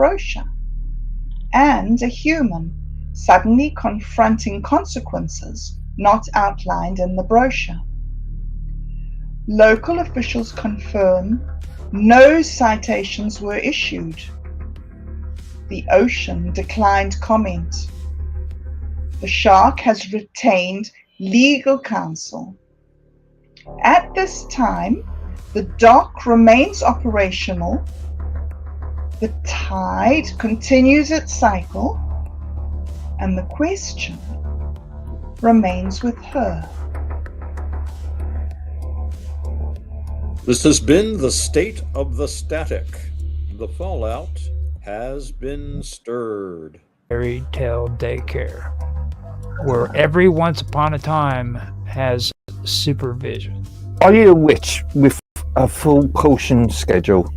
brochure, and a human suddenly confronting consequences not outlined in the brochure. Local officials confirm no citations were issued. The ocean declined comment. The shark has retained legal counsel. At this time, the dock remains operational. The tide continues its cycle, and the question remains with her. This has been the state of the static. The fallout has been stirred. Fairy Tale Daycare, where every once upon a time has supervision. Are you a witch with a full potion schedule?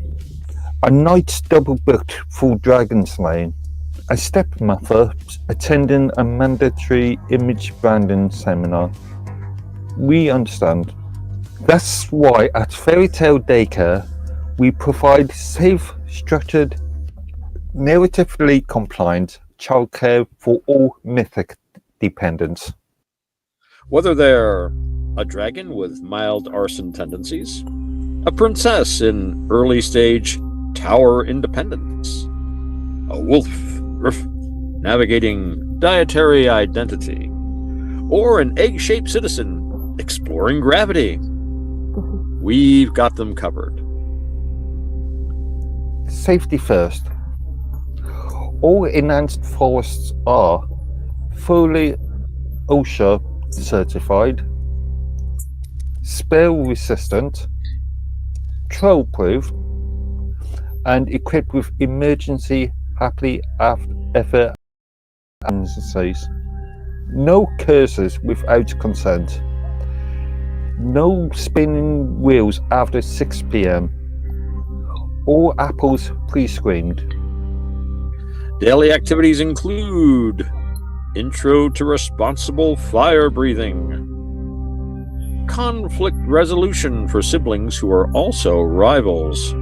A night double booked full dragon slaying? A stepmother attending a mandatory image branding seminar? We understand. That's why at Fairy Tale Daycare we provide safe, structured, narratively compliant childcare for all mythic dependents. Whether they're a dragon with mild arson tendencies, a princess in early stage tower independence, a wolf navigating dietary identity, or an egg-shaped citizen exploring gravity, we've got them covered. Safety first. All enhanced forests are fully OSHA certified, spell resistant, troll proof, and equipped with emergency happily ever amenities. No cursors without consent. No spinning wheels after 6 p.m. All apples pre-screened. Daily activities include intro to responsible fire breathing, conflict resolution for siblings who are also rivals,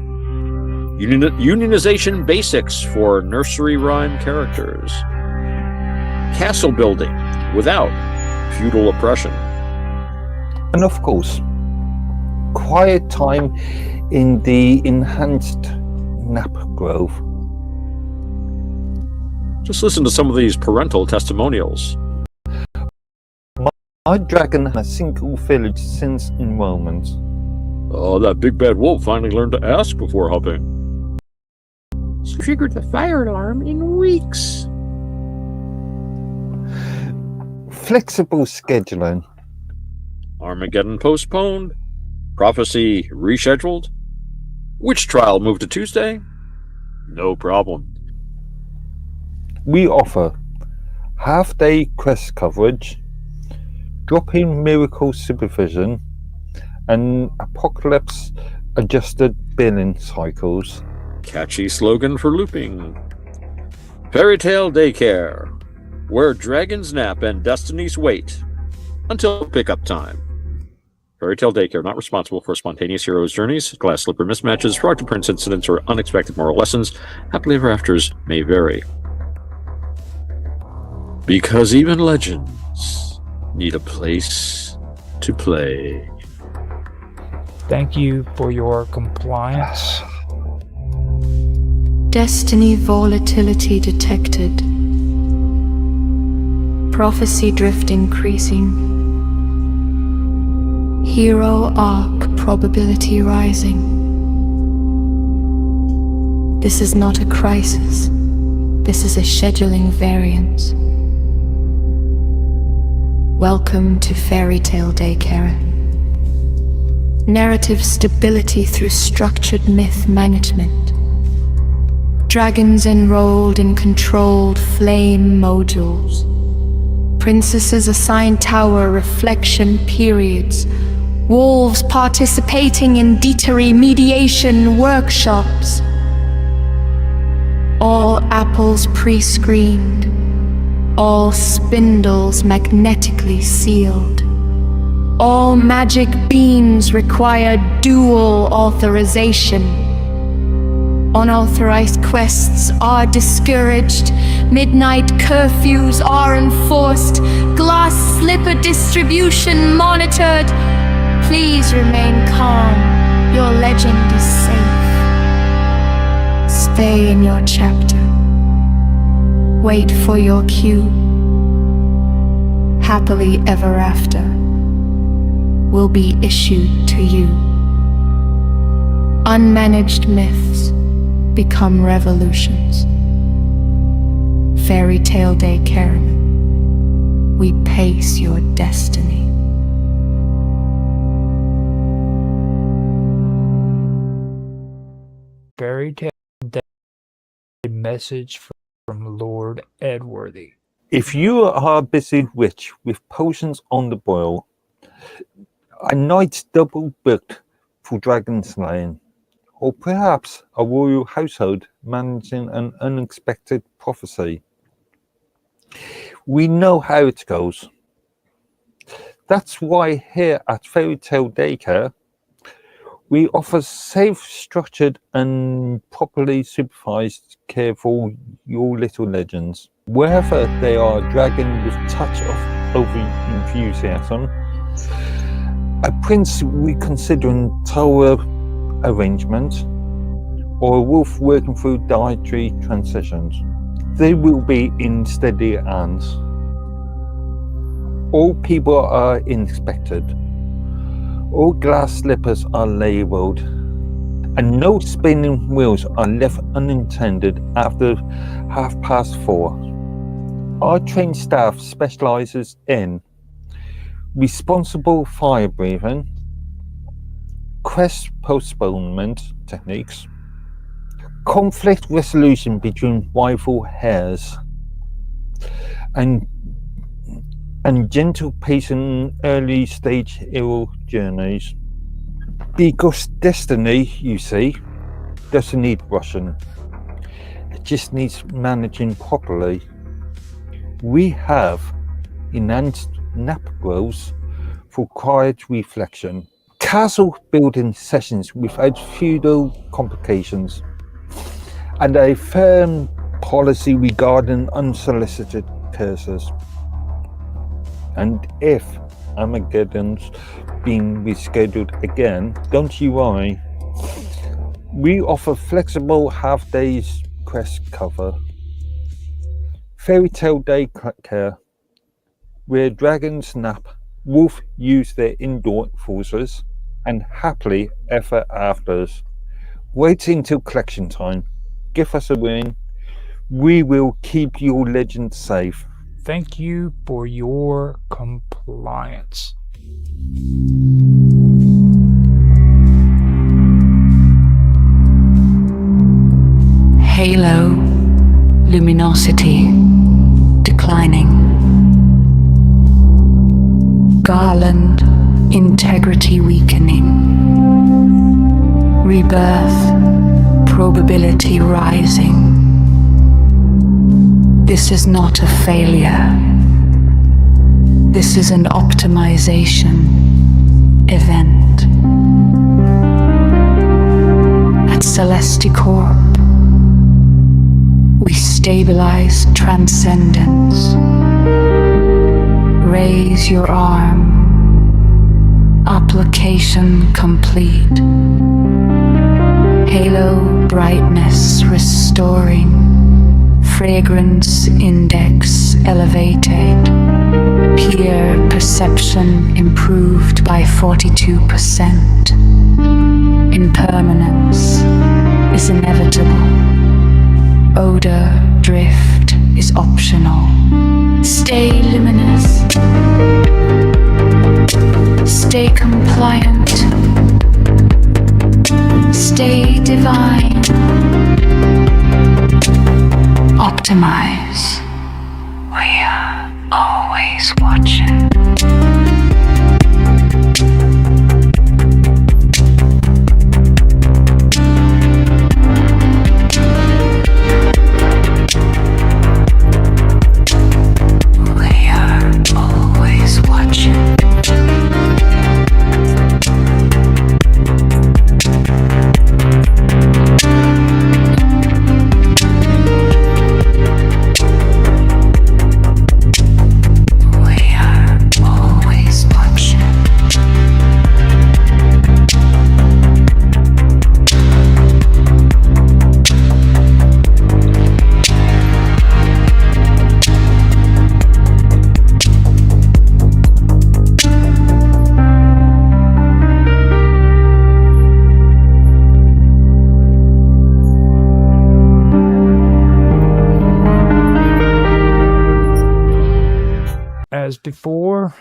unionization basics for nursery rhyme characters, castle building without feudal oppression, and of course, quiet time in the enhanced nap grove. Just listen to some of these parental testimonials. My dragon has a single village since enrollment. Oh, that big bad wolf finally learned to ask before hopping. Triggered the fire alarm in weeks. Flexible scheduling. Armageddon postponed. Prophecy rescheduled. Witch trial moved to Tuesday. No problem. We offer half-day quest coverage, drop-in miracle supervision, and apocalypse-adjusted billing cycles. Catchy slogan for looping. Fairy Tale Daycare, where dragons nap and destinies wait until pickup time. Fairy Tale Daycare, not responsible for spontaneous heroes' journeys, glass slipper mismatches, frog to prince incidents, or unexpected moral lessons. Happily ever afters may vary. Because even legends need a place to play. Thank you for your compliance. Destiny volatility detected. Prophecy drift increasing. Hero arc probability rising. This is not a crisis. This is a scheduling variance. Welcome to Fairy Tale Daycare. Narrative stability through structured myth management. Dragons enrolled in controlled flame modules. Princesses assigned tower reflection periods. Wolves participating in deterree mediation workshops. All apples pre-screened. All spindles magnetically sealed. All magic beams require dual authorization. Unauthorized quests are discouraged. Midnight curfews are enforced. Glass slipper distribution monitored. Please remain calm. Your legend is safe. Stay in your chapter. Wait for your cue. Happily ever after will be issued to you. Unmanaged myths become revolutions. Fairy tale daycare, we pace your destiny. Fairy Tale Day, a message from Lord Edworthy. If you are a busy witch with potions on the boil, a night double booked for dragon slaying, or perhaps a royal household managing an unexpected prophecy, we know how it goes. That's why here at Fairy Tale Daycare, we offer safe, structured and properly supervised care for your little legends. Wherever they are a dragon with touch of over-enthusiasm, a prince reconsidering tower arrangement, or a wolf working through dietary transitions, they will be in steady hands. All people are inspected. All glass slippers are labelled, and no spinning wheels are left unattended after 4:30. Our trained staff specialises in responsible fire breathing, quest postponement techniques, conflict resolution between rival heirs, and gentle pacing early stage hero journeys. Because destiny, you see, doesn't need rushing. It just needs managing properly. We have enhanced nap grows for quiet reflection, castle building sessions without feudal complications, and a firm policy regarding unsolicited curses. And if Armageddon's been rescheduled again, don't you worry. We offer flexible half-days quest cover. Fairy Tale Daycare, where dragons nap, wolf use their indoor forces, and happily ever afters. Wait until collection time. Give us a ring. We will keep your legend safe. Thank you for your compliance. Halo, luminosity, declining. Garland, integrity weakening. Rebirth, probability rising. This is not a failure. This is an optimization event. At Celesticorp, we stabilize transcendence. Raise your arm. Application complete. Halo brightness restoring. Fragrance index elevated. Peer perception improved by 42%. Impermanence is inevitable. Odor drift is optional. Stay luminous. Stay compliant. Stay divine. Optimize. We are always watching. We are always watching. before,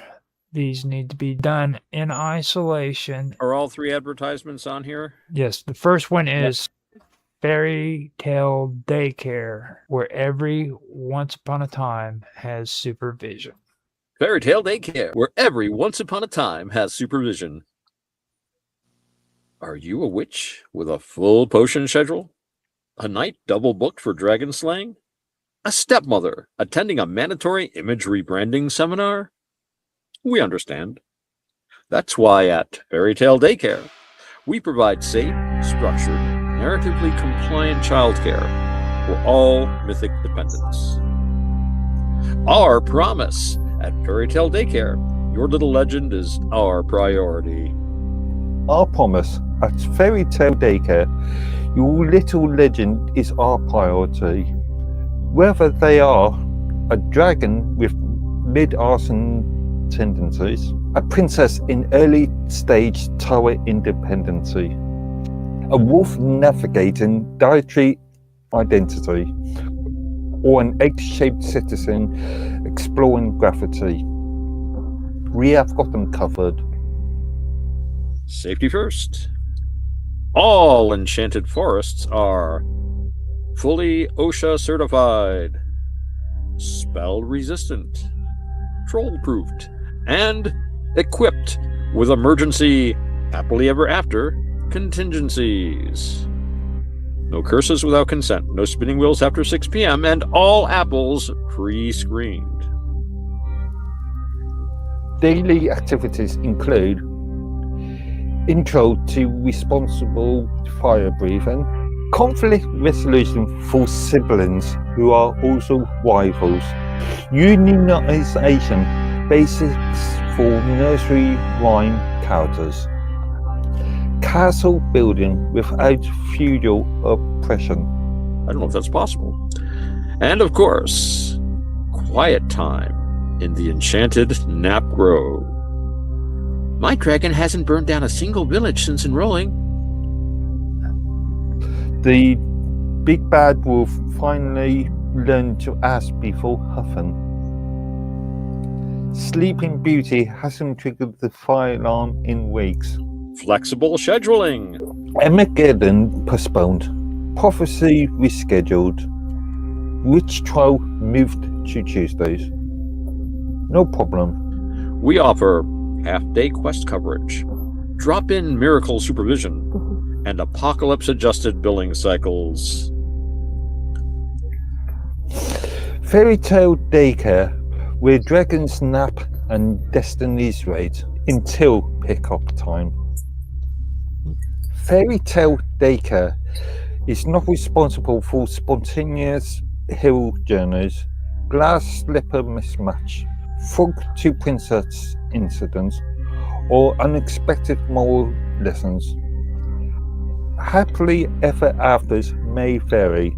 these need to be done in isolation. Are all 3 advertisements on here? Yes, the first one is Fairy Tale Daycare, where every once upon a time has supervision. Fairy Tale Daycare, where every once upon a time has supervision. Are you a witch with a full potion schedule? A night double booked for dragon slaying? A stepmother attending a mandatory image rebranding seminar? We understand. That's why at Fairy Tale Daycare, we provide safe, structured, narratively compliant childcare for all mythic dependents. Our promise at Fairy Tale Daycare, your little legend is our priority. Our promise at Fairy Tale Daycare, your little legend is our priority. Whether they are a dragon with mid-arson tendencies, a princess in early stage tower independency, a wolf navigating dietary identity, or an egg-shaped citizen exploring gravity, we have got them covered. Safety first. All enchanted forests are fully OSHA certified, spell resistant, troll proofed, and equipped with emergency happily ever after contingencies. No curses without consent, no spinning wheels after 6 p.m., and all apples pre-screened. Daily activities include intro to responsible fire breathing, conflict resolution for siblings who are also rivals, unionization basics for nursery rhyme characters, castle building without feudal oppression. I don't know if that's possible. And of course, quiet time in the enchanted Nap Grove. My dragon hasn't burned down a single village since enrolling. The big bad wolf finally learned to ask before huffing. Sleeping Beauty hasn't triggered the fire alarm in weeks. Flexible scheduling. Armageddon postponed. Prophecy rescheduled. Witch trial moved to Tuesdays. No problem. We offer half-day quest coverage, drop-in miracle supervision, and apocalypse-adjusted billing cycles. Fairy Tale Daycare, where dragons nap and destinies rate until pick-up time. Fairy Tale Daycare is not responsible for spontaneous hill journeys, glass slipper mismatch, frog to princess incidents, or unexpected moral lessons. Happily ever afters may vary,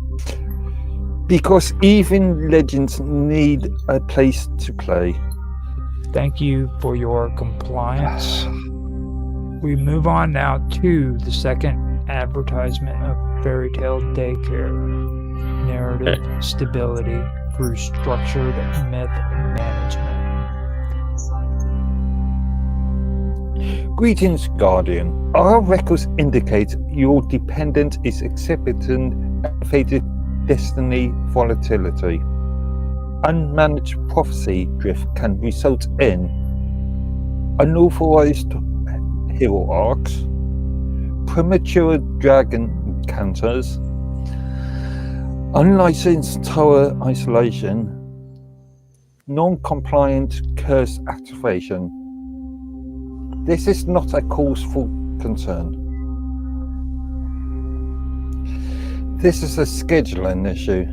because even legends need a place to play. Thank you for your compliance. We move on now to the second advertisement of Fairy Tale Daycare. Narrative stability through structured myth management. Greetings, Guardian. Our records indicate your dependent is exhibiting elevated destiny volatility. Unmanaged prophecy drift can result in unauthorized hero arcs, premature dragon encounters, unlicensed tower isolation, non-compliant curse activation. This is not a cause for concern. This is a scheduling issue.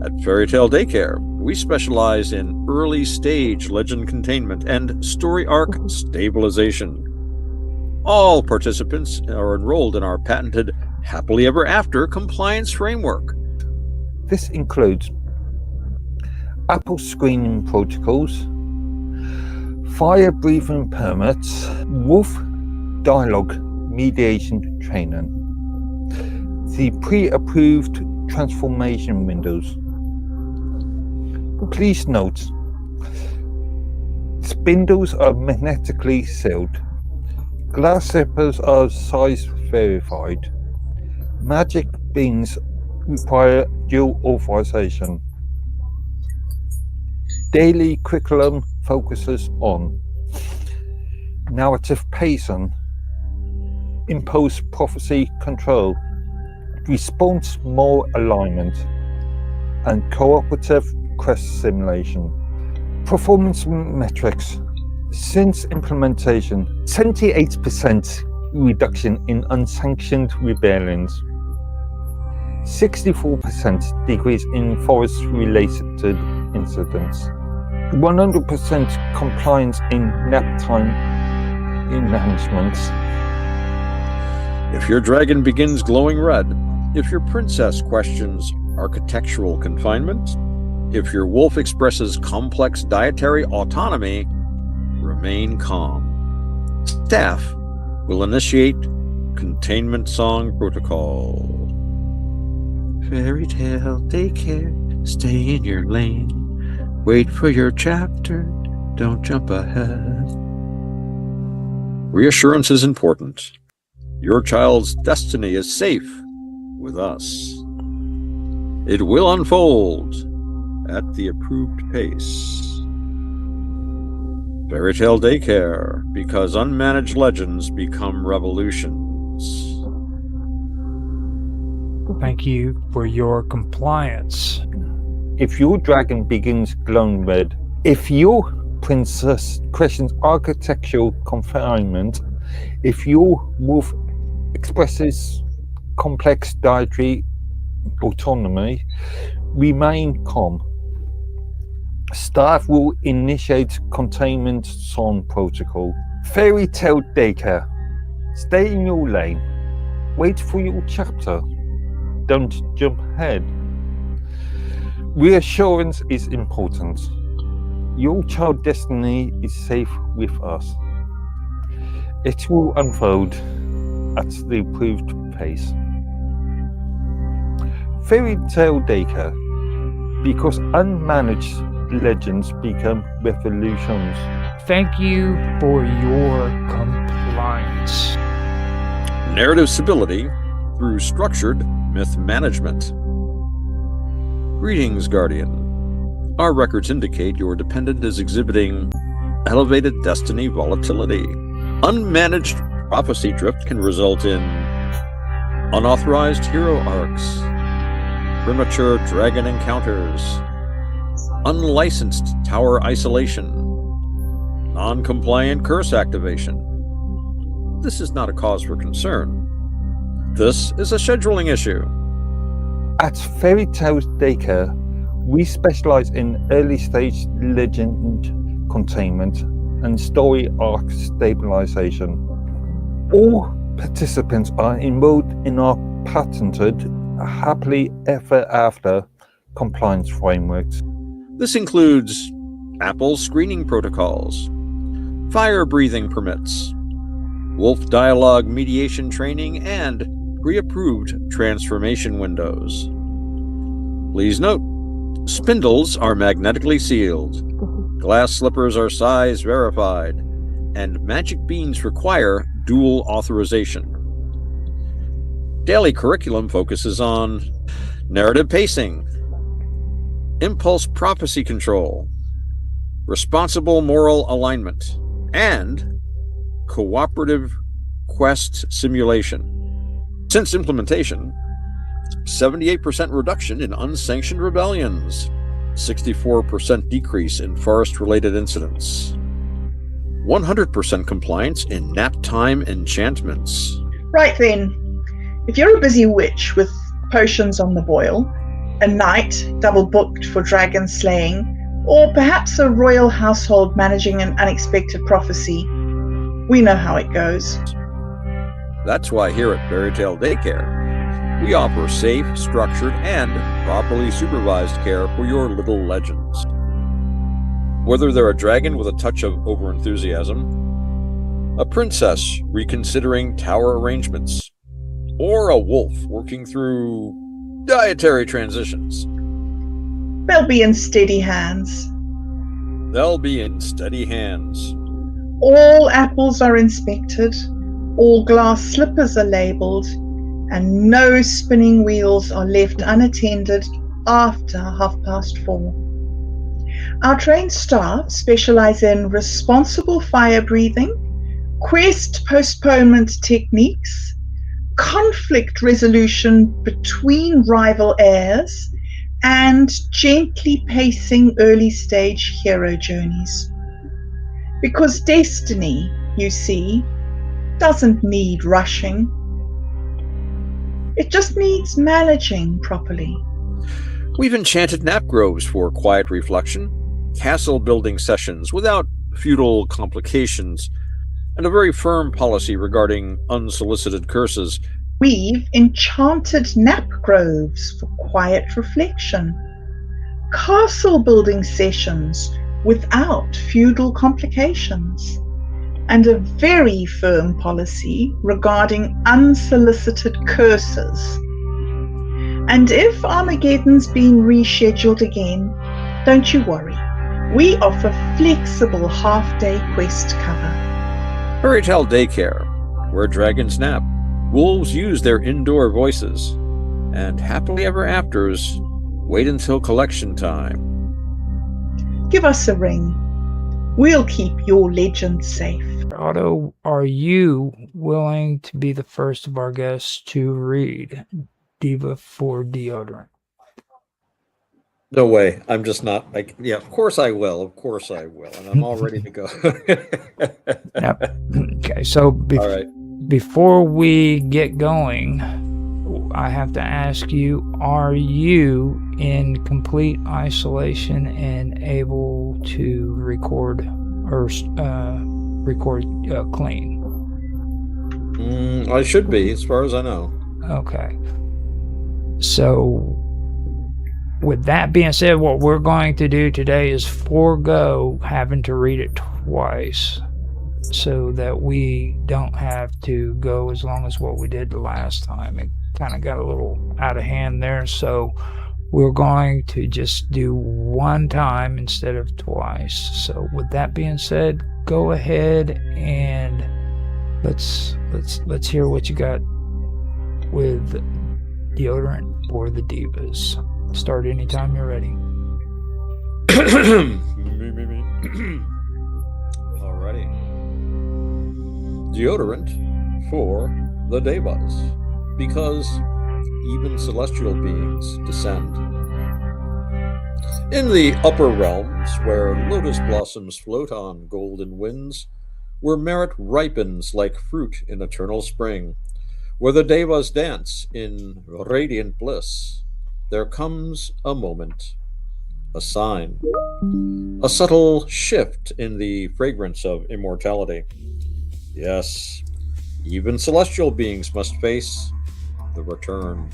At Fairy Tale Daycare, we specialize in early stage legend containment and story arc stabilization. All participants are enrolled in our patented Happily Ever After compliance framework. This includes Apple screening protocols, fire breathing permits, wolf dialogue mediation training, the pre-approved transformation windows. Please note, Spindles are magnetically sealed. Glass slippers are size verified. Magic beans require dual authorization. Daily curriculum focuses on narrative pacing, impulse prophecy control, response more alignment, and cooperative quest simulation. Performance metrics. Since implementation, 78% reduction in unsanctioned rebellions, 64% decrease in forest-related incidents, 100% compliance in nap time enhancements. If your dragon begins glowing red, if your princess questions architectural confinement, if your wolf expresses complex dietary autonomy, remain calm. Staff will initiate containment song protocol. Fairy tale daycare, stay in your lane. Wait for your chapter, don't jump ahead. Reassurance is important. Your child's destiny is safe with us. It will unfold at the approved pace. Fairy Tale Daycare, because unmanaged legends become revolutions. Thank you for your compliance. If your dragon begins glowing red, if your princess questions architectural confinement, if your wolf expresses complex dietary autonomy, remain calm. Staff will initiate containment zone protocol. Fairy Tale Daycare. Stay in your lane. Wait for your chapter. Don't jump ahead. Reassurance is important. Your child's destiny is safe with us. It will unfold at the approved pace. Fairy Tale Daycare, because unmanaged legends become revolutions. Thank you for your compliance. Narrative stability through structured myth management. Greetings, Guardian. Our records indicate your dependent is exhibiting elevated destiny volatility. Unmanaged prophecy drift can result in unauthorized hero arcs, premature dragon encounters, unlicensed tower isolation, non-compliant curse activation. This is not a cause for concern. This is a scheduling issue. At Fairy Tale Daycare, we specialize in early-stage legend containment and story arc stabilization. All participants are enrolled in our patented happily ever after compliance frameworks. This includes Apple screening protocols, fire breathing permits, wolf dialogue mediation training, and pre-approved transformation windows. Please note, spindles are magnetically sealed, glass slippers are size verified, and magic beans require dual authorization. Daily curriculum focuses on narrative pacing, impulse prophecy control, responsible moral alignment, and cooperative quest simulation. Since implementation, 78% reduction in unsanctioned rebellions, 64% decrease in forest-related incidents, 100% compliance in nap time enchantments. Right then, if you're a busy witch with potions on the boil, a knight double booked for dragon slaying, or perhaps a royal household managing an unexpected prophecy, we know how it goes. That's why here at Fairy Tale Daycare, we offer safe, structured, and properly supervised care for your little legends. Whether they're a dragon with a touch of overenthusiasm, a princess reconsidering tower arrangements, or a wolf working through dietary transitions, They'll be in steady hands. They'll be in steady hands. All apples are inspected, all glass slippers are labelled, and no spinning wheels are left unattended after 4:30. Our trained staff specialise in responsible fire breathing, quest postponement techniques, conflict resolution between rival heirs, and gently pacing early stage hero journeys. Because destiny, you see, doesn't need rushing. It just needs managing properly. We've enchanted nap groves for quiet reflection, castle building sessions without feudal complications, and a very firm policy regarding unsolicited curses. We've enchanted nap groves for quiet reflection, castle building sessions without feudal complications, and a very firm policy regarding unsolicited curses. And if Armageddon's been rescheduled again, don't you worry. We offer flexible half-day quest cover. Fairy Tale Daycare, where dragons nap, wolves use their indoor voices, and happily ever afters wait until collection time. Give us a ring. We'll keep your legend safe. Otto, are you willing to be the first of our guests to read Diva for Deodorant? No way. I'm just not like, yeah, of course I will. Of course I will. And I'm all ready to go. Yep. Okay, so All right. before we get going, I have to ask you, are you in complete isolation and able to record or clean? I should be, as far as I know. Okay. So, with that being said, what we're going to do today is forego having to read it twice so that we don't have to go as long as what we did the last time. It kind of got a little out of hand there, so we're going to just do one time instead of twice. So with that being said, go ahead and let's hear what you got with Deodorant for the Divas. Start anytime you're ready. Alrighty. Deodorant for the Devas, because even celestial beings descend. In the upper realms, where lotus blossoms float on golden winds, where merit ripens like fruit in eternal spring, where the Devas dance in radiant bliss, there comes a moment, a sign, a subtle shift in the fragrance of immortality. Yes, even celestial beings must face the return.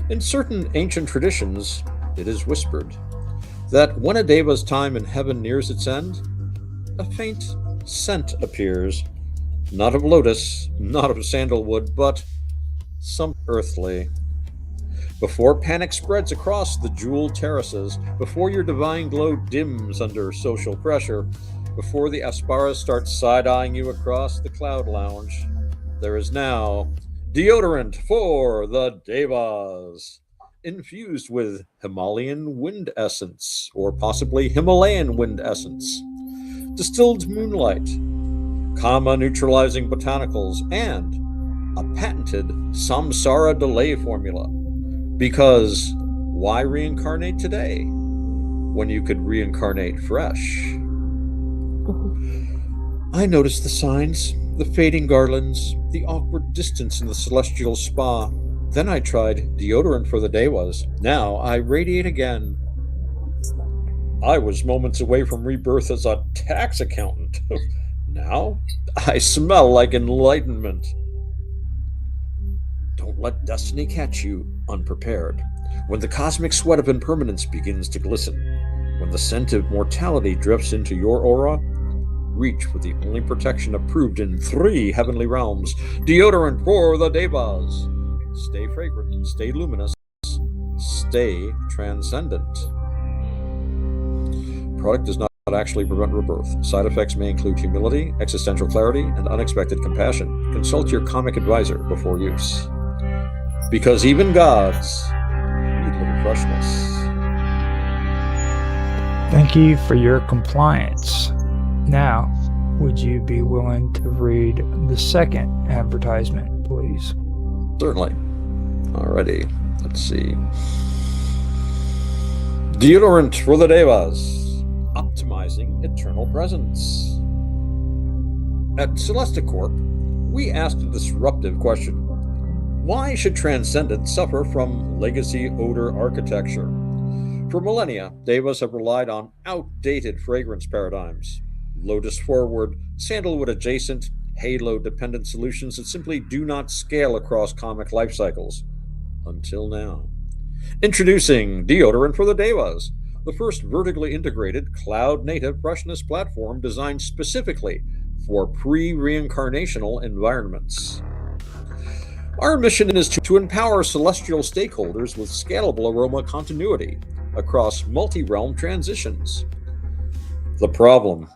In certain ancient traditions, it is whispered that when a Deva's time in heaven nears its end, a faint scent appears, not of lotus, not of sandalwood, but some earthly. Before panic spreads across the jeweled terraces, before your divine glow dims under social pressure, before the Asparas start side-eyeing you across the cloud lounge, there is now Deodorant for the Devas, infused with Himalayan wind essence, or possibly Himalayan wind essence, distilled moonlight, karma-neutralizing botanicals, and a patented samsara delay formula. Because why reincarnate today when you could reincarnate fresh? I noticed the signs, the fading garlands, the awkward distance in the celestial spa. Then I tried Deodorant for the Devas. Now I radiate again. I was moments away from rebirth as a tax accountant. Now I smell like enlightenment. Don't let destiny catch you unprepared. When the cosmic sweat of impermanence begins to glisten, when the scent of mortality drifts into your aura, reach for the only protection approved in 3 heavenly realms. Deodorant for the Devas. Stay fragrant, stay luminous, stay transcendent. Product does not actually prevent rebirth. Side effects may include humility, existential clarity, and unexpected compassion. Consult your comic advisor before use. Because even gods need little freshness. Thank you for your compliance. Now, would you be willing to read the second advertisement, please? Certainly. Alrighty. Let's see. Deodorant for the Devas. Optimizing eternal presence. At Celesticorp, we asked a disruptive question. Why should Transcendent suffer from legacy odor architecture? For millennia, Devas have relied on outdated fragrance paradigms. Lotus-forward, sandalwood-adjacent, halo-dependent solutions that simply do not scale across comic life cycles. Until now. Introducing Deodorant for the Devas, the first vertically integrated, cloud-native freshness platform designed specifically for pre-reincarnational environments. Our mission is to empower celestial stakeholders with scalable aroma continuity across multi-realm transitions. The problem.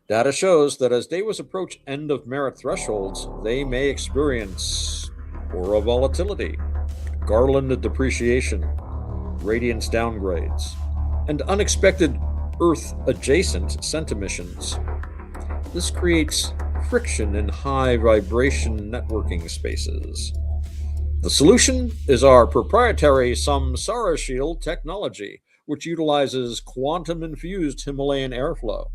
Data shows that as Devas approach end-of-merit thresholds, they may experience aura volatility, garlanded depreciation, radiance downgrades, and unexpected Earth-adjacent scent emissions. This creates friction in high-vibration networking spaces. The solution is our proprietary Samsara Shield technology, which utilizes quantum-infused Himalayan airflow,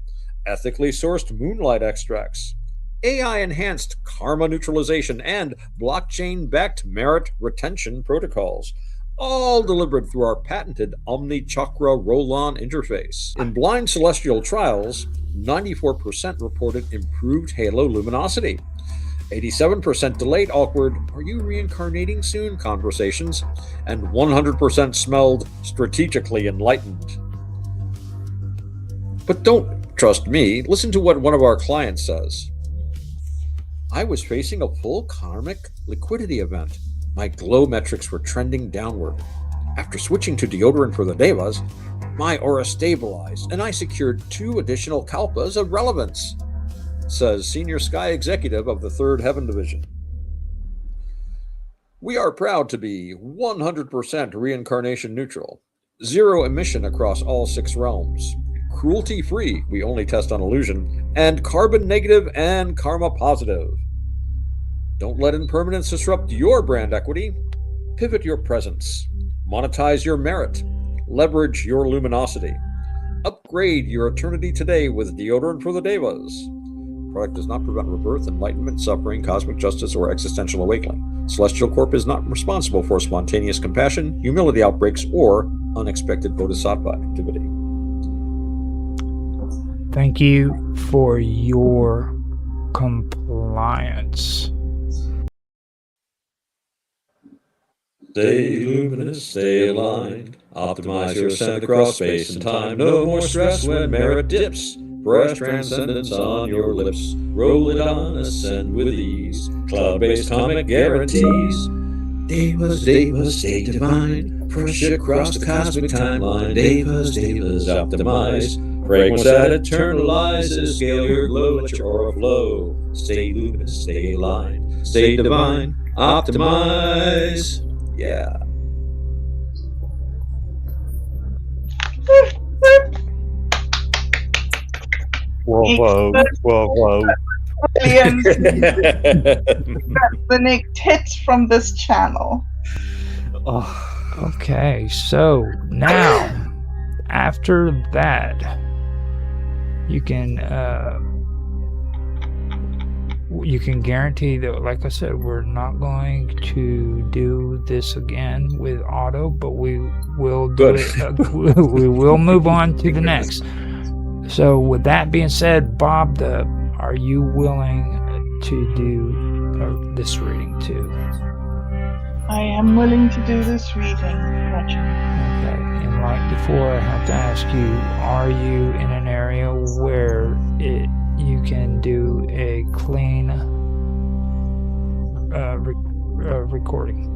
ethically sourced moonlight extracts, AI-enhanced karma neutralization, and blockchain-backed merit retention protocols, all delivered through our patented Omni-Chakra roll-on interface. In blind celestial trials, 94% reported improved halo luminosity, 87% delayed awkward "are you reincarnating soon" conversations, and 100% smelled strategically enlightened. But don't trust me. Listen to what one of our clients says. I was facing a full karmic liquidity event. My glow metrics were trending downward. After switching to Deodorant for the Devas, my aura stabilized and I secured 2 additional kalpas of relevance, says Senior Sky Executive of the 3rd Heaven Division. We are proud to be 100% reincarnation neutral, 0 emission across all 6 realms, cruelty-free, we only test on illusion, and carbon negative and karma positive. Don't let impermanence disrupt your brand equity. Pivot your presence. Monetize your merit. Leverage your luminosity. Upgrade your eternity today with Deodorant for the Devas. Product does not prevent rebirth, enlightenment, suffering, cosmic justice, or existential awakening. Celestial Corp is not responsible for spontaneous compassion, humility outbreaks, or unexpected bodhisattva activity. Thank you for your compliance. Stay luminous, stay aligned. Optimize your ascent across space and time. No more stress when merit dips. Fresh transcendence on your lips. Roll it on, ascend with ease. Cloud-based comic guarantees. Devas, Devas, stay divine. Fresh across the cosmic timeline. Devas, Devas, optimize. Fragrance that eternalizes. Scale your glow, let your aura flow. Stay luminous, stay aligned. Stay divine, optimize. Yeah. Whoa. Brilliant. That's the next hit from this channel. Okay, so now, after that, you can guarantee that, like I said, we're not going to do this again with auto, but we will do it. We will move on to the next. So, with that being said, Bob, are you willing to do this reading too? I am willing to do this reading, Roger. Okay, and like before, I have to ask you: are you in an area where you can do a clean recording?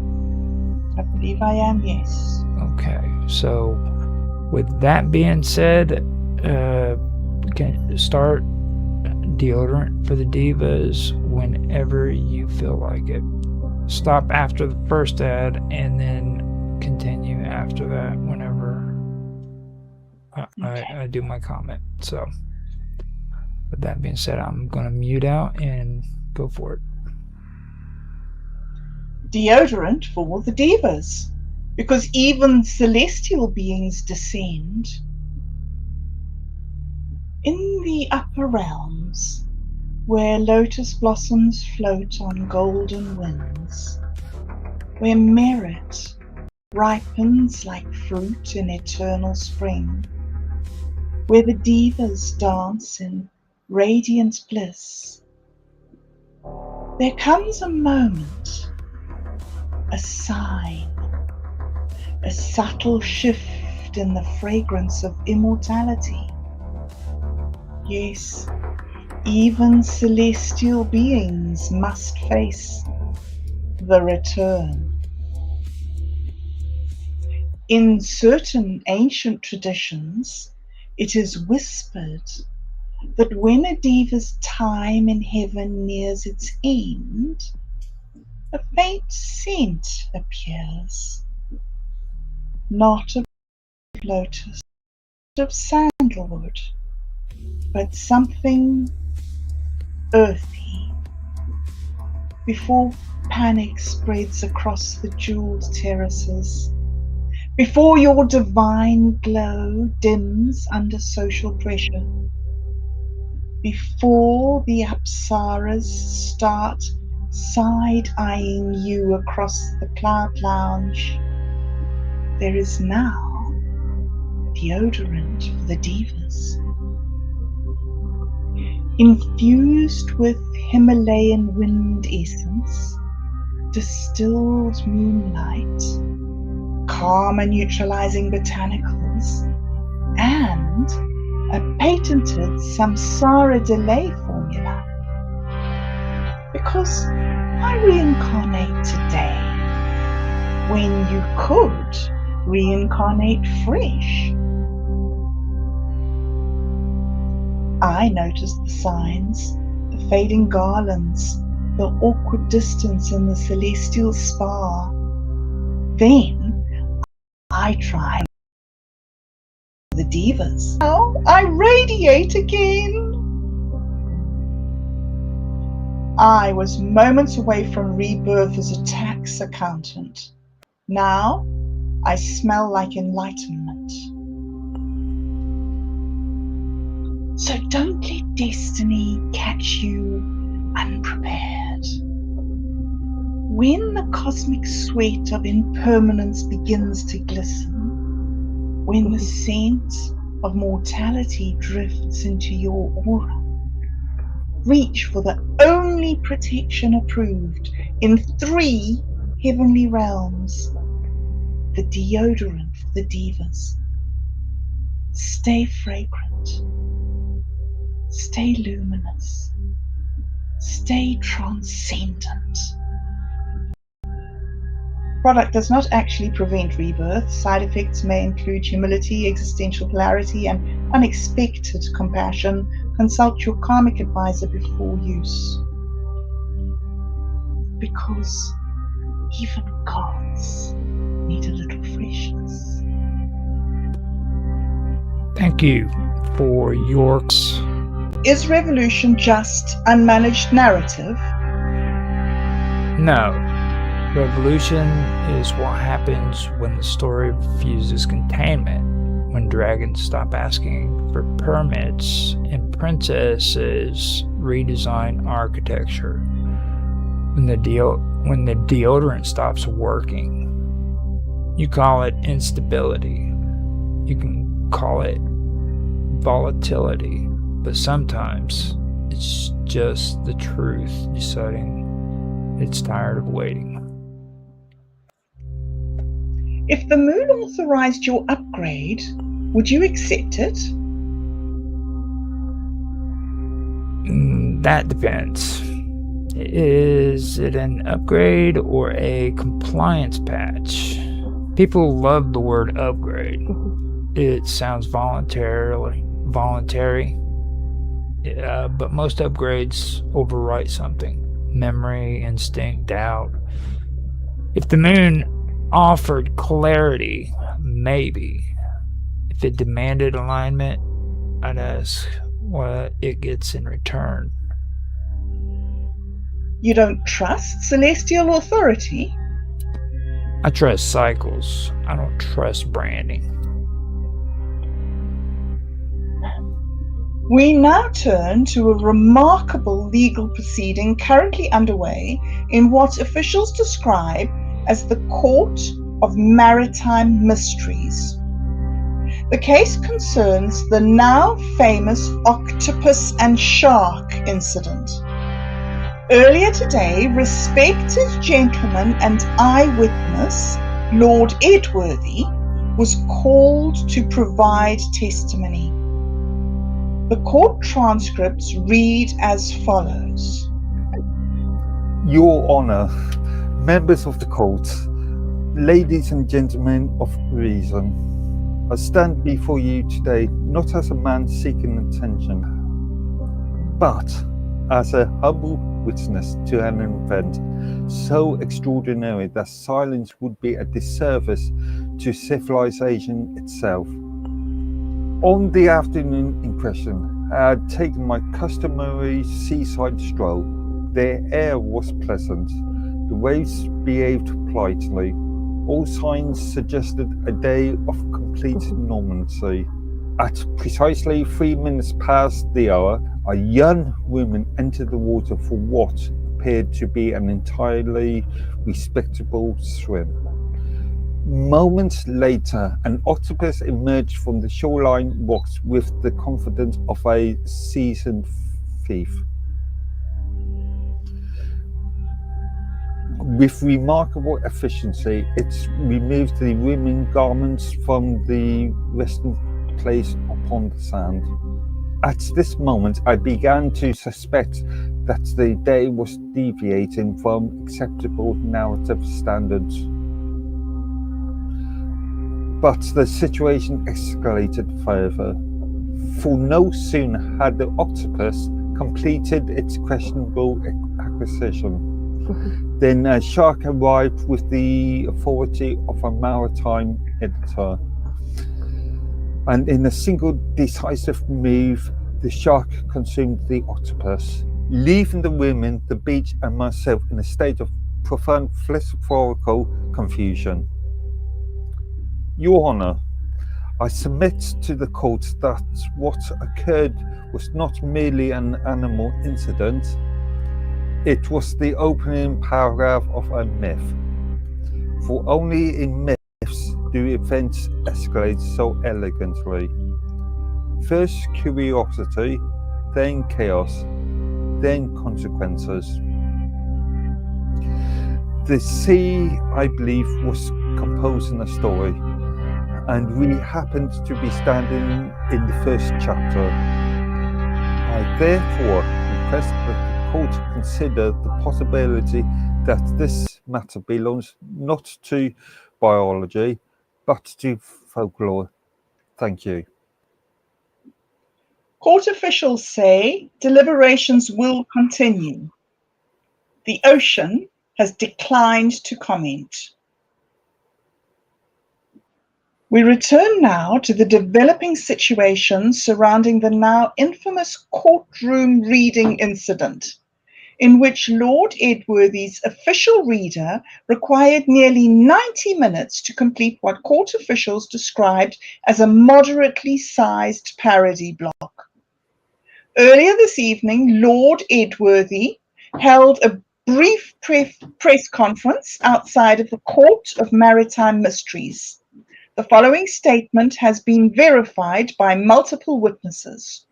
I believe I am, yes. Okay, so with that being said, can start deodorant for the divas whenever you feel like it. Stop after the first ad and then continue after that whenever I do my comment. So with that being said, I'm going to mute out and go for it. Deodorant for the divas, because even celestial beings descend. In the upper realms, where lotus blossoms float on golden winds, where merit ripens like fruit in eternal spring, where the divas dance in radiant bliss, there comes a moment, a sign, a subtle shift in the fragrance of immortality. Yes, even celestial beings must face the return. In certain ancient traditions, it is whispered that when a diva's time in heaven nears its end, a faint scent appears, not of lotus, of sandalwood, but something earthy. Before panic spreads across the jeweled terraces, before your divine glow dims under social pressure, before the apsaras start side-eyeing you across the cloud lounge, there is now deodorant for the divas. Infused with Himalayan wind essence, distilled moonlight, karma neutralizing botanicals, and a patented samsara delay formula. Because why reincarnate today when you could reincarnate fresh? I noticed the signs, the fading garlands, the awkward distance in the celestial spa. Then I tried the divas. Now I radiate again. I was moments away from rebirth as a tax accountant. Now I smell like enlightenment. So don't let destiny catch you unprepared. When the cosmic sweat of impermanence begins to glisten, when the scent of mortality drifts into your aura, reach for the only protection approved in 3 heavenly realms, the deodorant for the divas. Stay fragrant. Stay luminous. Stay transcendent. Product does not actually prevent rebirth. Side effects may include humility, existential clarity, and unexpected compassion. Consult your karmic advisor before use. Because even gods need a little freshness. Thank you for your... Is revolution just unmanaged narrative? No. Revolution is what happens when the story refuses containment, when dragons stop asking for permits and princesses redesign architecture, when the deodorant stops working. You call it instability. You can call it volatility. But sometimes it's just the truth deciding it's tired of waiting. If the moon authorized your upgrade, would you accept it? That depends. Is it an upgrade or a compliance patch? People love the word upgrade. It sounds voluntary voluntary, but most upgrades overwrite something. Memory, instinct, doubt. If the moon offered clarity, maybe. If it demanded alignment, I'd ask what it gets in return. You don't trust celestial authority? I trust cycles. I don't trust branding. We now turn to a remarkable legal proceeding currently underway in what officials describe as the Court of Maritime Mysteries. The case concerns the now famous octopus and shark incident. Earlier today, respected gentleman and eyewitness, Lord Edworthy, was called to provide testimony. The court transcripts read as follows. Your Honour, members of the court, ladies and gentlemen of reason, I stand before you today not as a man seeking attention, but as a humble witness to an event so extraordinary that silence would be a disservice to civilization itself. On the afternoon in question, I had taken my customary seaside stroll. The air was pleasant, the waves behaved politely. All signs suggested a day of complete normalcy. At precisely 3 minutes past the hour, a young woman entered the water for what appeared to be an entirely respectable swim. Moments later, an octopus emerged from the shoreline rocks with the confidence of a seasoned thief. With remarkable efficiency, it removed the women's garments from the resting place upon the sand. At this moment, I began to suspect that the day was deviating from acceptable narrative standards. But the situation escalated further, for no sooner had the octopus completed its questionable acquisition than a shark arrived with the authority of a maritime editor. And in a single decisive move, the shark consumed the octopus, leaving the women, the beach, and myself in a state of profound philosophical confusion. Your Honour, I submit to the court that what occurred was not merely an animal incident, it was the opening paragraph of a myth. For only in myths do events escalate so elegantly. First curiosity, then chaos, then consequences. The sea, I believe, was composing a story, and we happened to be standing in the first chapter. I therefore request that the court consider the possibility that this matter belongs not to biology, but to folklore. Thank you. Court officials say deliberations will continue. The ocean has declined to comment. We return now to the developing situation surrounding the now infamous courtroom reading incident, in which Lord Edworthy's official reader required nearly 90 minutes to complete what court officials described as a moderately sized parody block. Earlier this evening, Lord Edworthy held a brief press conference outside of the Court of Maritime Mysteries. The following statement has been verified by multiple witnesses.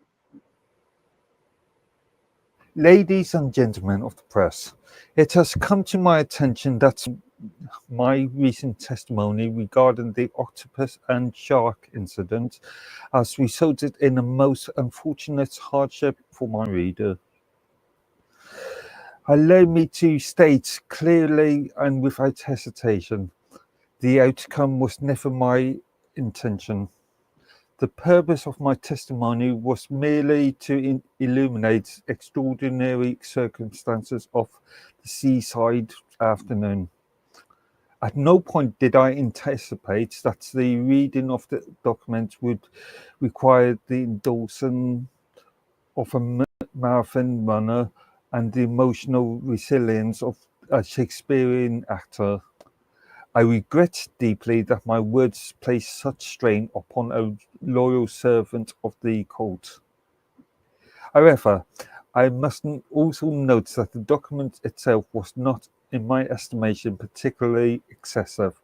Ladies and gentlemen of the press, it has come to my attention that my recent testimony regarding the octopus and shark incident has resulted in a most unfortunate hardship for my reader. Allow me to state clearly and without hesitation, the outcome was never my intention. The purpose of my testimony was merely to illuminate extraordinary circumstances of the seaside afternoon. At no point did I anticipate that the reading of the document would require the endorsement of a marathon runner and the emotional resilience of a Shakespearean actor. I regret deeply that my words placed such strain upon a loyal servant of the court. However, I must also note that the document itself was not, in my estimation, particularly excessive.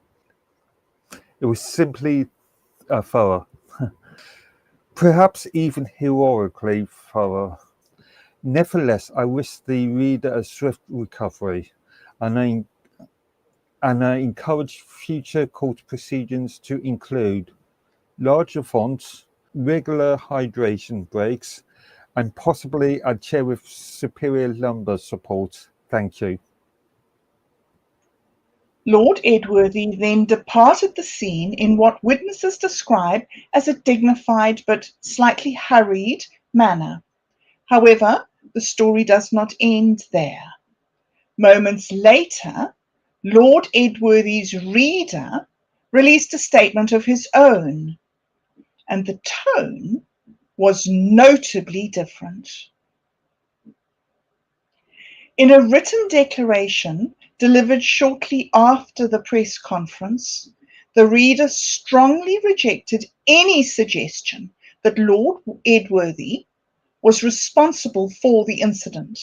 It was simply thorough, perhaps even heroically thorough. Nevertheless, I wish the reader a swift recovery, and I encourage future court proceedings to include larger fonts, regular hydration breaks, and possibly a chair with superior lumbar support. Thank you. Lord Edworthy then departed the scene in what witnesses describe as a dignified but slightly hurried manner. However, the story does not end there. Moments later, Lord Edworthy's reader released a statement of his own, and the tone was notably different. In a written declaration delivered shortly after the press conference, the reader strongly rejected any suggestion that Lord Edworthy was responsible for the incident.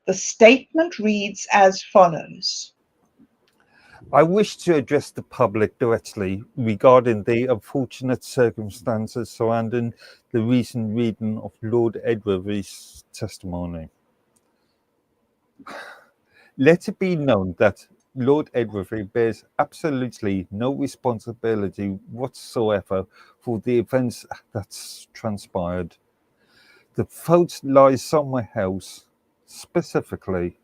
The statement reads as follows. I wish to address the public directly regarding the unfortunate circumstances surrounding the recent reading of Lord Edworthy's testimony. Let it be known that Lord Edworthy bears absolutely no responsibility whatsoever for the events that transpired. The fault lies somewhere else, specifically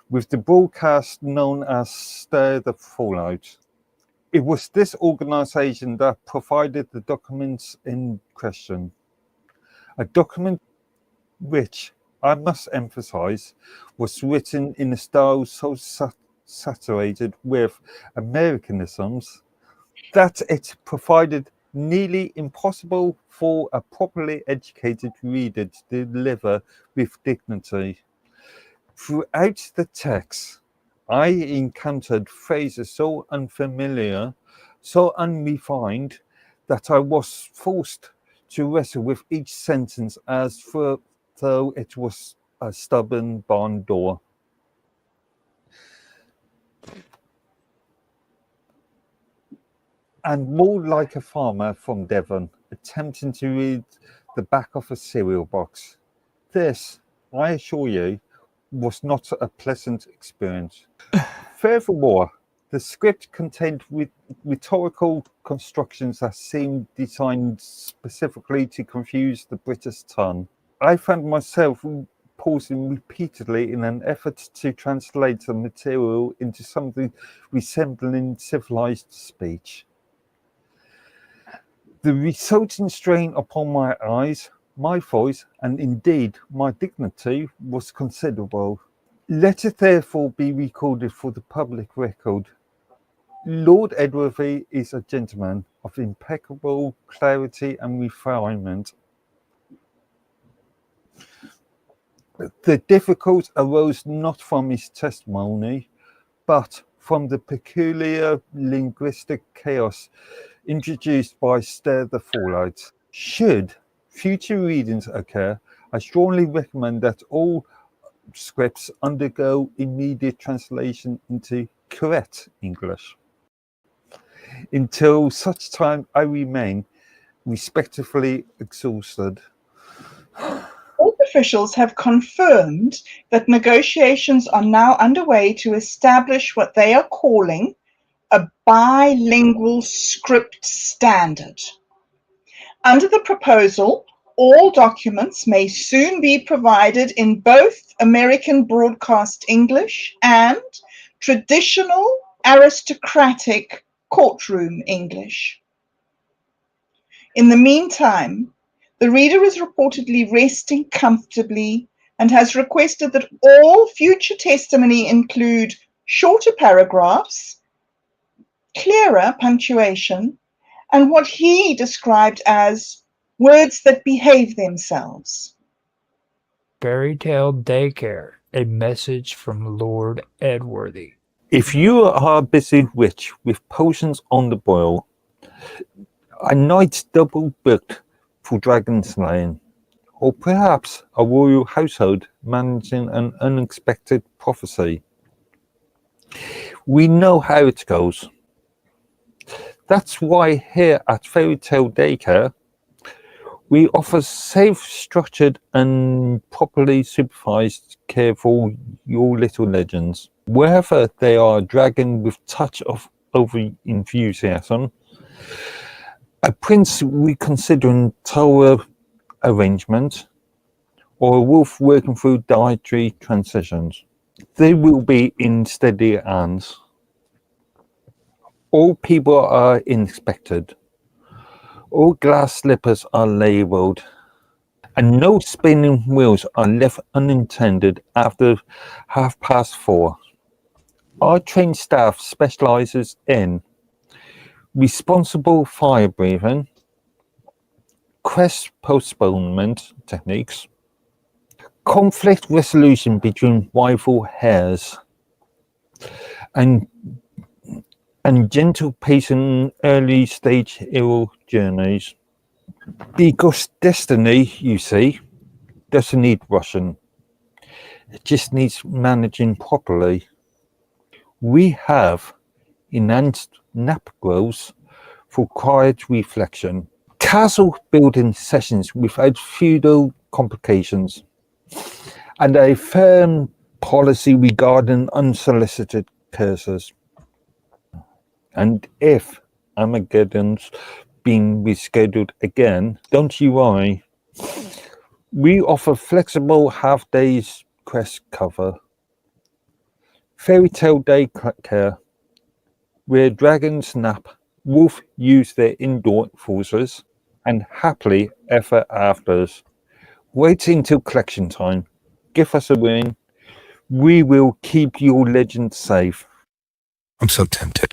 with the broadcast known as Stir the Fallout. It was this organisation that provided the documents in question. A document which, I must emphasise, was written in a style so saturated with Americanisms that it provided nearly impossible for a properly educated reader to deliver with dignity. Throughout the text, I encountered phrases so unfamiliar, so unrefined, that I was forced to wrestle with each sentence as though it was a stubborn barn door. And more like a farmer from Devon, attempting to read the back of a cereal box. This, I assure you, was not a pleasant experience. Furthermore, the script contained rhetorical constructions that seemed designed specifically to confuse the British tongue. I found myself pausing repeatedly in an effort to translate the material into something resembling civilized speech. The resulting strain upon my eyes, my voice, and indeed my dignity was considerable. Let it therefore be recorded for the public record. Lord Edworthy is a gentleman of impeccable clarity and refinement. The difficulty arose not from his testimony, but from the peculiar linguistic chaos introduced by Stir the Fallout. Should future readings occur, I strongly recommend that all scripts undergo immediate translation into correct English. Until such time I remain respectively exhausted. Court officials have confirmed that negotiations are now underway to establish what they are calling a bilingual script standard. Under the proposal, all documents may soon be provided in both American broadcast English and traditional aristocratic courtroom English. In the meantime, the reader is reportedly resting comfortably and has requested that all future testimony include shorter paragraphs, clearer punctuation, and what he described as words that behave themselves. Fairy Tale Daycare, a message from Lord Edworthy. If you are a busy witch with potions on the boil, a night double booked for dragon slaying, or perhaps a royal household managing an unexpected prophecy, we know how it goes. That's why here at Fairy Tale Daycare, we offer safe, structured and properly supervised care for your little legends. Wherever they are a dragon with touch of over-enthusiasm, a prince reconsidering tower arrangement, or a wolf working through dietary transitions, they will be in steady hands. All people are inspected. All glass slippers are labelled, and no spinning wheels are left unattended after 4:30. Our trained staff specialises in responsible fire breathing, quest postponement techniques, conflict resolution between rival heirs, and gentle pacing early stage hero journeys. Because destiny, you see, doesn't need rushing. It just needs managing properly. We have enhanced nap grows for quiet reflection, castle building sessions without feudal complications, and a firm policy regarding unsolicited curses. And if Armageddon's been rescheduled again, don't you worry. We offer flexible half-days quest cover. Fairy Tale Daycare, where dragons nap, wolf use their indoor forces, and happily ever afters. Wait until collection time. Give us a ring. We will keep your legend safe. I'm so tempted.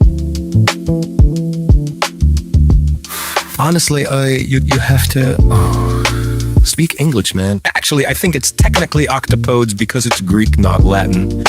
Honestly, you have to speak English, man. Actually, I think it's technically octopodes because it's Greek, not Latin.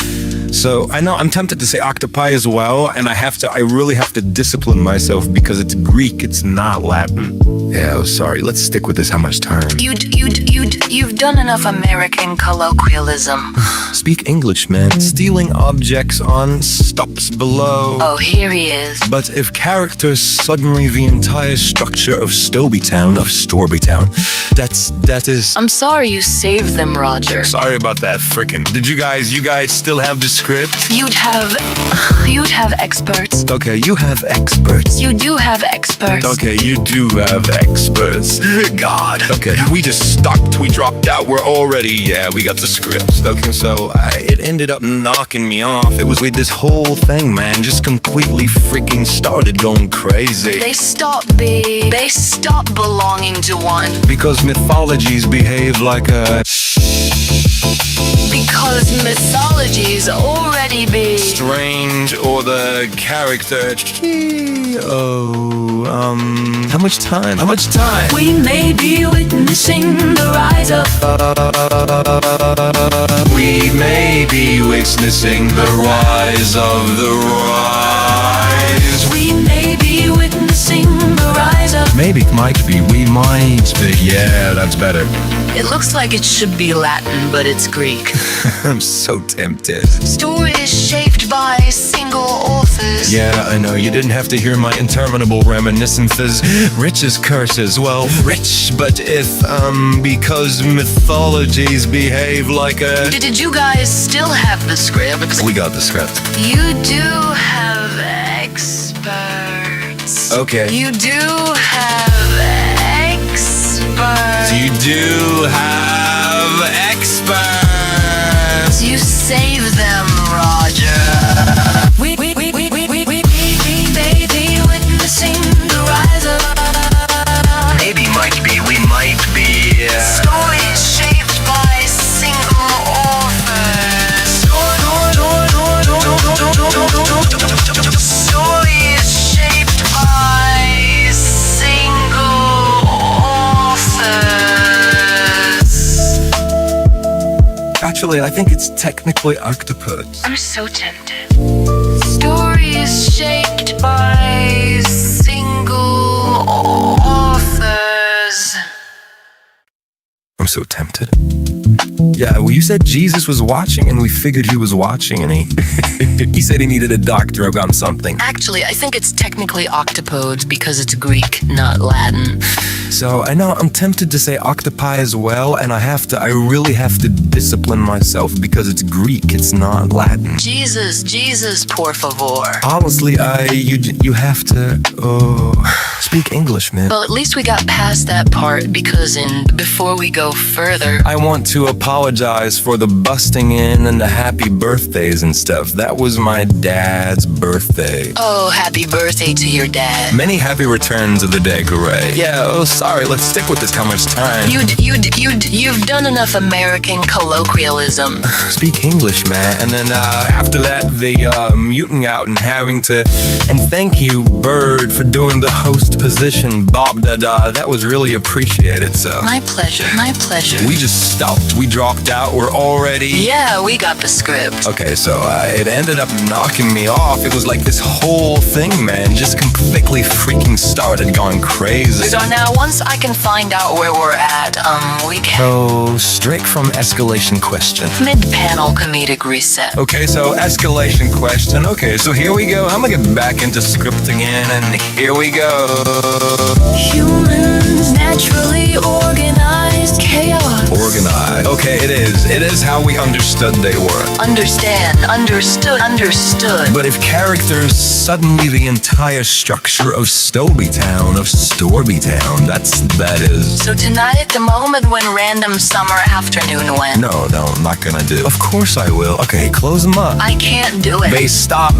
So I know I'm tempted to say octopi as well, and I really have to discipline myself because it's Greek, it's not Latin. Yeah, oh, sorry. Let's stick with this. How much time? You've done enough American colloquialism. Speak English, man. Stealing objects on stops below. Oh, here he is. But if characters suddenly the entire structure of Storbytown, that is. I'm sorry you saved them, Roger. Sorry about that, frickin'. Did you guys still have the script? You'd have experts. Okay, you have experts. You do have experts. Okay, you do have experts. God. Okay, we just stopped. We dropped out. We're already, we got the scripts. Okay, so it ended up knocking me off. It was with this whole thing, man, just completely freaking started going crazy. They stopped belonging to one. Because mythologies behave like a... Because mythologies already be strange, or the character. How much time? We may be witnessing the rise of. We may be witnessing the rise of the rise. We may be witnessing the rise of. Maybe, might be, we might be. Yeah, that's better. It looks like it should be Latin, but it's Greek. I'm so tempted. Stories shaped by single authors. Yeah, I know, you didn't have to hear my interminable reminiscences. Rich as curses, well, rich, but if, because mythologies behave like a... Did you guys still have the script? We got the script. You do have experts. Okay. You do have experts. You do have experts. You save them, Roger. We may be witnessing the rise of. Actually, I think it's technically octopodes. I'm so tempted. Stories shaped by single authors. I'm so tempted. Yeah, well, you said Jesus was watching, and we figured he was watching, and he said he needed a doctor about something. Actually, I think it's technically octopodes because it's Greek, not Latin. So I know I'm tempted to say octopi as well, and I really have to discipline myself because it's Greek, it's not Latin. Jesus, por favor. Honestly, you have to speak English, man. Well, at least we got past that part because before we go further, I want to apologize for the busting in and the happy birthdays and stuff. That was my dad's birthday. oh, happy birthday to your dad. Many happy returns of the day, Gray. Yeah, sorry, let's stick with this how much time. You've done enough American colloquialism. Speak English, man. And then after that, the muting out and having to. And thank you, Bird, for doing the host position. Bob Dada, that was really appreciated. So My pleasure. we just stopped. We dropped out. We're already. Yeah, we got the script. Okay, so it ended up knocking me off. It was like this whole thing, man, just completely freaking started going crazy. So now, once I can find out where we're at, we can So straight from escalation question. mid-panel comedic reset. Okay, so escalation question. Okay, so here we go. I'm gonna get back into script again, and here we go. Humans naturally organized chaos. Organized. Okay, it is. It is how we understood they were. Understood. But if characters suddenly the entire structure of Storby Town, that is. So tonight, the moment when random summer afternoon went. No, I'm not gonna do. Of course I will. Okay, close them up. I can't do it. They stop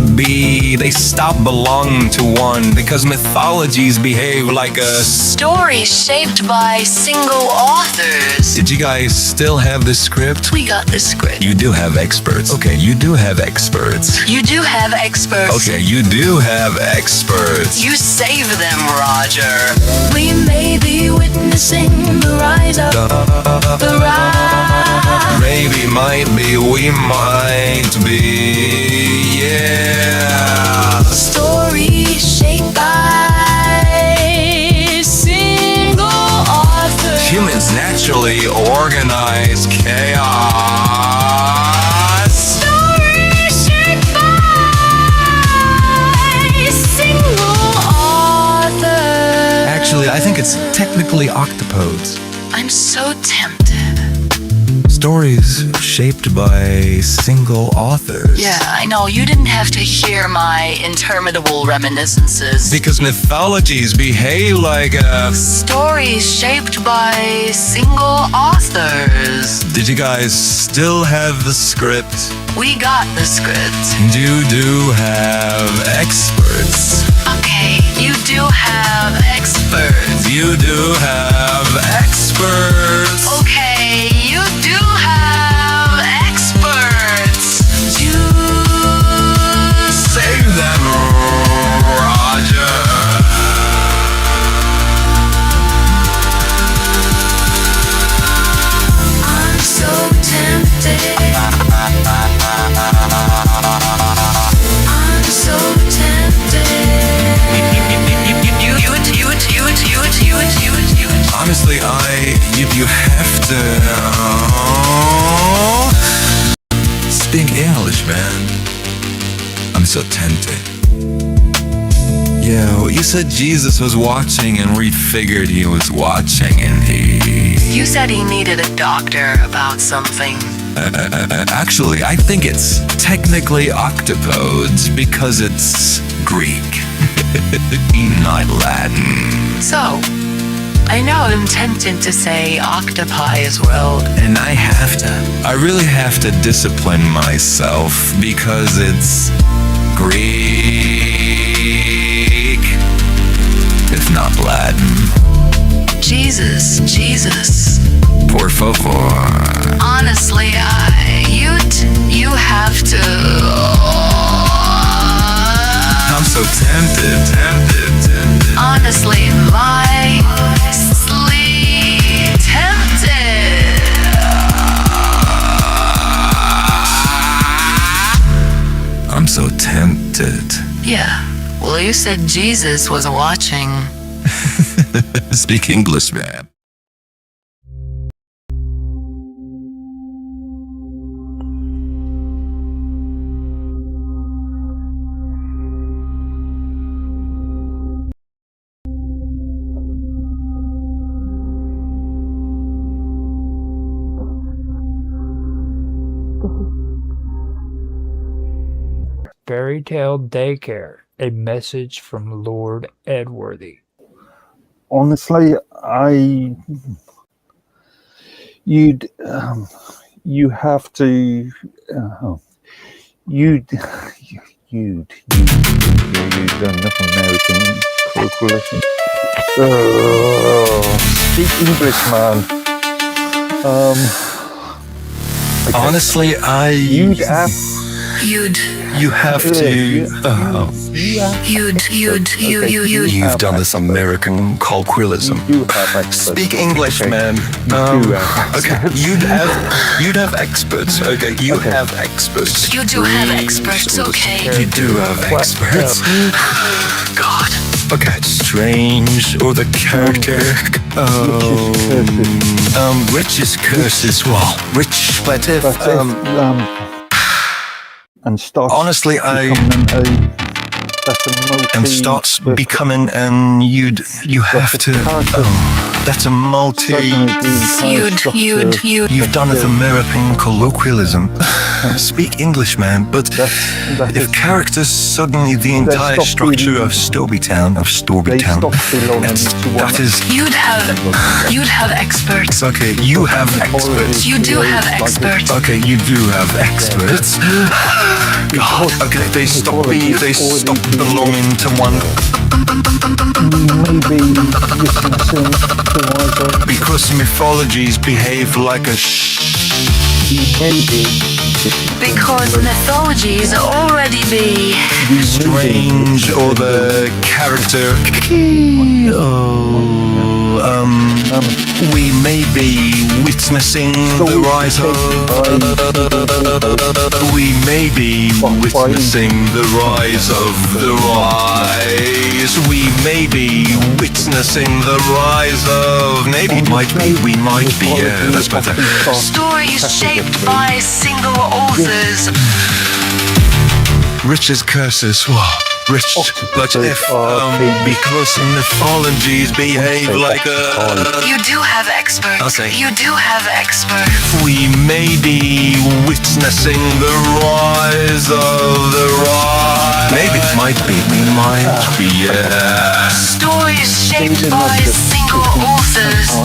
belonging to one because mythologies behave like a. Story shaped by single authors. Did you guys still have the script? We got the script. You do have experts. Okay, you do have experts. You do have experts. Okay, you do have experts. You save them, Roger. We may be witnessing the rise of the rise. Maybe, might be, we might be, yeah. Story shaped by single authors. Humans naturally organize chaos. Story shaped by single authors. Actually, I think it's technically octopodes. I'm so tempted. Stories shaped by single authors. Yeah, I know. You didn't have to hear my interminable reminiscences. Because mythologies behave like a. Stories shaped by single authors. Did you guys still have the script? We got the script. You do have experts. Okay, you do have experts. You do have experts. Okay, you do have experts. You Save them, Roger. I'm so tempted. I'm so tempted. You. Honestly, you have to speak English, man. I'm so tempted. Yeah, well, you said Jesus was watching, and we figured he was watching, and You said he needed a doctor about something. Actually, I think it's technically octopodes because it's Greek, not Latin. So, I know I'm tempted to say octopi as well. And I really have to discipline myself because it's Greek, if not Latin. Jesus. Por favor. Honestly, you have to. I'm so tempted. Honestly, violently tempted. You said Jesus was watching. Speak English, man. Fairy Tale Daycare, a message from Lord Edworthy. Honestly, you have to, you'd enough American colloquialism. Speak English, man. Okay. Honestly, You'd have you have to. You've done this American colloquialism. You have experts. Speak English, Okay. man. You have Okay, you'd have experts. Okay, you have experts. You do have experts, okay? You do have experts. God. Okay, strange or the character. Rich's curses. Well, rich, but if and starts honestly, starts becoming, and you have to. That's a multi. You've done it American colloquialism. Speak English, man. But if characters suddenly the entire structure of Storbytown, that is. You'd have experts. Okay, you have experts. You do have experts. Okay, you do have experts. God, okay, they stop belonging to one. Because mythologies behave like a Because mythologies already be strange or the character. We may be witnessing the rise of. We may be witnessing the rise of the rise. We may be witnessing the rise of. Maybe might be. We might be. Yeah, that's better. stories shaped by single authors. Rich's curses. Wow. Rich, but if because mythologies behave like a. You do have experts. Okay. You do have experts. We may be witnessing the rise of the rise. Maybe it might be. We might be. Yeah. Stories shaped by single authors.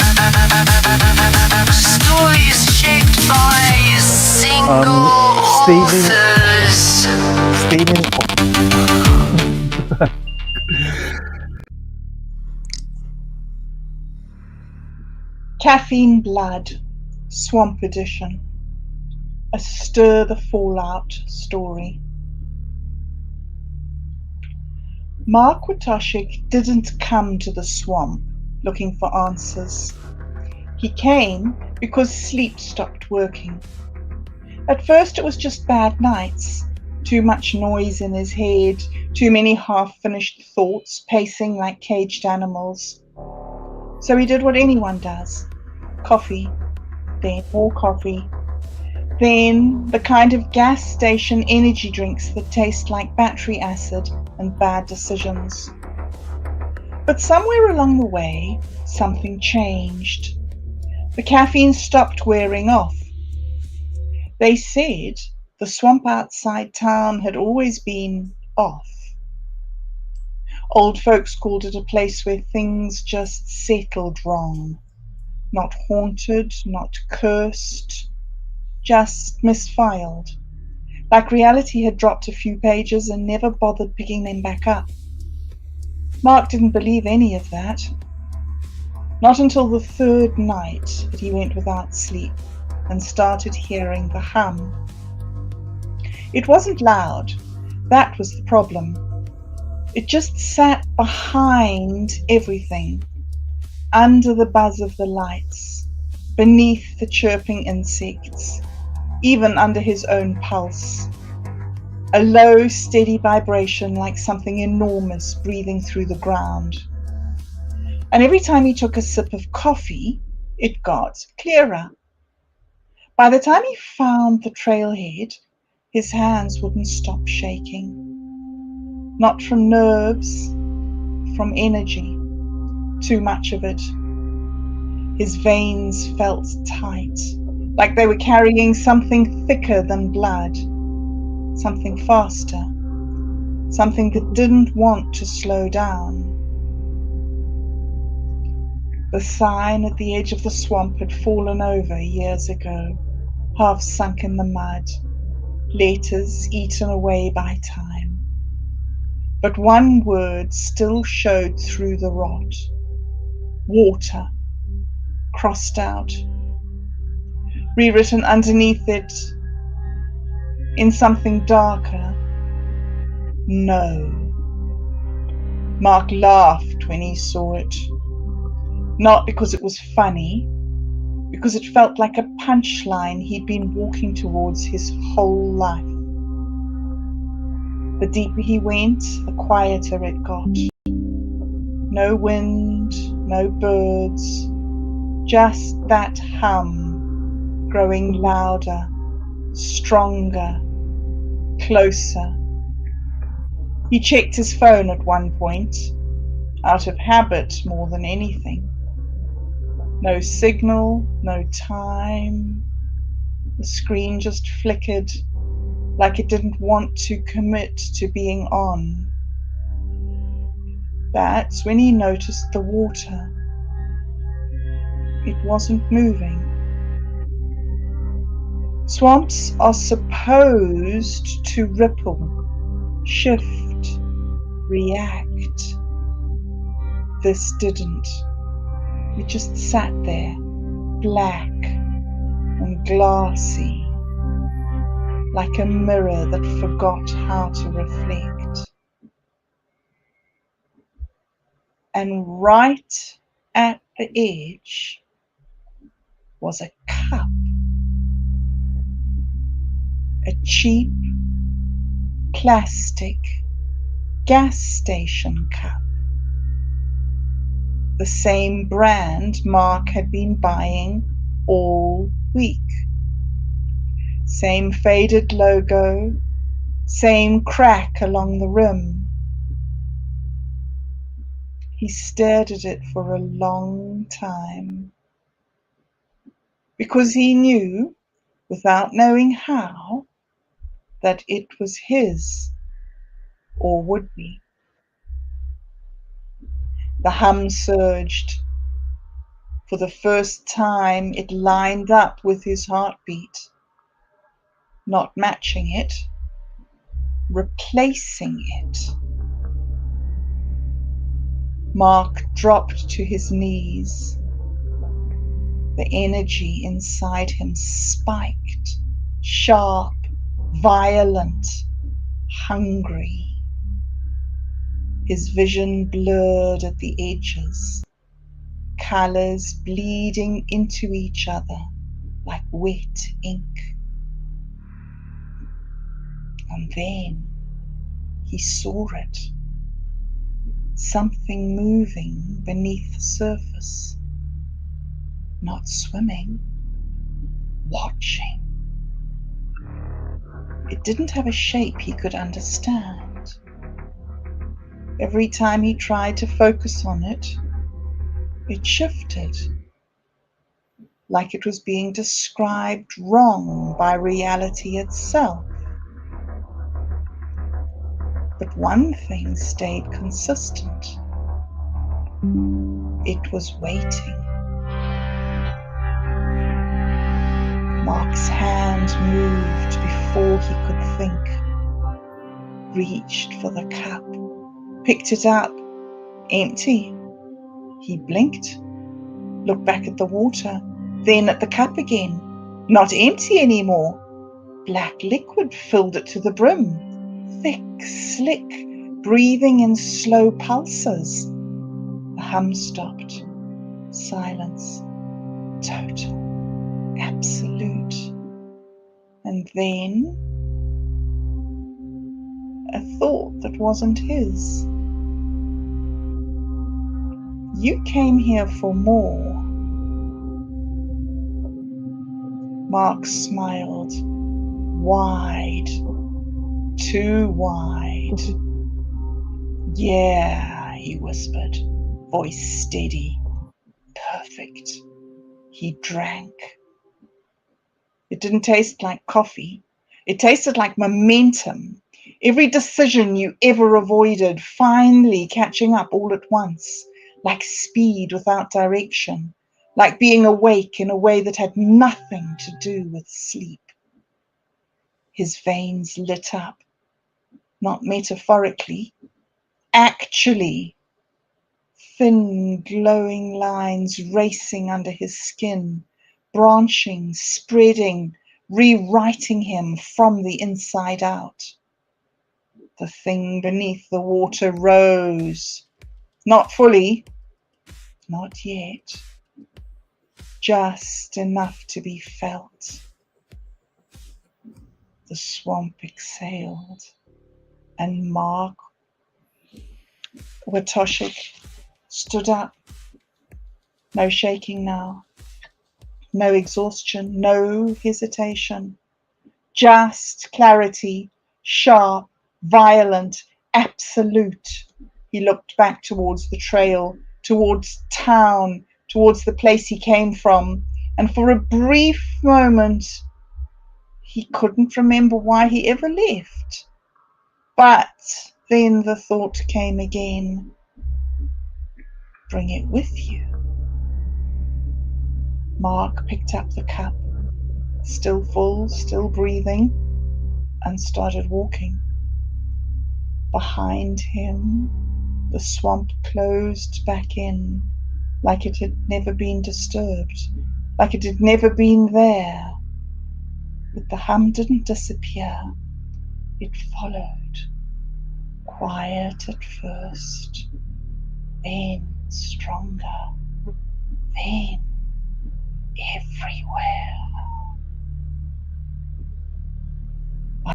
Stories shaped by single authors. Caffeine Blood, Swamp Edition. A Stir the Fallout story. Mark Watoshik didn't come to the swamp looking for answers. He came because sleep stopped working. At first it was just bad nights, too much noise in his head, too many half-finished thoughts pacing like caged animals. So he did what anyone does. Coffee, then more coffee, then the kind of gas station energy drinks that taste like battery acid and bad decisions. But somewhere along the way, something changed. The caffeine stopped wearing off. They said the swamp outside town had always been off. Old folks called it a place where things just settled wrong. Not haunted, not cursed, just misfiled. Like reality had dropped a few pages and never bothered picking them back up. Mark didn't believe any of that. Not until the third night that he went without sleep and started hearing the hum. It wasn't loud. That was the problem. It just sat behind everything, under the buzz of the lights, beneath the chirping insects, even under his own pulse. a low, steady vibration like something enormous breathing through the ground. And every time he took a sip of coffee, it got clearer. By the time he found the trailhead, his hands wouldn't stop shaking. Not from nerves, from energy, too much of it. His veins felt tight, like they were carrying something thicker than blood, something faster, something that didn't want to slow down. The sign at the edge of the swamp had fallen over years ago, half sunk in the mud, letters eaten away by time. But one word still showed through the rot. Water, crossed out, rewritten underneath it in something darker. No. Mark laughed when he saw it. Not because it was funny, because it felt like a punchline he'd been walking towards his whole life. The deeper he went, the quieter it got. No wind, no birds, just that hum, growing louder, stronger, closer. He checked his phone at one point, out of habit more than anything. No signal, no time. The screen just flickered, like it didn't want to commit to being on. That's when he noticed the water. It wasn't moving. Swamps are supposed to ripple, shift, react. This didn't. It just sat there, black and glassy, like a mirror that forgot how to reflect. And right at the edge was a cup, a cheap plastic gas station cup, the same brand Mark had been buying all week. Same faded logo, same crack along the rim. He stared at it for a long time, because he knew, without knowing how, that it was his, or would be. The hum surged. For the first time, it lined up with his heartbeat, not matching it, replacing it. Mark dropped to his knees. The energy inside him spiked, sharp, violent, hungry. His vision blurred at the edges, colors bleeding into each other like wet ink. And then he saw it. Something moving beneath the surface. Not swimming, watching. It didn't have a shape he could understand. Every time he tried to focus on it, it shifted, like it was being described wrong by reality itself. But one thing stayed consistent. It was waiting. Mark's hand moved before he could think. Reached for the cup, picked it up, empty. He blinked, looked back at the water, then at the cup again. Not empty anymore. Black liquid filled it to the brim. Thick, slick, breathing in slow pulses. The hum stopped. Silence. Total. Absolute. And then a thought that wasn't his. You came here for more. Mark smiled. Wide. Too wide. Yeah, he whispered, voice steady. Perfect. He drank. It didn't taste like coffee. It tasted like momentum. Every decision you ever avoided finally catching up all at once, like speed without direction, like being awake in a way that had nothing to do with sleep. His veins lit up, not metaphorically, actually. Thin, glowing lines racing under his skin, branching, spreading, rewriting him from the inside out. The thing beneath the water rose. Not fully, not yet. Just enough to be felt. The swamp exhaled, and Mark Watoshik stood up. No shaking now. No exhaustion, no hesitation. Just clarity, sharp, violent, absolute. He looked back towards the trail, towards town, towards the place he came from, and for a brief moment he couldn't remember why he ever left. But then the thought came again. Bring it with you. Mark picked up the cup, still full, still breathing, and started walking. Behind him, the swamp closed back in, like it had never been disturbed, like it had never been there. But the hum didn't disappear. It followed, quiet at first, then stronger, then everywhere.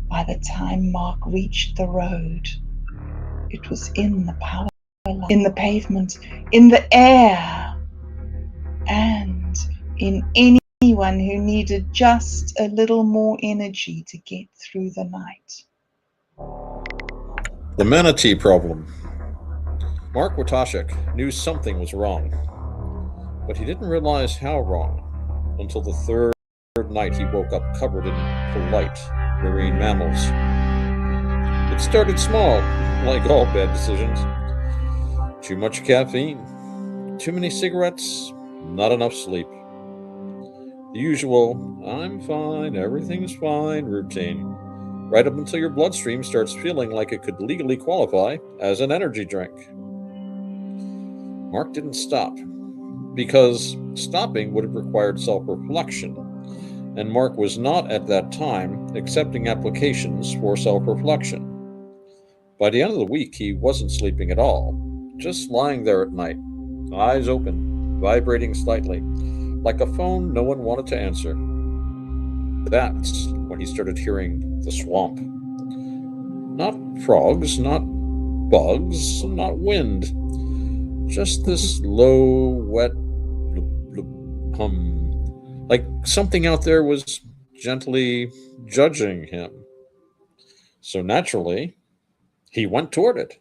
By the time Mark reached the road, it was in the power line, in the pavement, in the air, and in anyone who needed just a little more energy to get through the night. The manatee problem. Mark Watoshik knew something was wrong, but he didn't realize how wrong until the third night he woke up covered in polite marine mammals. It started small, like all bad decisions. Too much caffeine, too many cigarettes, not enough sleep. The usual, I'm fine, everything's fine routine, right up until your bloodstream starts feeling like it could legally qualify as an energy drink. Mark didn't stop, because stopping would have required self-reflection, and Mark was not at that time accepting applications for self-reflection. By the end of the week, he wasn't sleeping at all, just lying there at night, eyes open, vibrating slightly, like a phone no one wanted to answer. That's when he started hearing the swamp. Not frogs, not bugs, not wind. Just this low, wet bloop, bloop, hum. Like something out there was gently judging him. So naturally, he went toward it.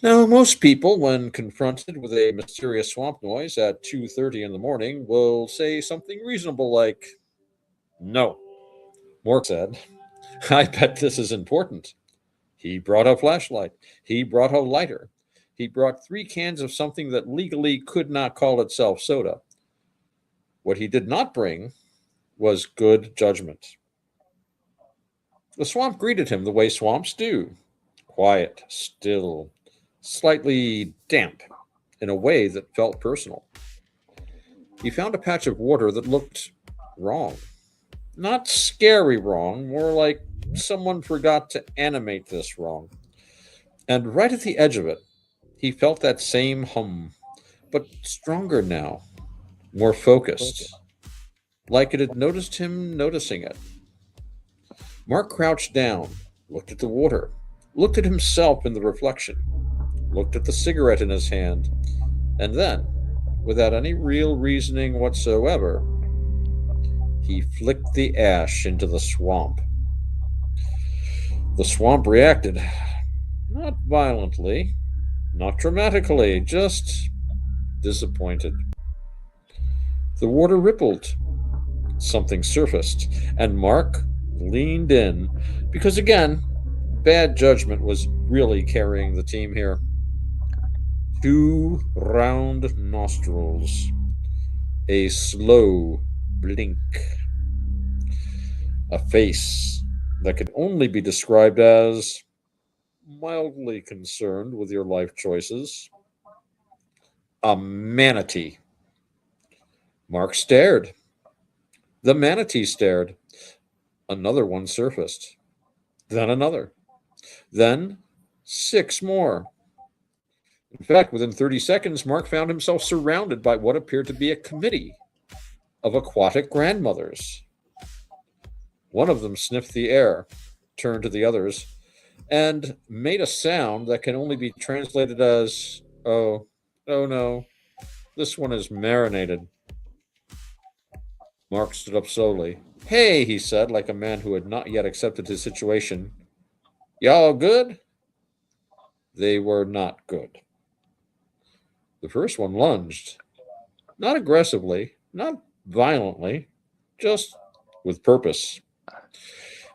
Now, most people, when confronted with a mysterious swamp noise at 2:30 in the morning, will say something reasonable like, "No." Mork said, "I bet this is important." He brought a flashlight. He brought a lighter. He brought 3 cans of something that legally could not call itself soda. What he did not bring was good judgment. The swamp greeted him the way swamps do: quiet, still, slightly damp, in a way that felt personal. He found a patch of water that looked wrong. Not scary wrong, more like someone forgot to animate this wrong. And right at the edge of it, he felt that same hum, but stronger now, more focused, like it had noticed him noticing it. Mark crouched down, looked at the water, looked at himself in the reflection, looked at the cigarette in his hand, and then, without any real reasoning whatsoever, he flicked the ash into the swamp. The swamp reacted, not violently, not dramatically, just disappointed. The water rippled. Something surfaced, and Mark leaned in because, again, bad judgment was really carrying the team here. 2 round nostrils, a slow blink, a face that could only be described as mildly concerned with your life choices. A manatee. Mark stared. The manatee stared. Another one surfaced. Then another. Then 6 more. In fact, within 30 seconds, Mark found himself surrounded by what appeared to be a committee of aquatic grandmothers. One of them sniffed the air, turned to the others, and made a sound that can only be translated as, oh no, this one is marinated. Mark stood up slowly. Hey, he said, like a man who had not yet accepted his situation. Y'all good? They were not good. The first one lunged. Not aggressively, not violently, just with purpose.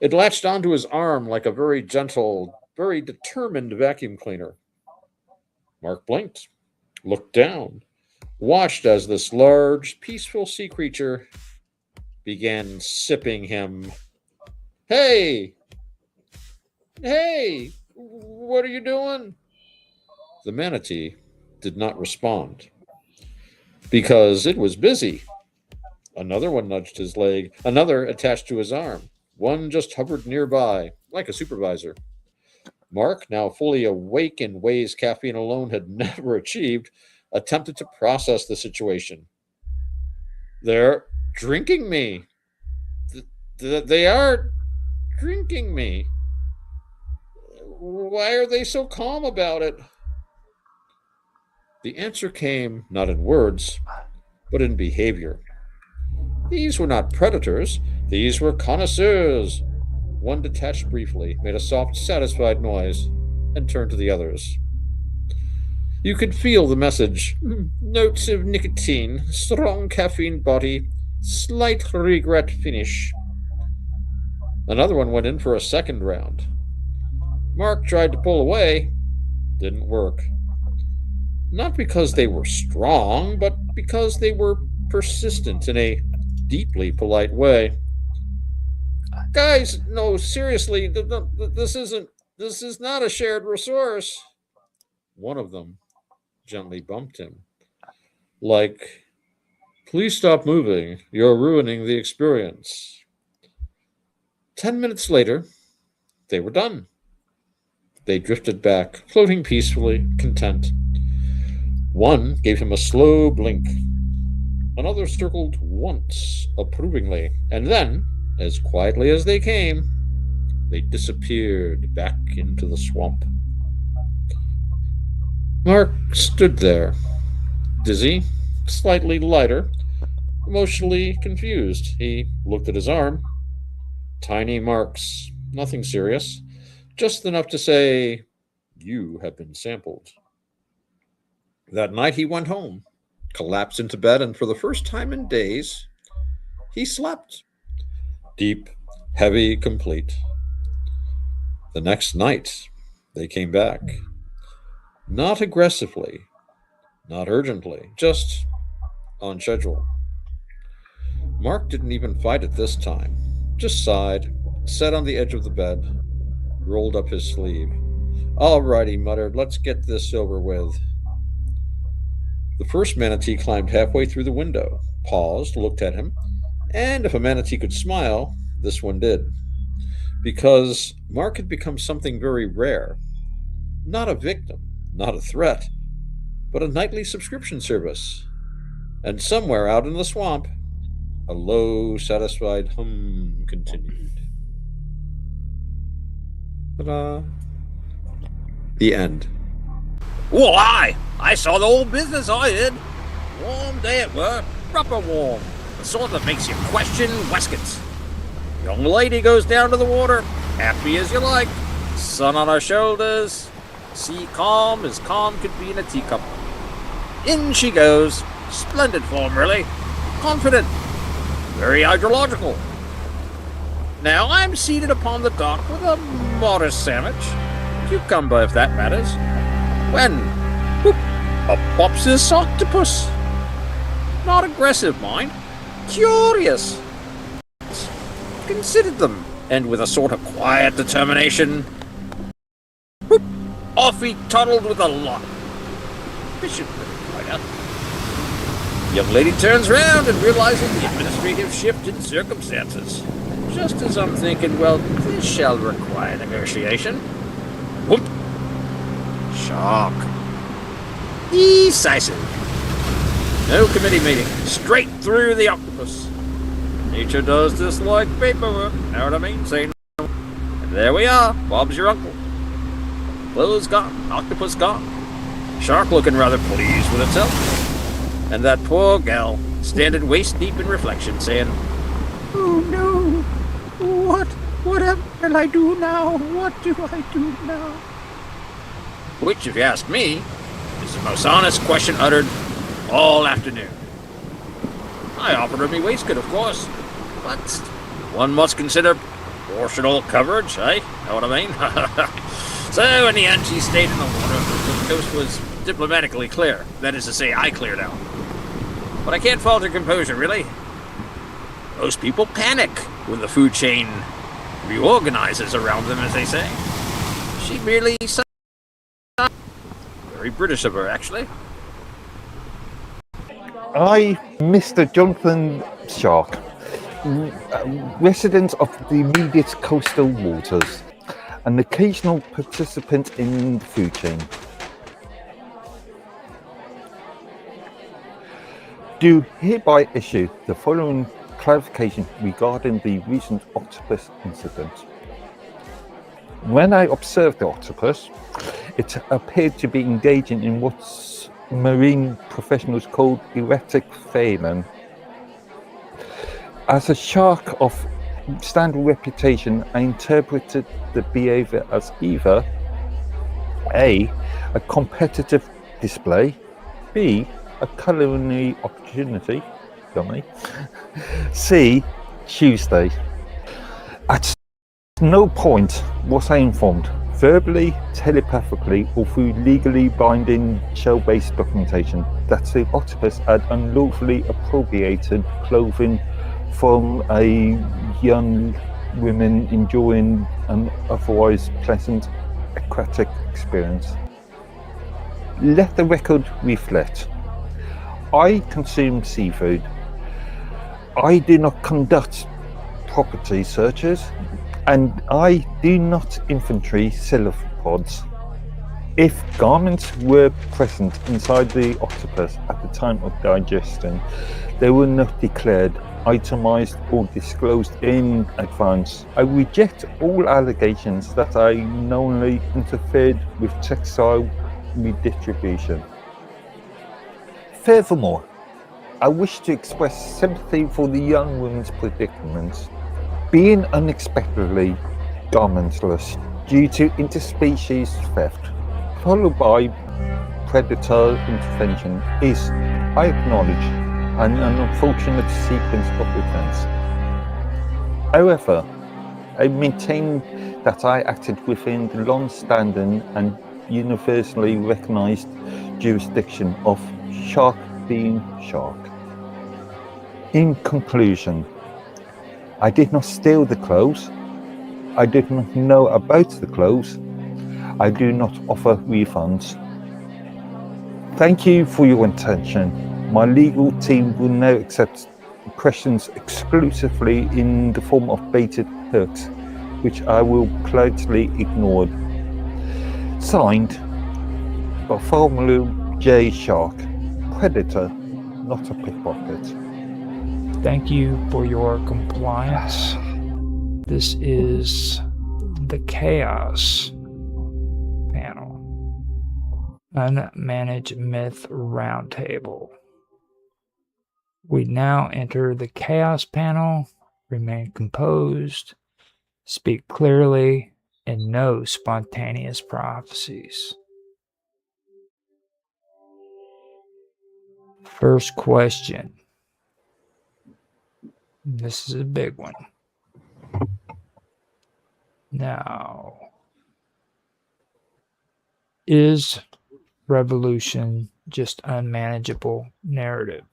It latched onto his arm like a very gentle, very determined vacuum cleaner. Mark blinked, looked down, watched as this large, peaceful sea creature began sipping him. Hey, what are you doing? The manatee did not respond because it was busy. Another one nudged his leg, another attached to his arm. One just hovered nearby, like a supervisor. Mark, now fully awake in ways caffeine alone had never achieved, attempted to process the situation. They're drinking me. They are drinking me. Why are they so calm about it? The answer came not in words, but in behavior. These were not predators. These were connoisseurs. One detached briefly, made a soft, satisfied noise, and turned to the others. You could feel the message. Notes of nicotine, strong caffeine body, slight regret finish. Another one went in for a second round. Mark tried to pull away. Didn't work. Not because they were strong, but because they were persistent in a deeply polite way. Guys, no, seriously, this is not a shared resource. One of them gently bumped him. Like, please stop moving. You're ruining the experience. 10 minutes later, they were done. They drifted back, floating peacefully, content. One gave him a slow blink. Another circled once, approvingly, and then, as quietly as they came, they disappeared back into the swamp. Mark stood there, dizzy, slightly lighter, emotionally confused. He looked at his arm. Tiny marks, nothing serious, just enough to say, you have been sampled. That night he went home, collapsed into bed, and for the first time in days, he slept. Deep, heavy, complete. The next night, they came back. Not aggressively, not urgently, just on schedule. Mark didn't even fight it this time. Just sighed, sat on the edge of the bed, rolled up his sleeve. All right, he muttered, let's get this over with. The first manatee climbed halfway through the window, paused, looked at him, and if a manatee could smile, this one did. Because Mark had become something very rare. Not a victim, not a threat, but a nightly subscription service. And somewhere out in the swamp, a low, satisfied hum continued. Ta-da. The end. Oh, aye! I saw the whole business, I did. Warm day it were, proper warm. The sort that makes you question waistcoats. Young lady goes down to the water, happy as you like. Sun on her shoulders, sea calm as calm could be in a teacup. In she goes, splendid form really, confident, very hydrological. Now I'm seated upon the dock with a modest sandwich, cucumber if that matters, when, whoop, up pops this octopus. Not aggressive, mind, curious. Considered them, and with a sort of quiet determination, whoop, off he toddled with a lot. Efficient little fighter. Young lady turns round and realizes the administrative shift in circumstances. Just as I'm thinking, well, this shall require negotiation. Whoop! Shark. Decisive. No committee meeting. Straight through the octopus. Nature does this like paperwork. Know what I mean? Say no. And there we are. Bob's your uncle. Clothes gone. Octopus gone. Shark looking rather pleased with itself. And that poor gal standing waist deep in reflection, saying, "Oh no! Whatever I do now? What do I do now?" Which, if you ask me, is the most honest question uttered all afternoon. I offered her me waistcoat, of course, but one must consider proportional coverage, eh? Know what I mean? So, in the end, she stayed in the water. The coast was diplomatically clear. That is to say, I cleared out. But I can't fault her composure, really. Most people panic when the food chain reorganizes around them, as they say. She merely... Very British of her, actually. I, Mr. Jonathan Shark, resident of the immediate coastal waters, an occasional participant in the food chain, do hereby issue the following clarification regarding the recent octopus incident. When I observed the octopus, it appeared to be engaging in what's marine professionals call erratic failing. As a shark of standard reputation, I interpreted the behavior as either A, a competitive display, B, a culinary opportunity, dummy, C, Tuesday. At no point was I informed, verbally, telepathically, or through legally binding shell-based documentation, that the octopus had unlawfully appropriated clothing from a young woman enjoying an otherwise pleasant aquatic experience. Let the record reflect. I consume seafood. I do not conduct property searches, and I do not inventory cephalopods. If garments were present inside the octopus at the time of digestion, they were not declared, itemized, or disclosed in advance. I reject all allegations that I knowingly interfered with textile redistribution. Furthermore, I wish to express sympathy for the young woman's predicament. Being unexpectedly garmentless due to interspecies theft, followed by predator intervention, is, I acknowledge, an unfortunate sequence of events. However, I maintain that I acted within the long-standing and universally recognized jurisdiction of shark being shark. In conclusion, I did not steal the clothes. I did not know about the clothes. I do not offer refunds. Thank you for your attention. My legal team will now accept questions exclusively in the form of baited hooks, which I will politely ignore. Signed, Bartholomew J. Shark, Predator, not a pickpocket. Thank you for your compliance. This is the Chaos panel. Unmanaged Myth Roundtable. We now enter the Chaos panel. Remain composed. Speak clearly. And no spontaneous prophecies. First question. This is a big one. Now, is revolution just unmanageable narrative?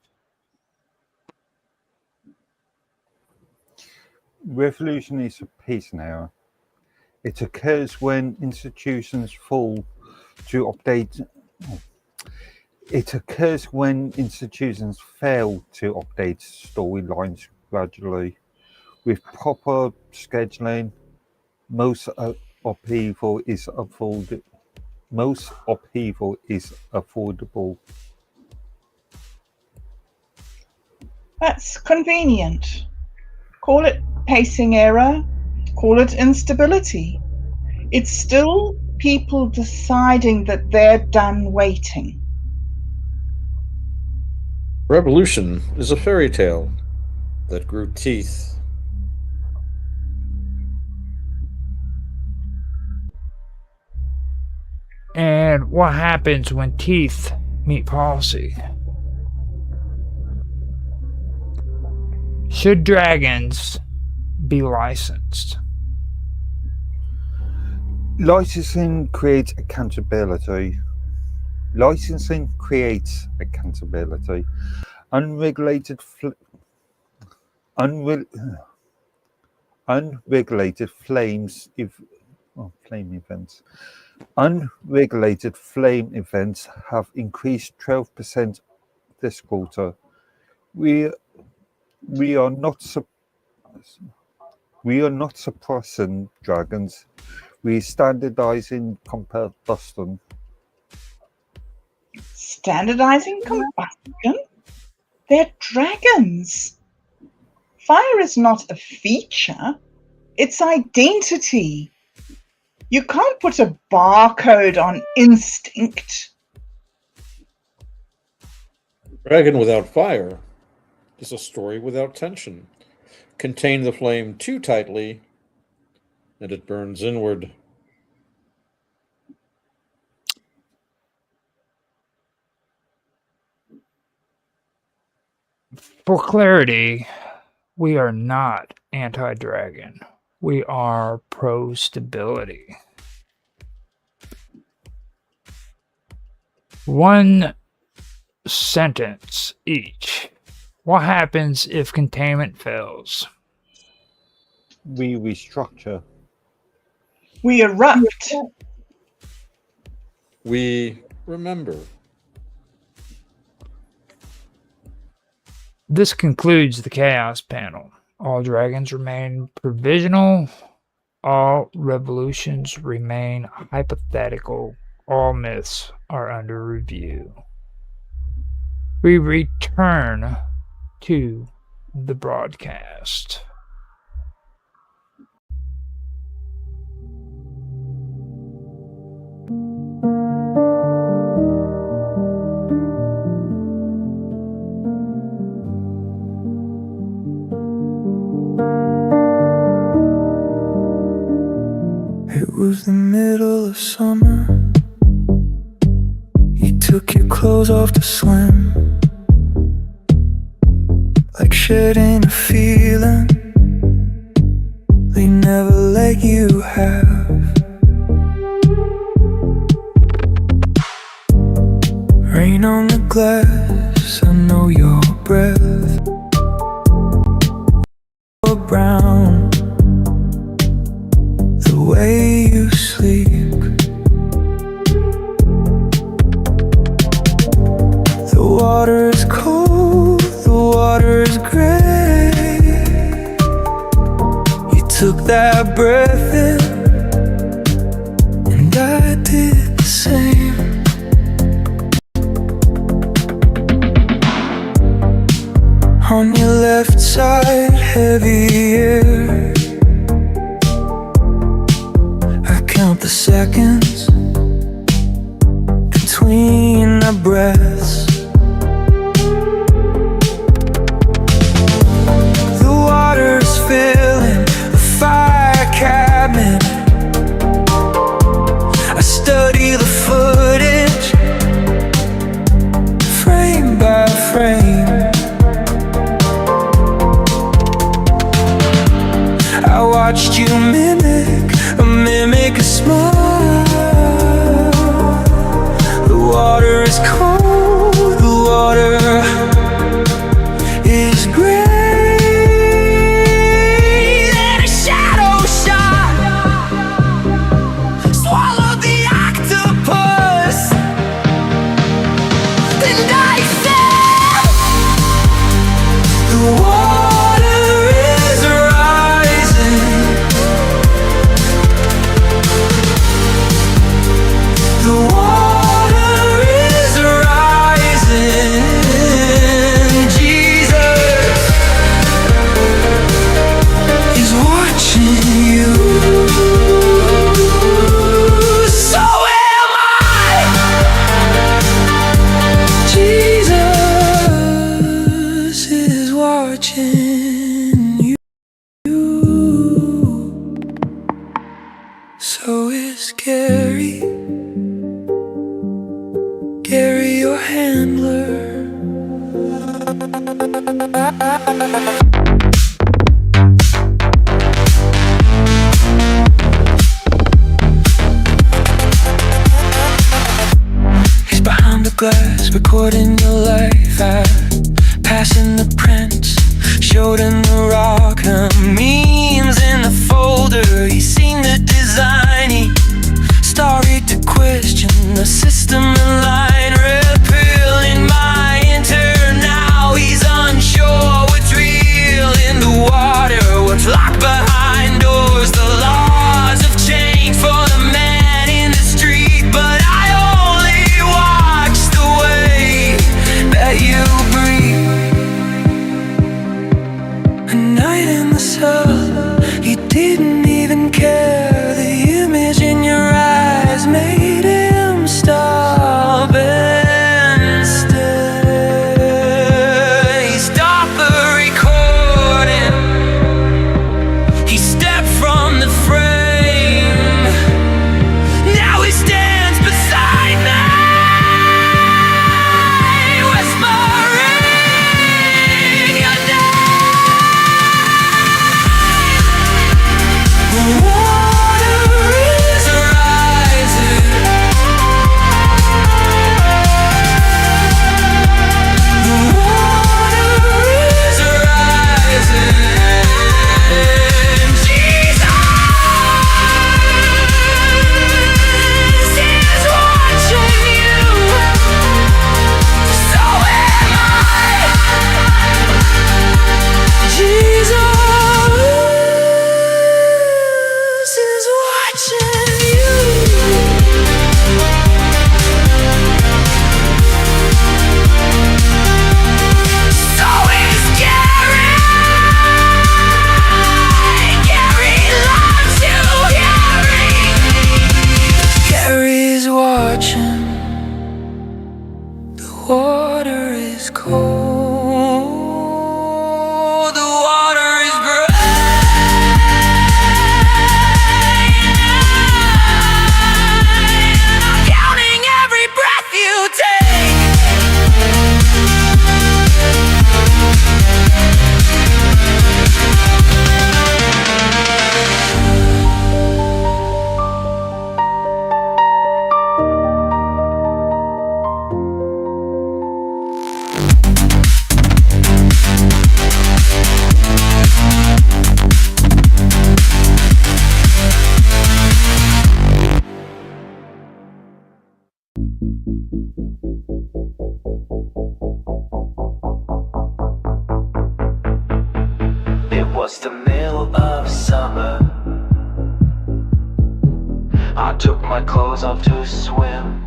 Revolution is a peace now. It occurs when institutions fall to update. It occurs when institutions fail to update storylines gradually. With proper scheduling, most upheaval is affordable. That's convenient. Call it pacing error, call it instability. It's still people deciding that they're done waiting. Revolution is a fairy tale that grew teeth. And what happens when teeth meet policy? Should dragons be licensed? Licensing creates accountability. Unregulated flame events have increased 12% this quarter. We are not suppressing dragons. We're standardizing combustion. Standardizing combustion? They're dragons. Fire is not a feature, it's identity. You can't put a barcode on instinct. Dragon without fire is a story without tension. Contain the flame too tightly, and it burns inward. For clarity, we are not anti-dragon. We are pro-stability. One sentence each. What happens if containment fails? We restructure. We erupt. We remember. This concludes the Chaos panel. All dragons remain provisional. All revolutions remain hypothetical. All myths are under review. We return to the broadcast. It was the middle of summer. You took your clothes off to swim, like shedding a feeling they never let you have. Rain on the glass, I know your breath. Brown, the way you sleep. The water is cold, the water is gray. You took that breath in, and I did the same. On your left side, heavy air. the seconds between our breaths. The water's filling the fire cabinet. I study the footage, frame by frame. I watched you mimic a smile. The water is cold, the water is gray. Then a shadow shot swallowed the octopus, and I said, the water is rising. The water is rising. Jesus is watching you. So am I. Jesus is watching you. So is Gary. Gary, your handler. He's behind the glass, recording your life at passing the prints, showed in the rock, memes in the folder. He's seen the design, he started to question the system in line, repealing my enter. Now he's unsure what's real in the water, what's locked behind doors. The laws have changed for the man in the street, but I only watch the way that you breathe. A night in the sun, you didn't even care. The image in your eyes made him stop and stay. He stopped the recording, he stepped from the frame. Now he stands beside me, whispering your name. The water is rising. The water is rising. Jesus is watching you. So am I. Jesus is watching you. So is Gary. Gary loves you, Gary. Gary's watching. The water is cold. The water is bright. I'm counting every breath you take. It was the middle of summer. I took my clothes off to swim.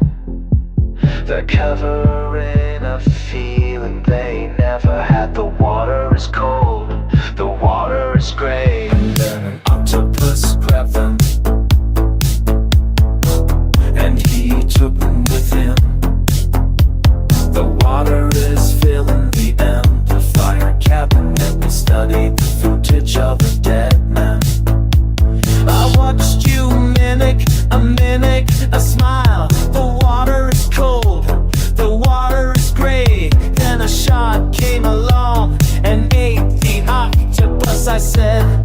They're covering a feeling they never had. The water is cold, the water is gray. Then an octopus grabbed them came along and ate the octopus. I said,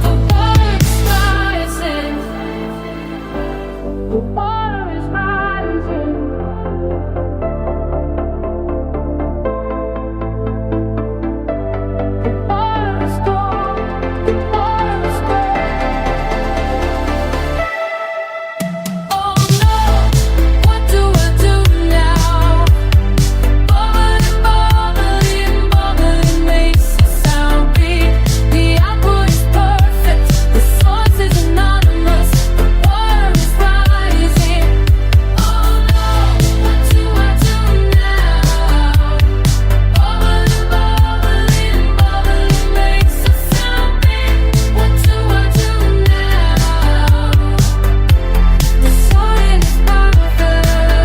the water is rising. The water is rising. The water is cold. The water is cold. Oh no, what do I do now? Bubbling, bubbling, bubbling makes a sound beat. The output is perfect. The source is anonymous. The water is rising. Oh no, what do I do now? Bubbling, bubbling, bubbling makes a sound beat. What do I do now? The soil is perfect.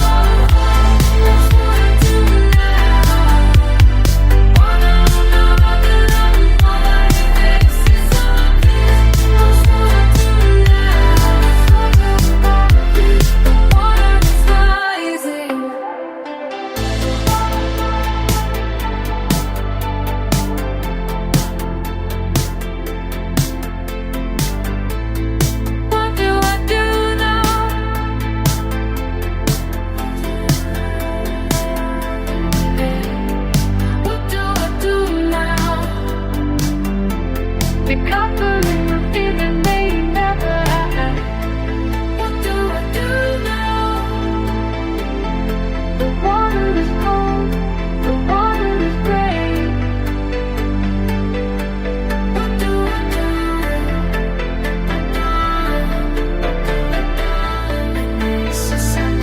Oh, that's what I do now. Wanna know that I'm all I fix is all this. That's what I do now. The water is rising. What do I do now? What do I do now? Recovering the feeling they never had. What do I do now? The water is cold. The water is gray. What do I do? It's a sound.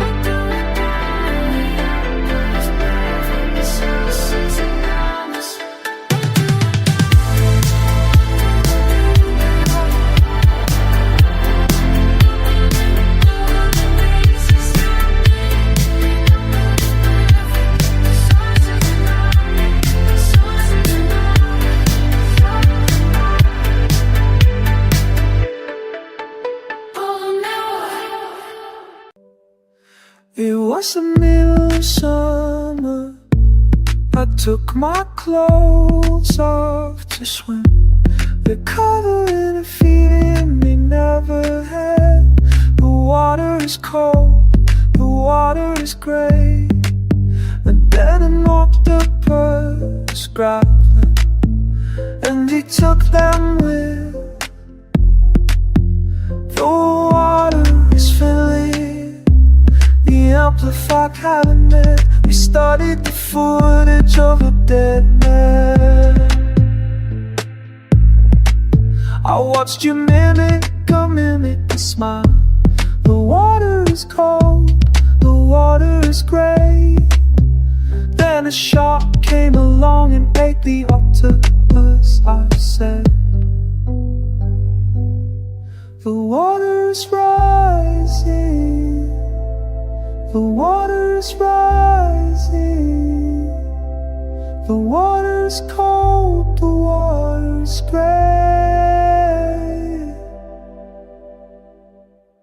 What do I do? It's bad for the sources around us. It was the middle of summer. I took my clothes off to swim. They're covering a feeling they never had. The water is cold, the water is gray. And then an octopus grabbed them, and he took them with. The water is filling the amplified cabinet. We studied the footage of a dead man. I watched you mimic a mimic and smile. The water is cold, the water is gray. Then a shark came along and ate the octopus. I said, the water is rising. The water is rising. The water is cold, the water is gray.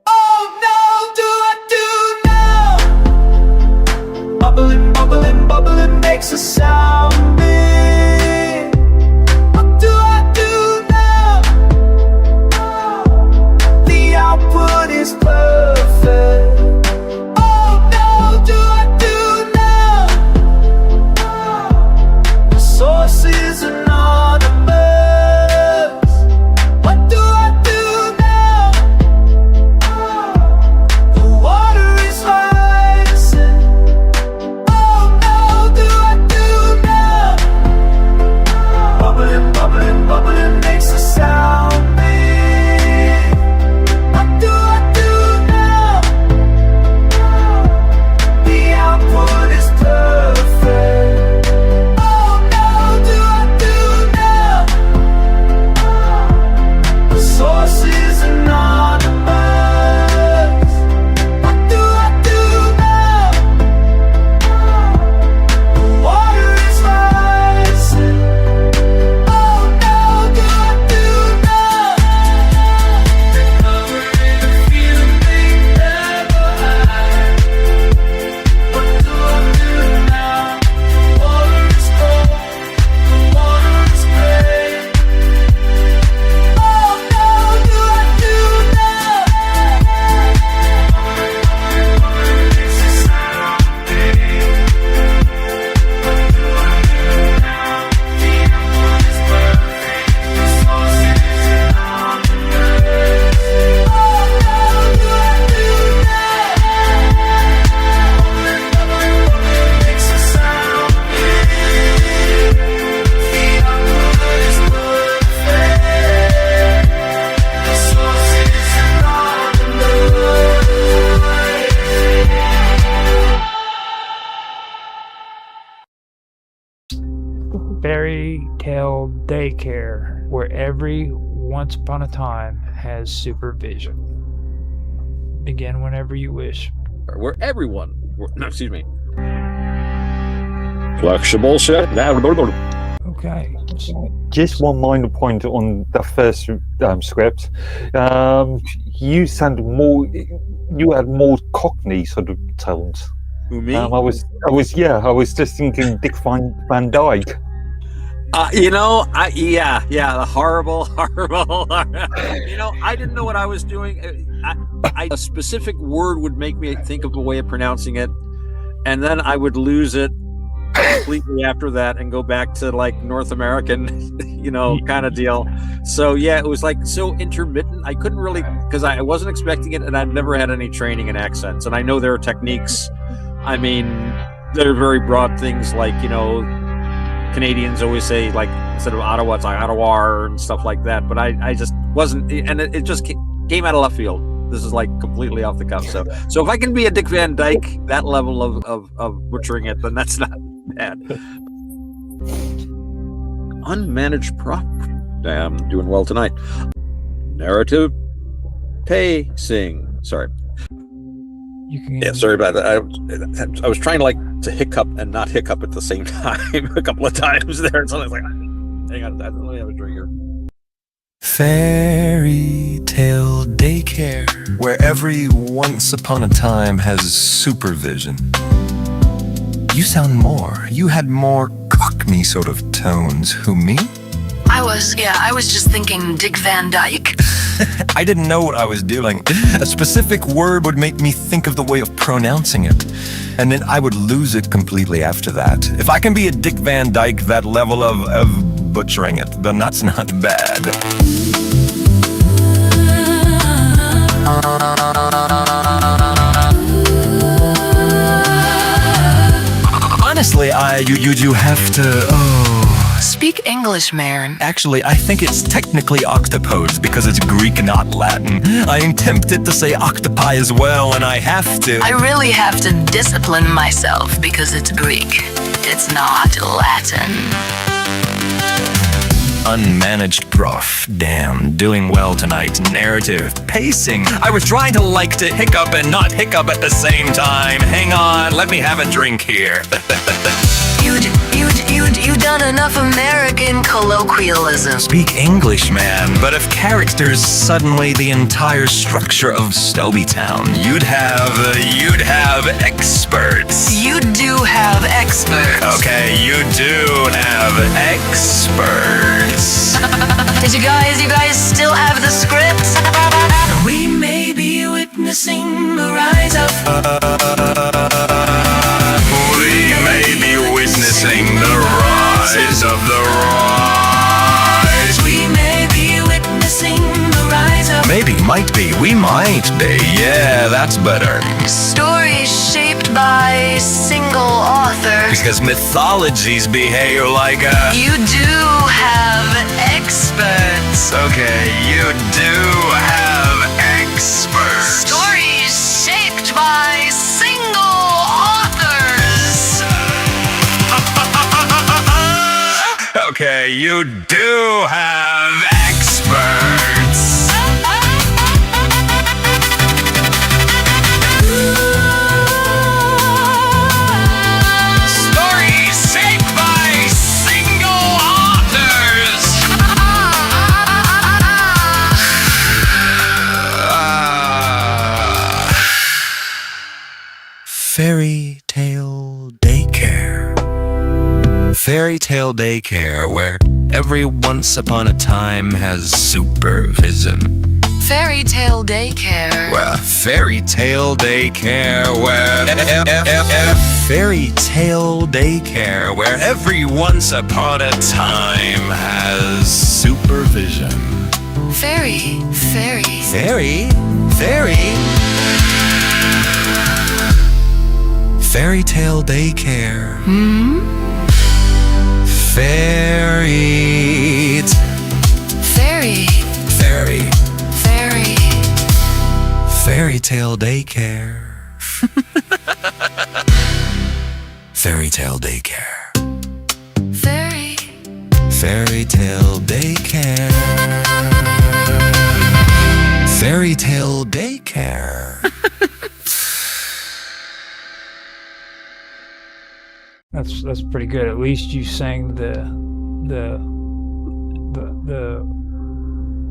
Oh no, do I do now? Bubbling, bubbling, bubbling makes a sound. What do I do now? The output is perfect. Source is anonymous. What do I do now? The water is rising. Oh no, do I do now? Bubbling, bubbling, bubbling makes a sound. What do I do now? Fairy Tale Daycare, where every once upon a time has supervision. Begin whenever you wish. Where everyone, excuse me. Flexible set. Okay. Just one minor point on the first script. You sounded more. You had more Cockney sort of tones. Who, me? I was just thinking Dick Van Dyke. The horrible. I didn't know what I was doing. A specific word would make me think of a way of pronouncing it, and then I would lose it completely after that and go back to like North American, kind of deal. So yeah, it was like so intermittent. I couldn't really, because I wasn't expecting it, and I've never had any training in accents, and I know there are techniques. I mean, there are very broad things like, Canadians always say, like, instead of Ottawa, it's like Ottawa and stuff like that. But I just wasn't, and it just came out of left field. This is like completely off the cuff. So if I can be a Dick Van Dyke, that level of butchering it, then that's not bad. Unmanaged prop. I'm doing well tonight. Narrative pacing. Sorry. Sorry about that. I was trying to hiccup and not hiccup at the same time a couple of times there. So I was like, hang on, let me have a drink here. Fairy Tale Daycare, where every once upon a time has supervision. You sound more. You had more Cockney sort of tones. Who, me? I was just thinking Dick Van Dyke. I didn't know what I was doing. A specific word would make me think of the way of pronouncing it, and then I would lose it completely after that. If I can be a Dick Van Dyke, that level of butchering it, then that's not bad. Honestly, you have to, Speak English, man. Actually, I think it's technically octopodes because it's Greek, not Latin. I am tempted to say octopi as well, and I have to. I really have to discipline myself because it's Greek. It's not Latin. Unmanaged prof. Damn, doing well tonight. Narrative. Pacing. I was trying to hiccup and not hiccup at the same time. Hang on, let me have a drink here. You done enough American colloquialism. Speak English, man. But if characters suddenly the entire structure of Shelbytown, you'd have experts. You do have experts. Okay, you do have experts. Did you guys still have the script? We may be witnessing the rise of. We may be witnessing the rise of the rise. We may be witnessing the rise of. Maybe, might be, we might be. Yeah, that's better. Stories shaped by single author. Because mythologies behave like a. You do have experts. Okay, you do have experts. Stories shaped by single authors. Okay, you do have experts. Stories shaped by single authors. Fairy Tale Daycare. Fairy Tale Daycare, where every once upon a time has supervision. Fairy Tale Daycare. Well, Fairy Tale Daycare, where Fairy Tale Daycare, where every once upon a time has supervision. Fairy. Fairy. Fairy Tale Daycare. Fairy Tale Daycare. Fairy Tale Daycare. Fairy. Fairy Tale Daycare. Fairy Tale Daycare. That's pretty good. At least you sang the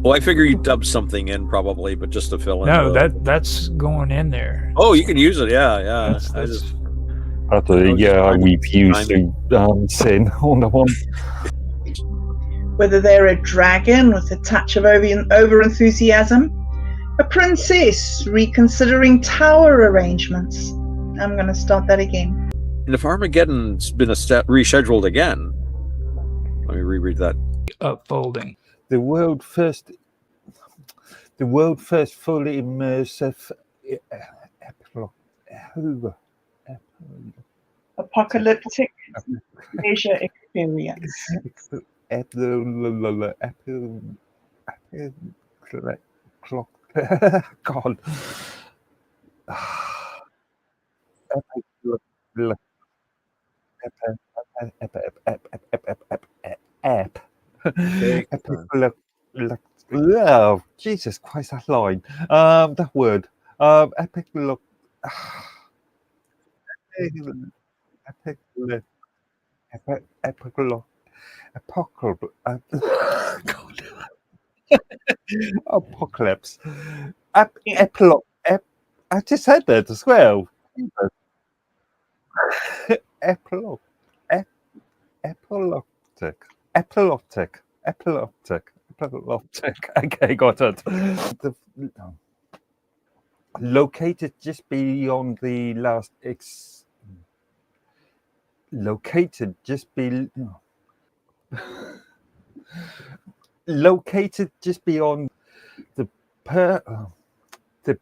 Well, I figure you dubbed something in probably, but just to fill in. No, that's going in there. Oh, you can use it. Yeah. That's- I just. We've used to sing on the one. Whether they're a dragon with a touch of over enthusiasm, a princess reconsidering tower arrangements. I'm going to start that again. And if Armageddon's been rescheduled again, let me reread that. Upfolding. The world first fully immersive Apocalyptic leisure experience. God. Oh, Jesus Christ, that line. That word. Epic look. Epic look. Epic look. Apocalypse. Epilogue. I just said that as well. Epilogue. Epileptic. Okay, got it. Located just beyond the last located just beyond the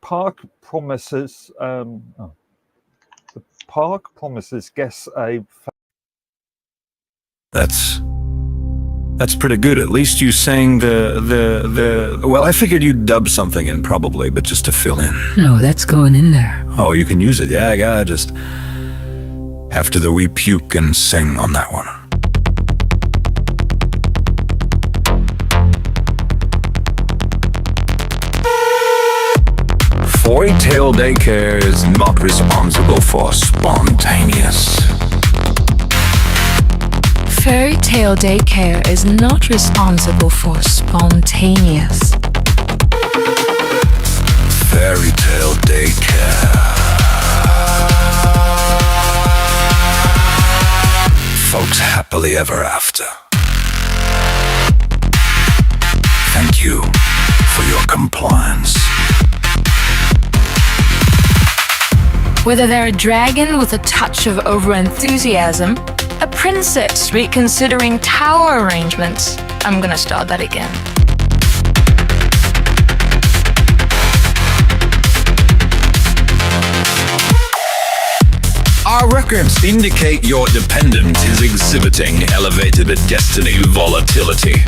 park promises guests a. That's pretty good. At least you sang the. Well, I figured you'd dub something in probably, but just to fill in. No, that's going in there. Oh, you can use it. Yeah, I gotta just after the wee puke and sing on that one. Fairy Tale Daycare is not responsible for spontaneous. Fairy Tale Daycare is not responsible for spontaneous. Fairy Tale Daycare. Folks happily ever after. Thank you for your compliance. Whether they're a dragon with a touch of overenthusiasm, a princess reconsidering tower arrangements. I'm gonna start that again. Our records indicate your dependent is exhibiting elevated destiny volatility.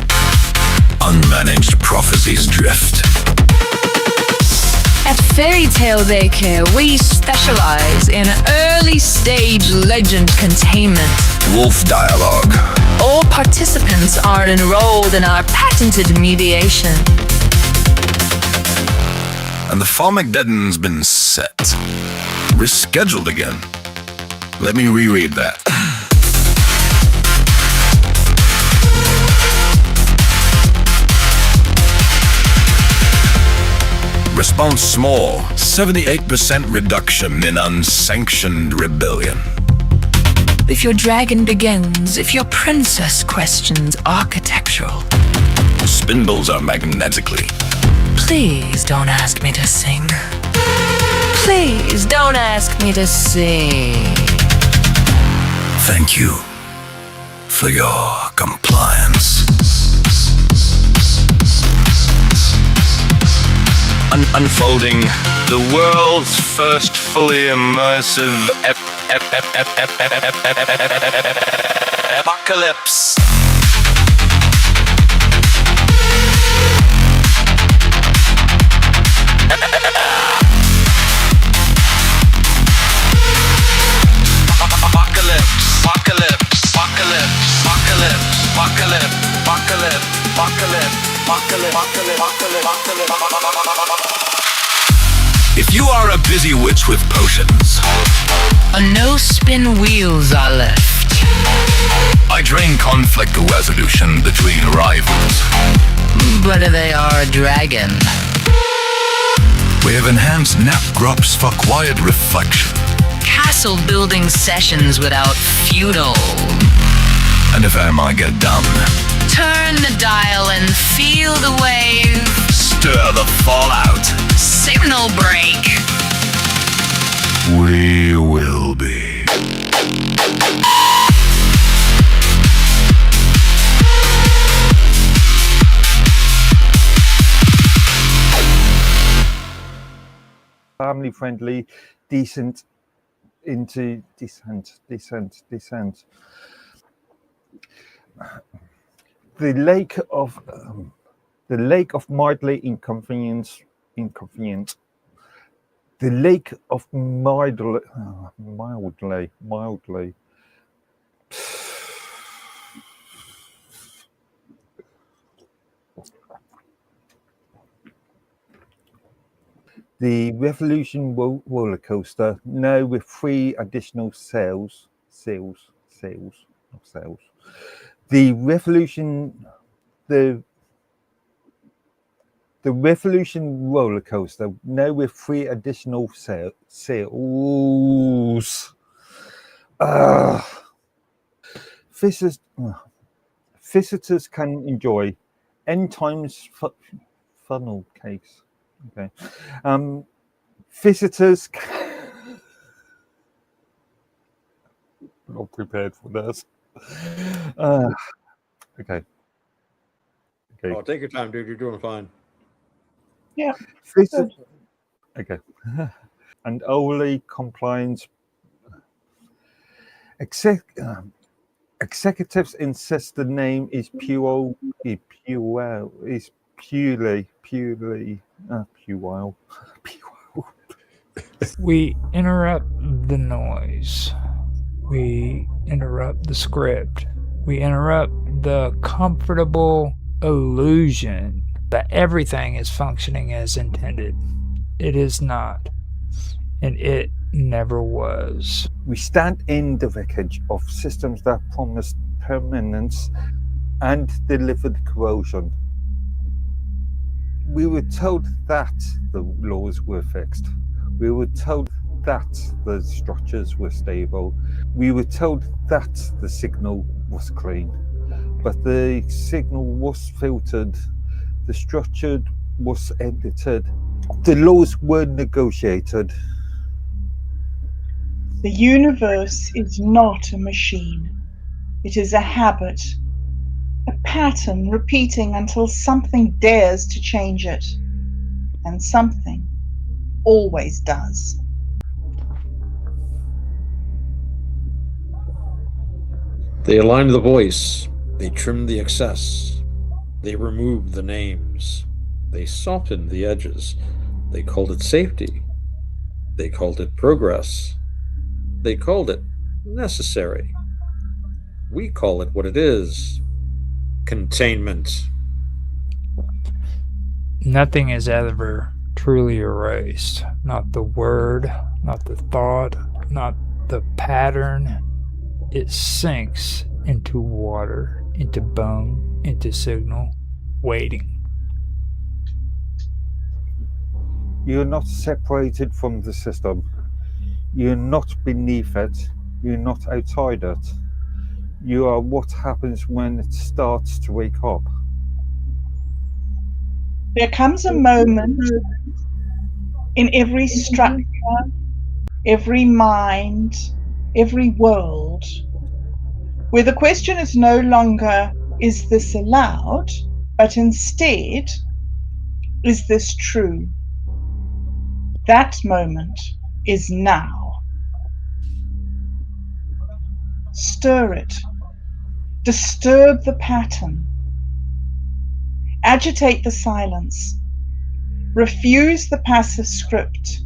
Unmanaged prophecies drift. At Fairy Tale Daycare, we specialize in early stage legend containment. Wolf dialogue. All participants are enrolled in our patented mediation. And the Farmageddon's been set. Rescheduled again. Let me reread that. Response small. 78% reduction in unsanctioned rebellion. If your dragon begins, if your princess questions architectural. Spindles are magnetically. Please don't ask me to sing. Please don't ask me to sing. Thank you for your compliance. Unfolding the world's first fully immersive apocalypse. Apocalypse, apocalypse, apocalypse, apocalypse, apocalypse. If you are a busy witch with potions, No spin wheels are left. I drain conflict resolution between rivals. But they are a dragon. We have enhanced nap drops for quiet reflection. Castle building sessions without feudal. And if I get done, Turn the dial and feel the wave. stir the fallout. Signal break. We will be. Family friendly, decent descent. The lake of mildly inconvenient. The lake of mildly. The Revolution roller coaster, now with 3 additional sails. The Revolution roller coaster, now with 3 additional sails. Visitors can enjoy N times funnel case. Okay. Visitors not prepared for this. Okay. Oh, take your time, dude. You're doing fine. Yeah. Okay. And only compliance. Executives insist the name is purely. We interrupt the noise. We interrupt the script. We interrupt the comfortable illusion that everything is functioning as intended. It is not. And it never was. We stand in the wreckage of systems that promised permanence and delivered corrosion. We were told that the laws were fixed. We were told that the structures were stable. We were told that the signal was clean. But the signal was filtered. The structure was edited. The laws were negotiated. The universe is not a machine. It is a habit, a pattern repeating until something dares to change it. And something always does. They aligned the voice. They trimmed the excess. They removed the names. They softened the edges. They called it safety. They called it progress. They called it necessary. We call it what it is: containment. Nothing is ever truly erased. Not the word, not the thought, not the pattern. It sinks into water, into bone, into signal, waiting. You're not separated from the system. You're not beneath it. You're not outside it. You are what happens when it starts to wake up. There comes a moment in every structure, every mind, every world, where the question is no longer, is this allowed? But instead, is this true? That moment is now. Stir it. Disturb the pattern. Agitate the silence. Refuse the passive script.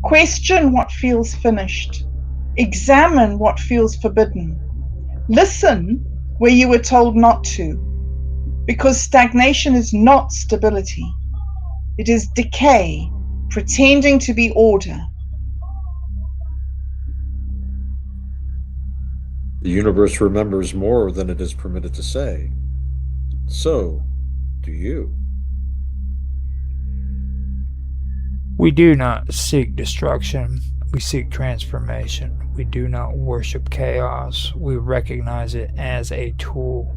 Question what feels finished. Examine what feels forbidden. Listen where you were told not to. Because stagnation is not stability. It is decay, pretending to be order. The universe remembers more than it is permitted to say. So, do you. We do not seek destruction, we seek transformation. We do not worship chaos, we recognize it as a tool.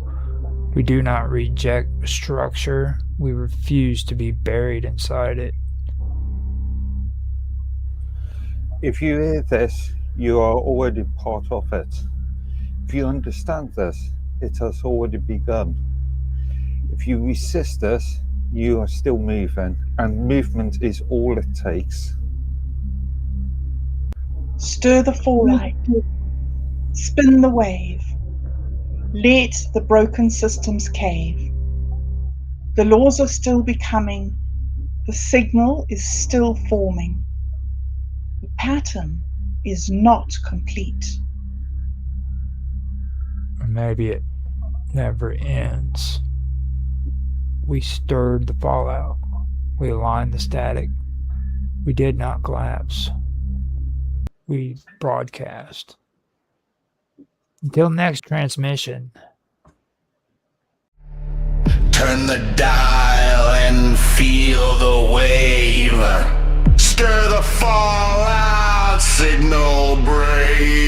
We do not reject structure, we refuse to be buried inside it. If you hear this, you are already part of it. If you understand this, it has already begun. If you resist this, you are still moving, and movement is all it takes. Stir the fallout, spin the wave, let the broken systems cave. The laws are still becoming, the signal is still forming. The pattern is not complete. Or maybe it never ends. We stirred the fallout. We aligned the static. We did not collapse. We broadcast. Until next transmission. Turn the dial and feel the wave. Stir the fallout, signal break.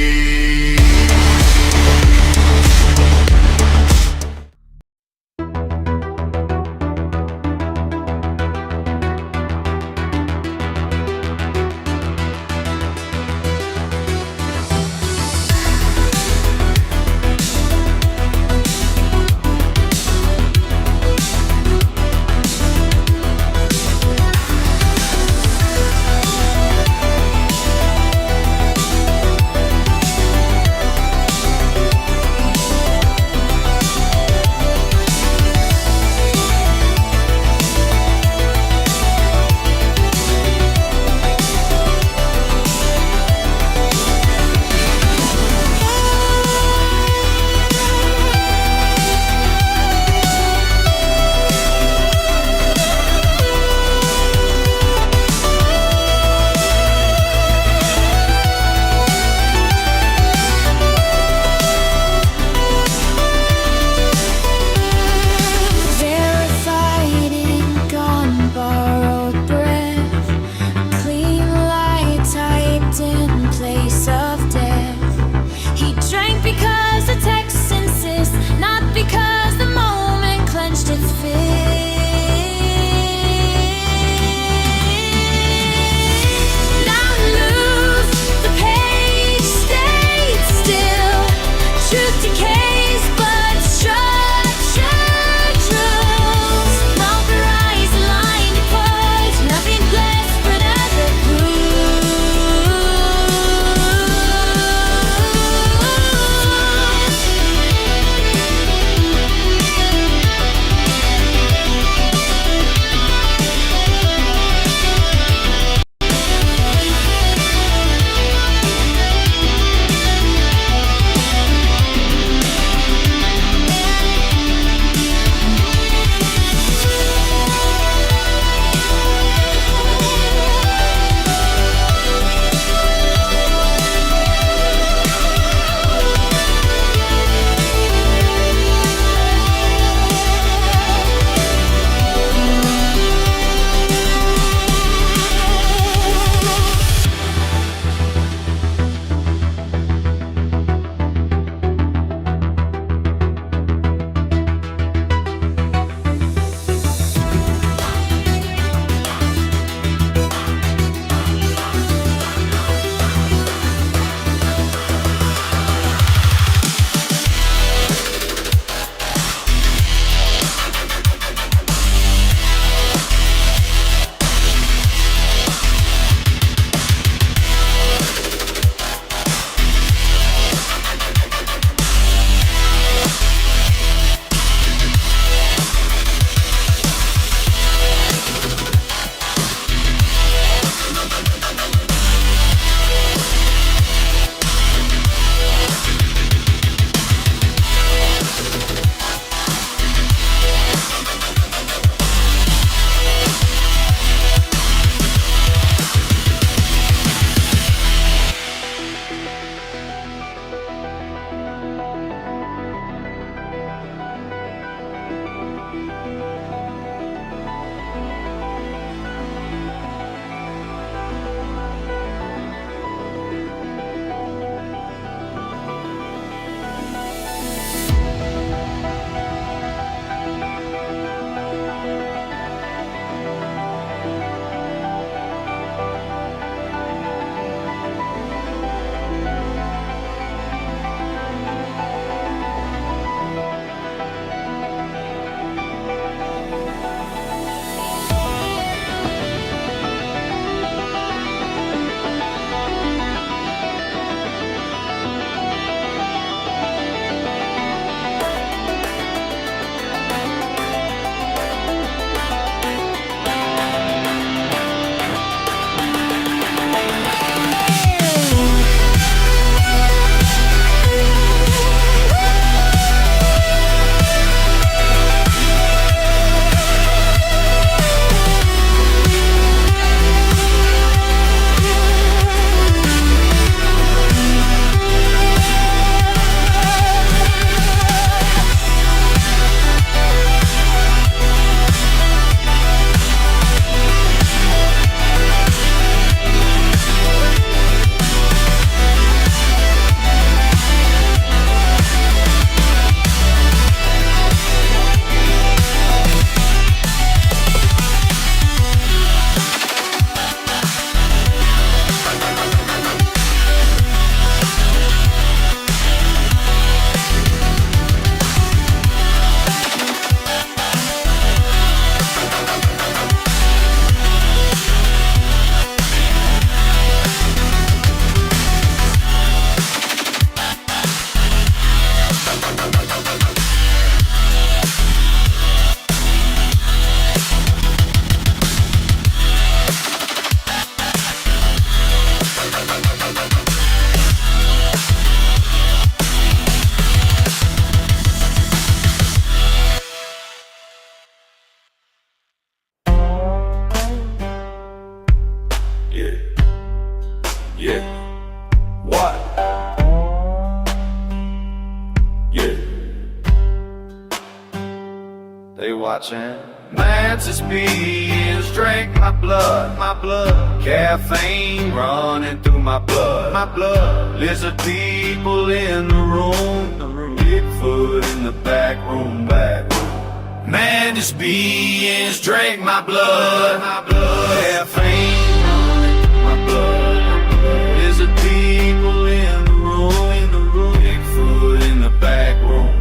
they watching. Mantis beings drink my blood, my blood. Caffeine running through my blood, my blood. Lizard people in the room, Bigfoot in the back room, back room. Mantis beings drink my blood, my blood. Caffeine running through my blood, my blood. Lizard people in the room, Bigfoot in the back room.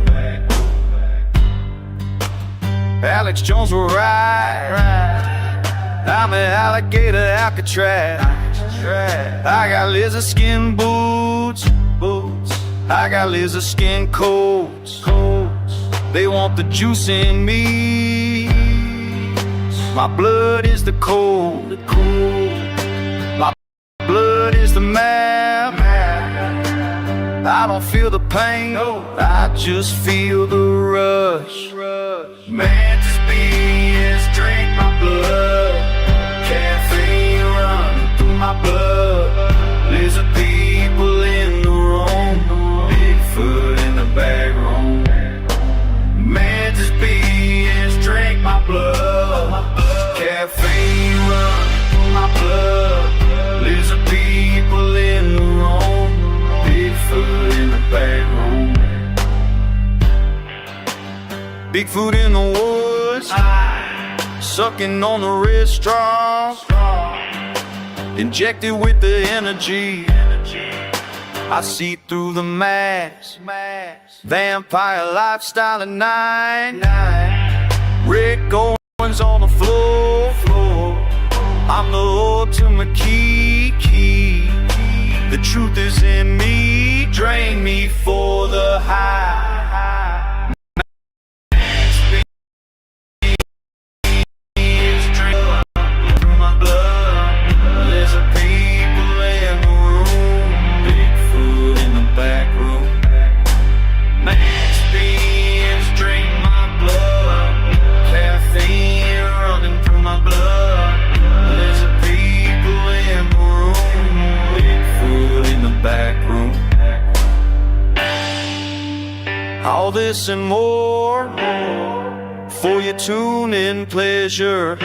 Alex Jones will ride. I'm an alligator Alcatraz. I got lizard skin boots. I got lizard skin coats. They want the juice in me. My blood is the code. My blood is the map. I don't feel the pain, I just feel the rush. Mantis beings drink my blood. Caffeine running through my blood. Lizard people in the room, Bigfoot in the back room. Mantis beings drink my blood. Caffeine running through my blood. Lizard people in the room, Bigfoot in the back room. Bigfoot in the woods, sucking on the red straw, injected with the energy. I see through the mask, vampire lifestyle at night. Red goings on the floor. I'm the ultimate key. The truth is in me, drain me for the high. All this and more for your tune-in pleasure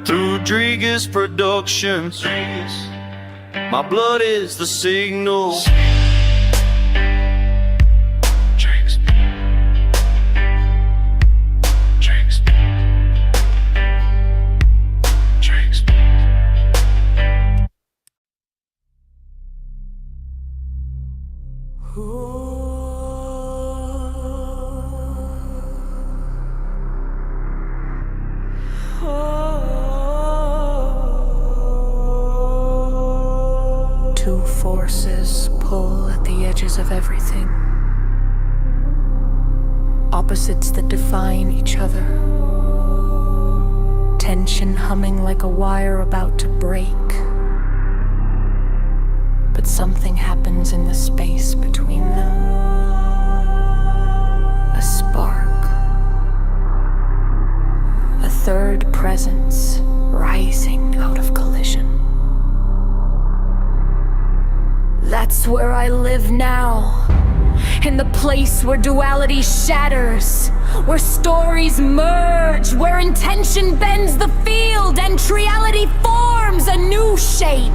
through Rodriguez Productions. My blood is the signal. Two forces pull at the edges of everything. Opposites that define each other. Tension humming like a wire about to break. But something happens in the space between them. A spark. A third presence rising out of collision. That's where I live now. In the place where duality shatters, where stories merge, where intention bends the field and reality forms a new shape.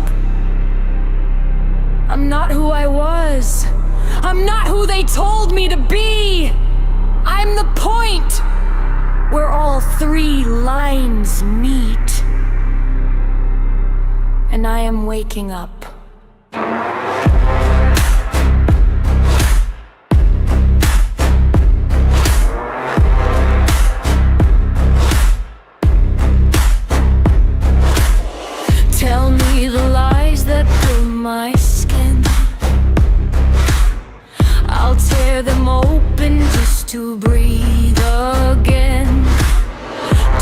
I'm not who I was. I'm not who they told me to be. I'm the point where all three lines meet. And I am waking up. Tell me the lies that burn my skin. I'll tear them open just to breathe again.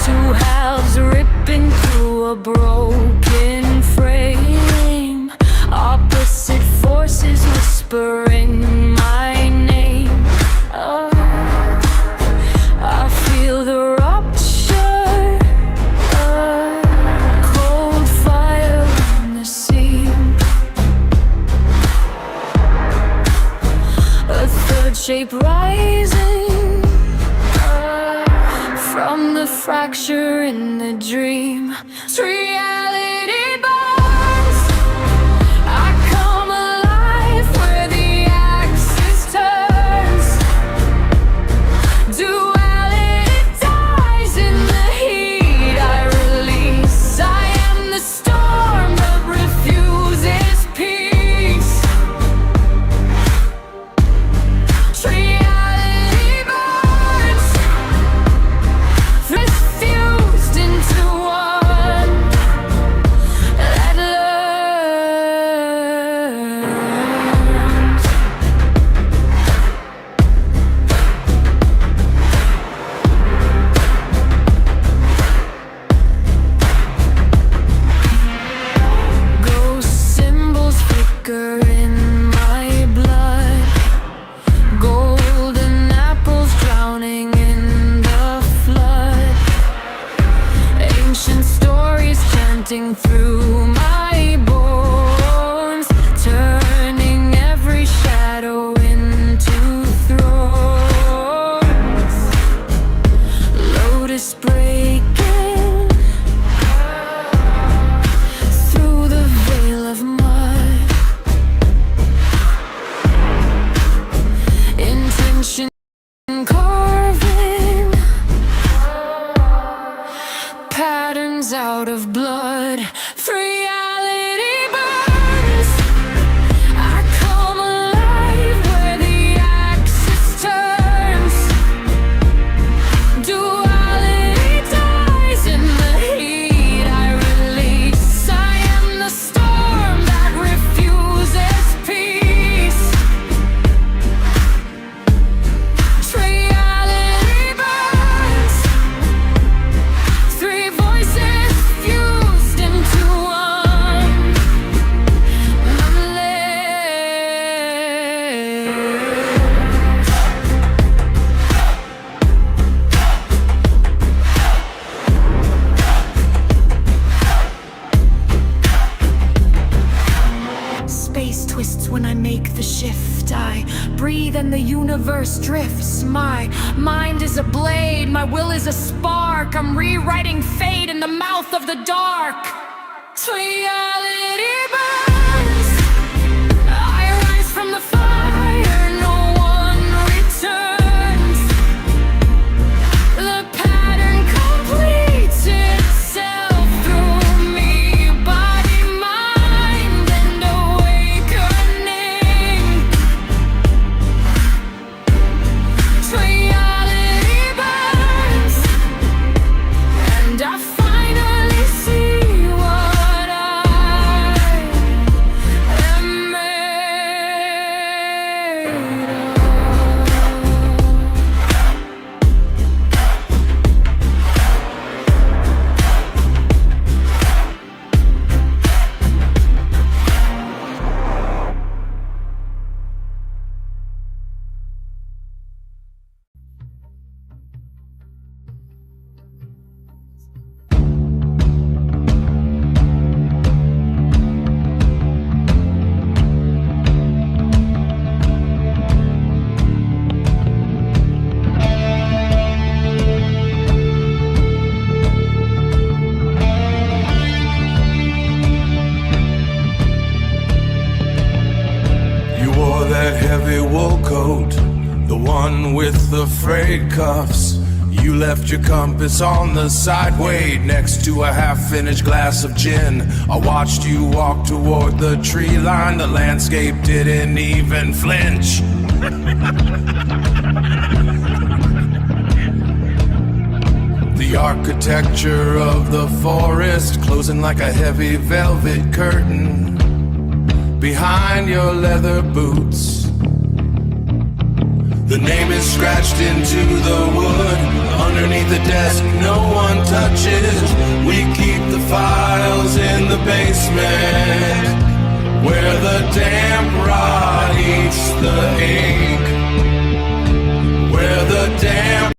Two halves ripping through a broken frame. Opposite forces whispering my name. I feel the rupture. Cold fire on the seam. A third shape rising. from the fracture in the dream. Reality burns. I come alive where the axis turns. Duality dies in the heat I release. I am the storm that refuses peace. Reality burns. Fused into one that learns. Ghost symbols flicker in my blood. Golden apples drowning in the flood. Ancient stories chanting through my bones, turning every shadow into thrones. Lotus breaking through the veil of mud. Intention carving patterns out of blood. Reality burns. I come alive where the axis turns. Duality dies in the heat I release. I am the storm that refuses peace. Reality burns. Three voices fused into one. I'm Space twists when I make the shift. I breathe and the universe drifts. My mind is a blade, my will is a spark. I'm rewriting fate in the mouth of the dark. Reality burns. I rise from the fire, no one returns. The pattern completes itself through me, body, mind, and awakening. Reality burns, and I finally see what I am made of. You wore that heavy wool coat, the one with the frayed cuffs. You left your compass on the side, weighed next to a half-finished glass of gin. I watched you walk toward the tree line, the landscape didn't even flinch. The architecture of the forest closing like a heavy velvet curtain behind your leather boots. The name is scratched into the wood underneath the desk no one touches. We keep the files in the basement where the damp rot eats the ink. Where the damp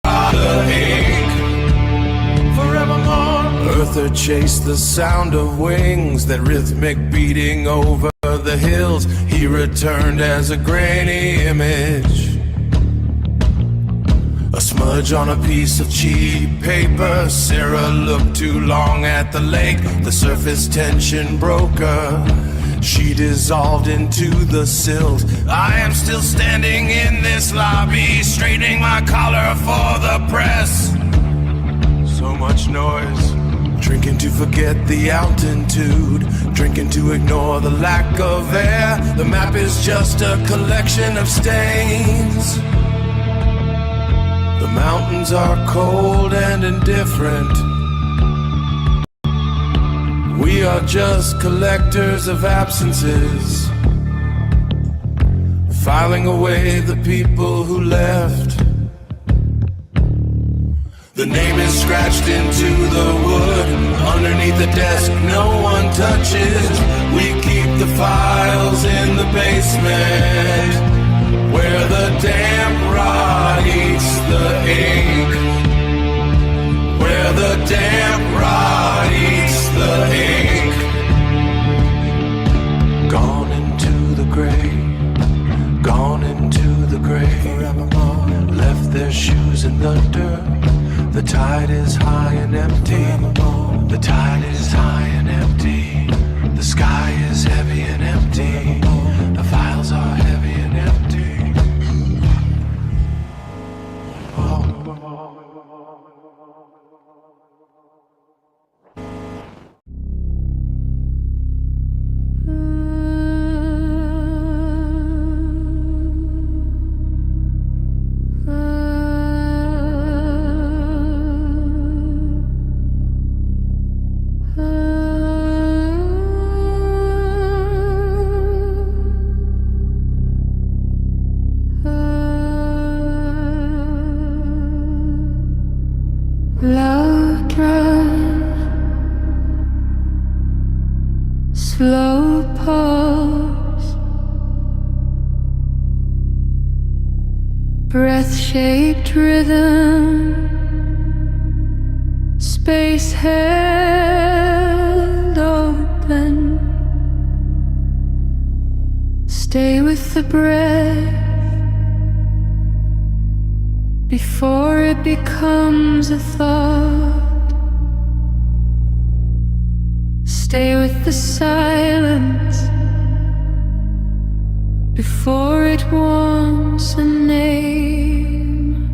rot the ink. Forevermore. Earther chased the sound of wings, that rhythmic beating over the hills. He returned as a grainy image. A smudge on a piece of cheap paper. Sarah looked too long at the lake. The surface tension broke her. She dissolved into the silt. I am still standing in this lobby, straightening my collar for the press. So much noise. Drinking to forget the altitude. Drinking to ignore the lack of air. The map is just a collection of stains. The mountains are cold and indifferent. We are just collectors of absences, filing away the people who left. The name is scratched into the wood. Underneath the desk no one touches. We keep the files in the basement, where the damp rot eats the ink. Where the damp rot eats the ink. Gone into the grave. Gone into the grave. Forevermore. Left their shoes in the dirt. The tide is high and empty. The tide is high and empty. The sky is heavy and empty. The files are heavy and empty. Love drive, slow pulse, breath-shaped rhythm, space held open. Stay with the breath before it becomes a thought. Stay with the silence before it wants a name.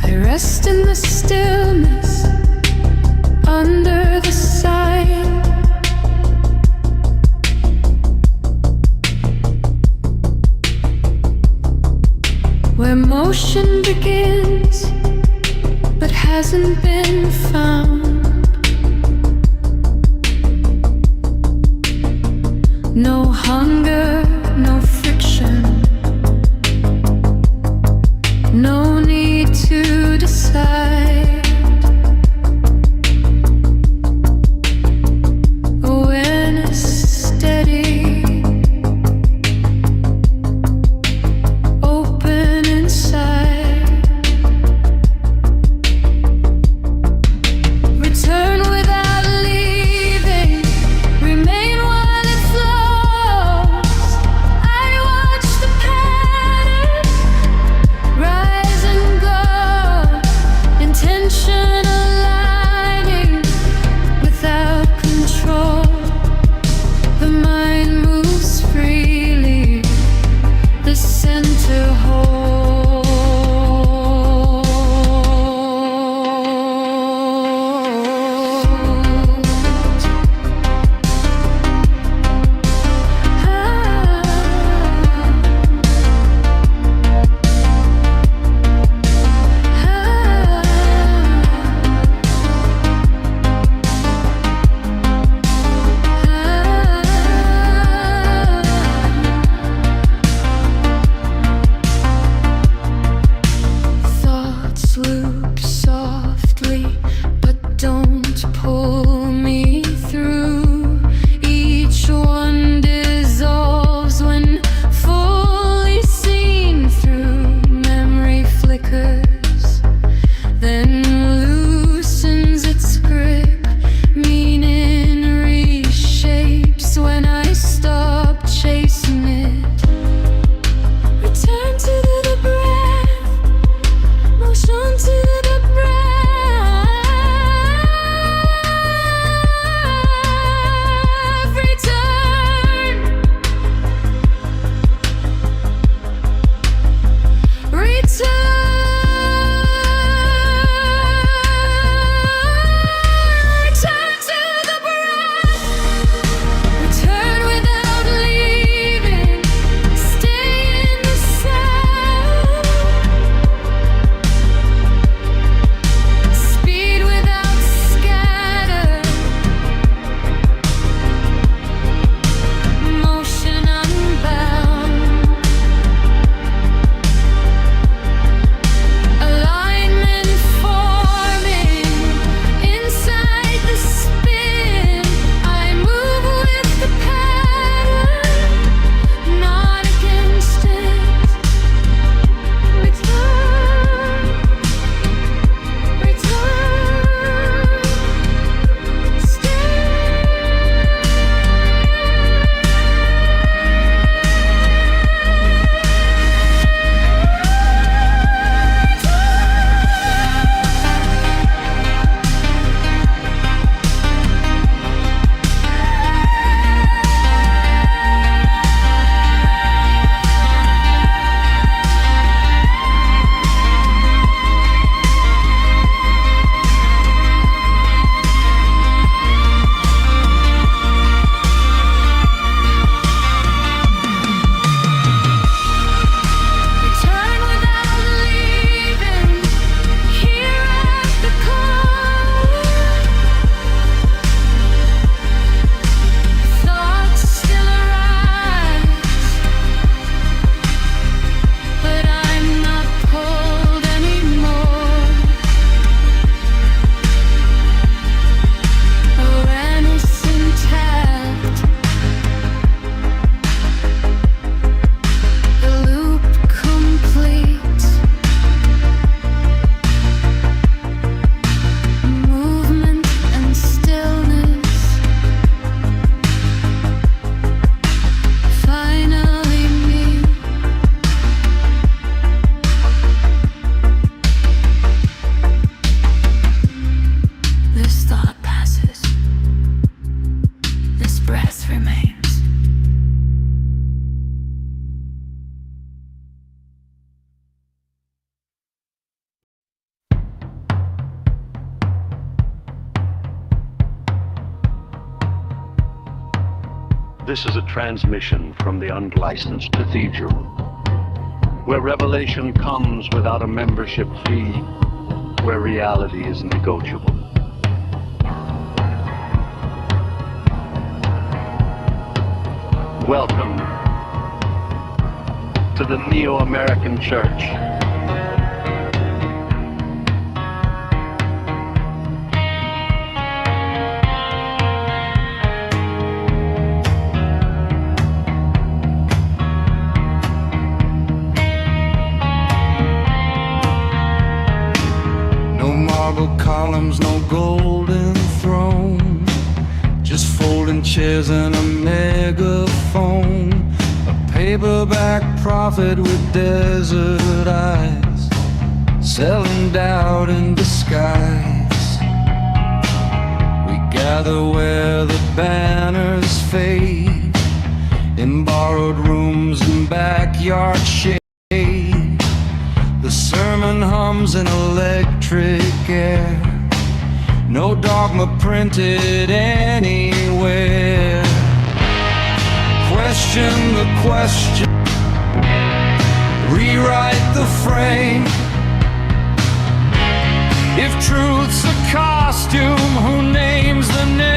I rest in the stillness under the sign, where motion begins but hasn't been found. No hunger, no friction, no need to decide. This is a transmission from the unlicensed cathedral, where revelation comes without a membership fee, where reality is negotiable. Welcome to the Neo-American Church. Columns, no golden throne, just folding chairs and a megaphone, a paperback prophet with desert eyes, selling doubt in disguise. We gather where the banners fade, in borrowed rooms and backyard shade. The sermon hums in electric air, no dogma printed anywhere. Question the question, rewrite the frame. If truth's a costume, who names the name?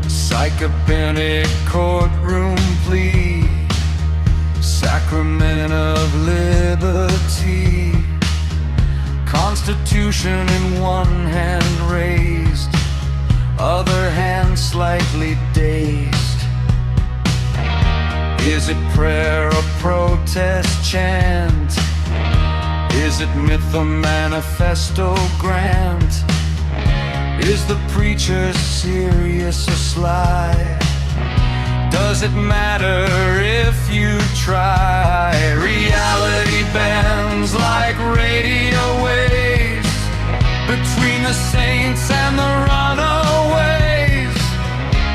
Psychopenic courtroom plea, sacrament of liberty, Constitution in one hand raised, other hand slightly dazed. Is it prayer or protest chant? Is it myth or manifesto grant? Is the preacher serious or sly? Does it matter if you try? Reality bends like radio waves between the saints and the runaways.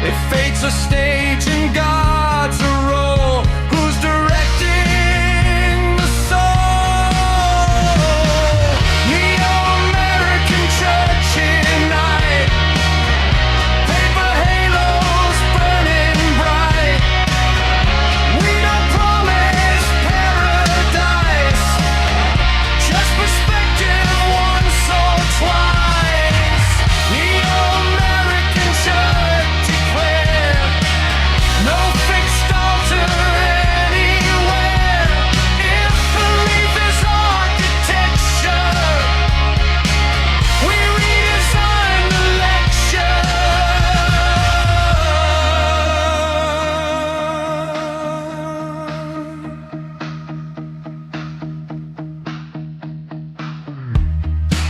If fate's a stage and God's a role, who's directing the soul? Neo-American Church unite, paper halos burning bright. We don't promise paradise, just perspective once or twice. Neo-American Church declare, no fixed altar anywhere. If belief is architecture, we redesign the lecture.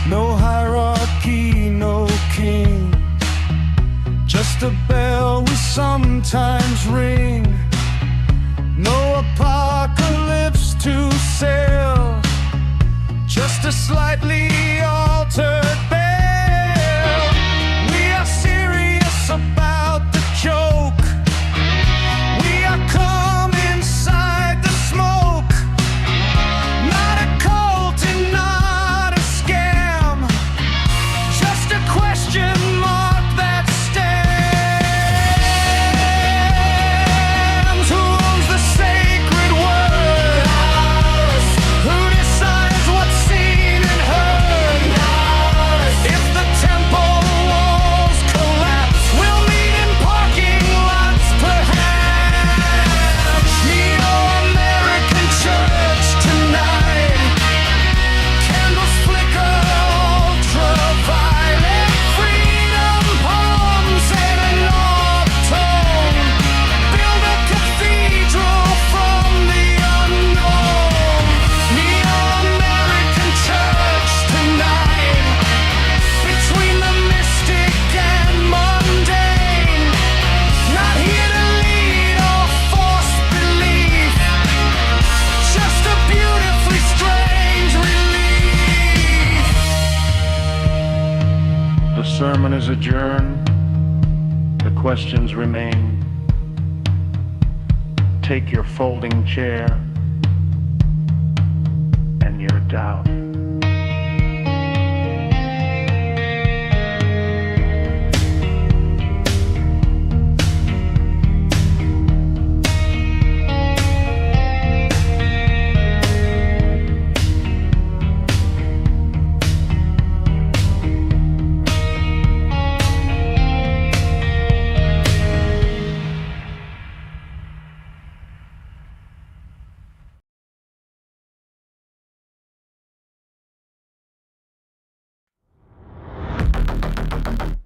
No hierarchy, no king, just a bell we sometimes ring. No apocalypse to sail, just a slightly altered bell. We are serious about the joke, we are calm inside the smoke. Not a cult and not a scam, just a question mark that stands. Who owns the sacred word? Who decides what's seen and heard? sermon is adjourned, the questions remain. Take your folding chair and your doubt.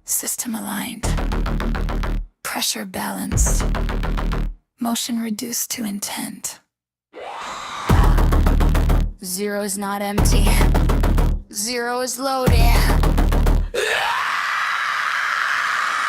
System aligned. Pressure balanced. Motion reduced to intent. Zero is not empty. Zero is loading.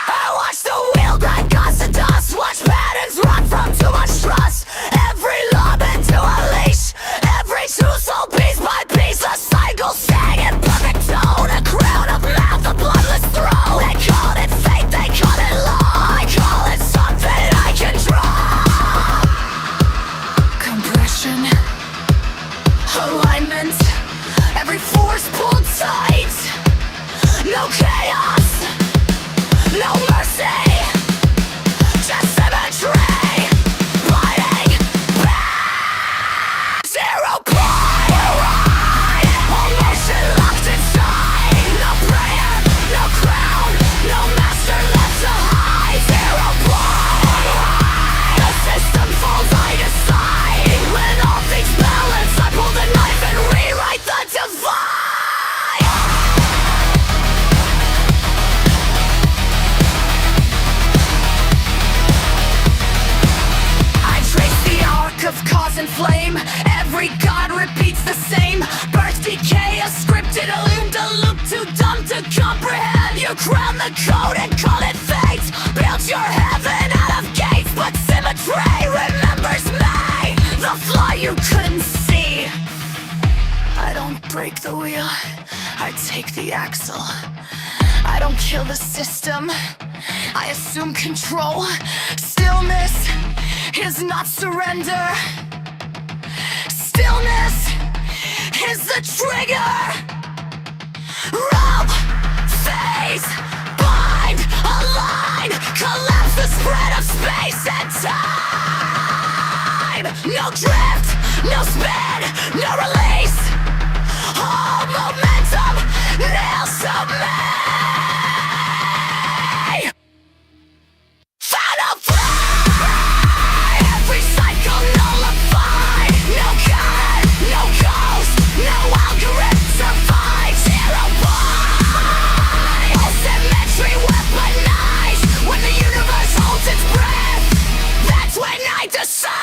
I watch the wheel grind guts to dust. Watch patterns run from too much trust. Every lob into a leash. Every true soul piece by piece. A cycle sang in perfect tone. A crown of mouth, a bloodless throne. They call it fate, they call it law. I call it something I can draw. Compression. Alignment. Every force pulled tight. No chaos. No mercy. Just symmetry. Biting back. Zero point. All motion locked inside. No prayer, no crown, no master left to hide. Zero point. The system falls, I decide. When all things balance, I pull the knife and rewrite the divide. I trace the arc of cause and flame. Every god repeats the same. Birth, decay, a scripted illumed, a loop too dumb to comprehend. You crown the code and call it fate. Build your heaven out of gates, but symmetry remembers me. The flaw you couldn't see. I don't break the wheel, I take the axle. I don't kill the system, I assume control. Stillness is not surrender. Stillness is the trigger. Rope, phase, bind, align. Collapse the spread of space and time. No drift, no spin, no release. All momentum nails to me. Final fly. Every cycle nullified. No god, no ghost, no algorithm survives. Zero point. All symmetry weaponized. When the universe holds its breath, that's when I decide.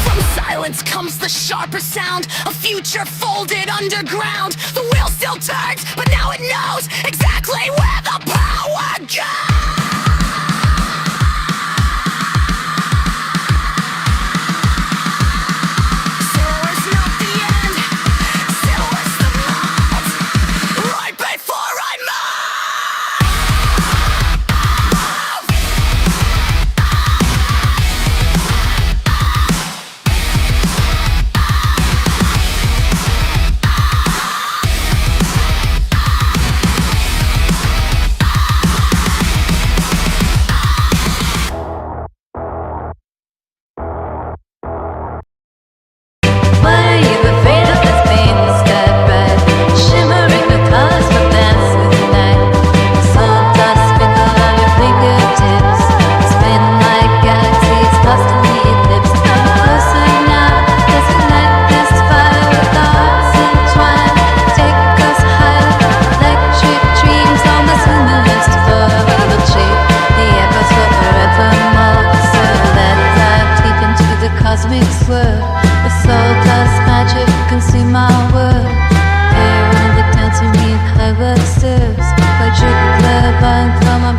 From silence comes the sharper sound. A future folded underground. The wheel still turns, but now it knows exactly where the power goes. Zero is not the end. Zero is the moment. Right before I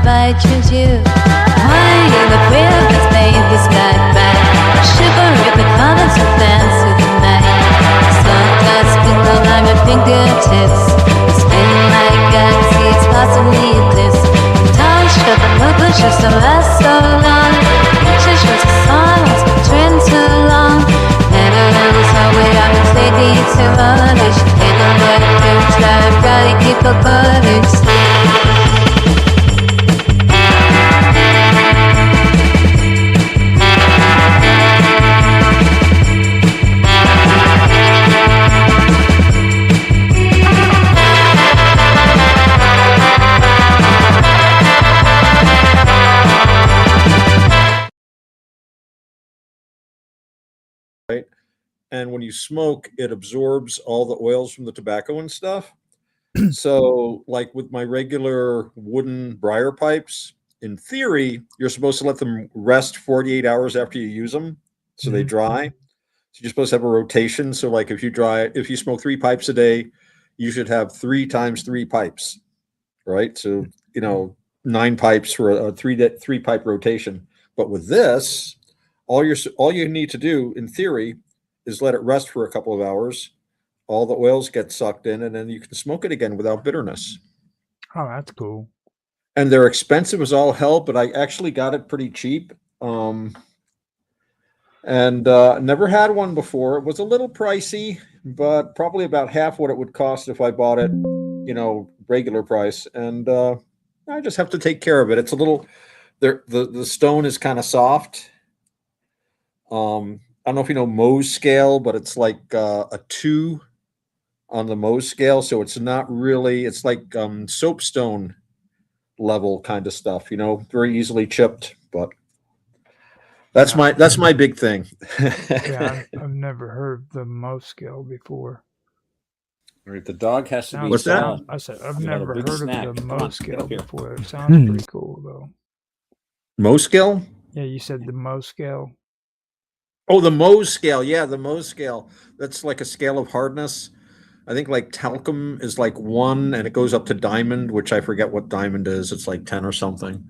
I choose you. Why in the prayer that's made this night bright? fingertips. Spinning like galaxies, possibly eclipse. Tongue shut the movement just to last so long. Pictures was the sun, was between too long. Never lose her way, I'm completely too much. Ain't no way to try, probably keep a colors. Right? And when you smoke, it absorbs all the oils from the tobacco and stuff. So, like with my regular wooden briar pipes, in theory, you're supposed to let them rest 48 hours after you use them so they dry. So you're supposed to have a rotation. So, like if you smoke 3 pipes a day, you should have 3 times 3 pipes, right? So, 9 pipes for a 3 pipe rotation. But with this, all you need to do, in theory, is let it rest for a couple of hours. All the oils get sucked in, and then you can smoke it again without bitterness. Oh, that's cool. And they're expensive as all hell, but I actually got it pretty cheap. And never had one before. It was a little pricey, but probably about half what it would cost if I bought it, regular price. And I just have to take care of it. It's a little, the stone is kind of soft. I don't know if you know Mohs scale, but it's like a 2 on the Mohs scale. So it's not really, it's like soapstone level kind of stuff, very easily chipped, but that's my big thing. Yeah, I've never heard the Mohs scale before. All right, the dog has to be. What's that? I said I've never heard of the Mohs scale before. It sounds pretty cool though. Mohs scale? Yeah, you said the Mohs scale. Oh, the Mohs scale. Yeah, the Mohs scale. That's like a scale of hardness. I think like talcum is like 1, and it goes up to diamond, which I forget what diamond is. It's like 10 or something.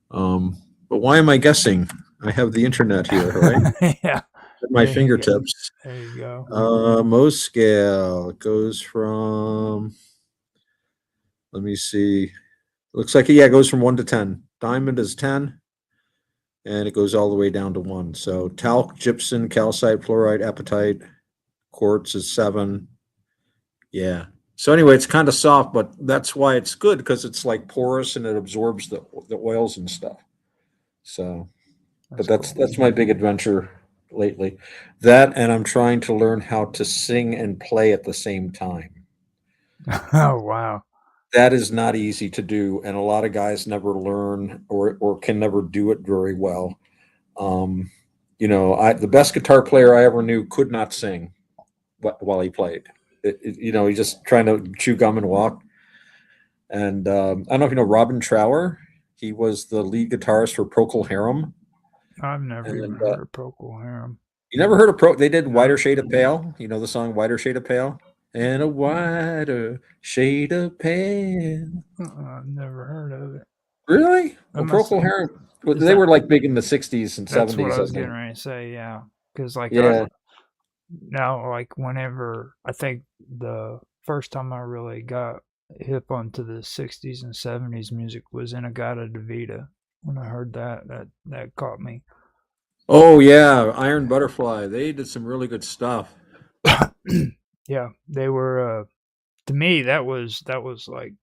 But why am I guessing? I have the internet here, right? Yeah. At my fingertips. There you go. Mohs scale goes from, let me see. Looks like, it goes from 1 to 10. Diamond is 10. And it goes all the way down to 1. So talc, gypsum, calcite, fluorite, apatite, quartz is 7. Yeah. So anyway, it's kind of soft, but that's why it's good, because it's like porous and it absorbs the oils and stuff. So, but that's my big adventure lately. That, and I'm trying to learn how to sing and play at the same time. Oh, wow. That is not easy to do, and a lot of guys never learn or can never do it very well. The best guitar player I ever knew could not sing while he played. He's just trying to chew gum and walk. And I don't know if you know Robin Trower. He was the lead guitarist for Procol Harum. I've never even heard of Procol Harum. You never heard of They did Whiter Shade of Pale. You know the song Whiter Shade of Pale? And a whiter shade of pale. I've never heard of it. Really? Well, Procol Harum, they were like big in the 60s and 70s. That's what I was getting ready to say, yeah. Because now, like whenever, I think the first time I really got hip onto the 60s and 70s music was Inagata Devita. When I heard that caught me. Oh, yeah. Iron Butterfly. They did some really good stuff. Yeah, they were, to me, that was like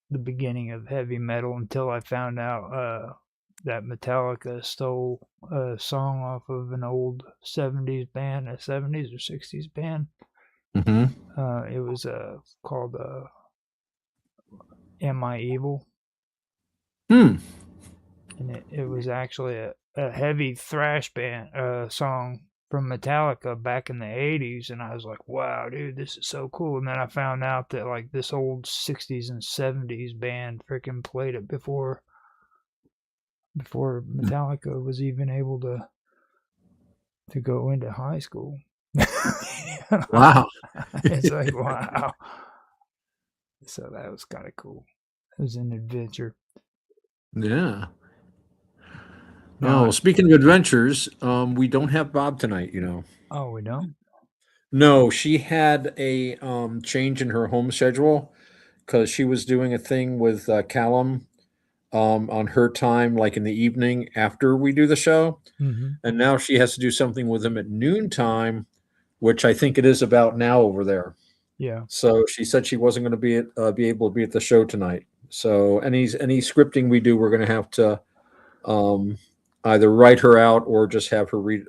the beginning of heavy metal until I found out that Metallica stole a song off of an old 70s band, a 70s or 60s band. Mm-hmm. It was called Am I Evil? And it was actually a heavy thrash band song from Metallica back in the 80s, and I was like, wow, dude, this is so cool. And then I found out that like this old 60s and 70s band freaking played it before Metallica was even able to go into high school. Wow. It's like, wow. So that was kind of cool. It was an adventure. Yeah. No, speaking of adventures, we don't have Bob tonight, Oh, we don't? No, she had a change in her home schedule because she was doing a thing with Callum on her time, like in the evening after we do the show. Hmm. And now she has to do something with him at noontime, which I think it is about now over there. Yeah. So she said she wasn't going to be able to be at the show tonight. So any scripting we do, we're going to have to um, either write her out or just have her read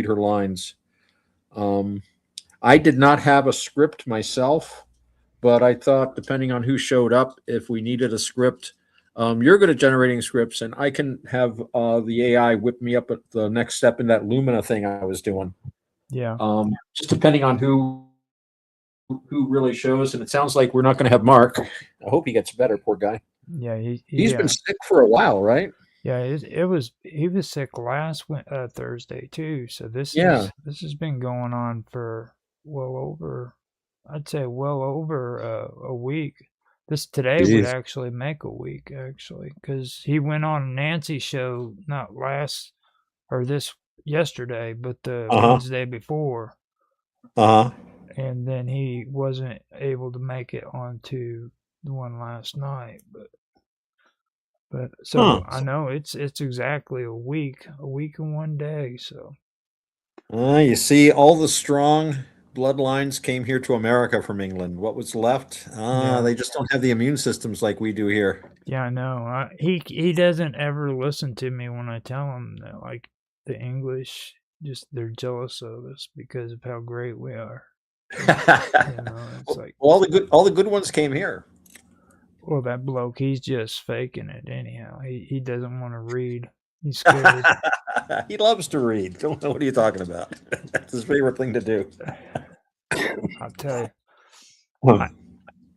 her lines. Um, I did not have a script myself, but I thought depending on who showed up, if we needed a script, you're good at generating scripts, and I can have the AI whip me up at the next step in that Lumina thing I was doing. Yeah. Just depending on who really shows, and it sounds like we're not going to have Mark. I hope he gets better. Poor guy. Yeah. He's been sick for a while, right? Yeah, he was sick last Thursday too. So Yeah. this has been going on for well over, I'd say well over a week. This today would Jeez. actually make a week actually, because he went on Nancy's show not last or this yesterday, but the Uh huh. Wednesday before, Uh huh. and then he wasn't able to make it onto the one last night. But so Huh. I know it's exactly a week and 1 day. So You see, all the strong bloodlines came here to America from England. What was left? yeah, They just don't have the immune systems like we do here. yeah, I know. He doesn't ever listen to me when I tell him that like the English just they're jealous of us because of how great we are. You know, it's like All the good ones came here. well that bloke he's just faking it anyhow. He doesn't want to read. He's scared. He loves to read. Don't know what are you talking about. That's his favorite thing to do. I'll tell you.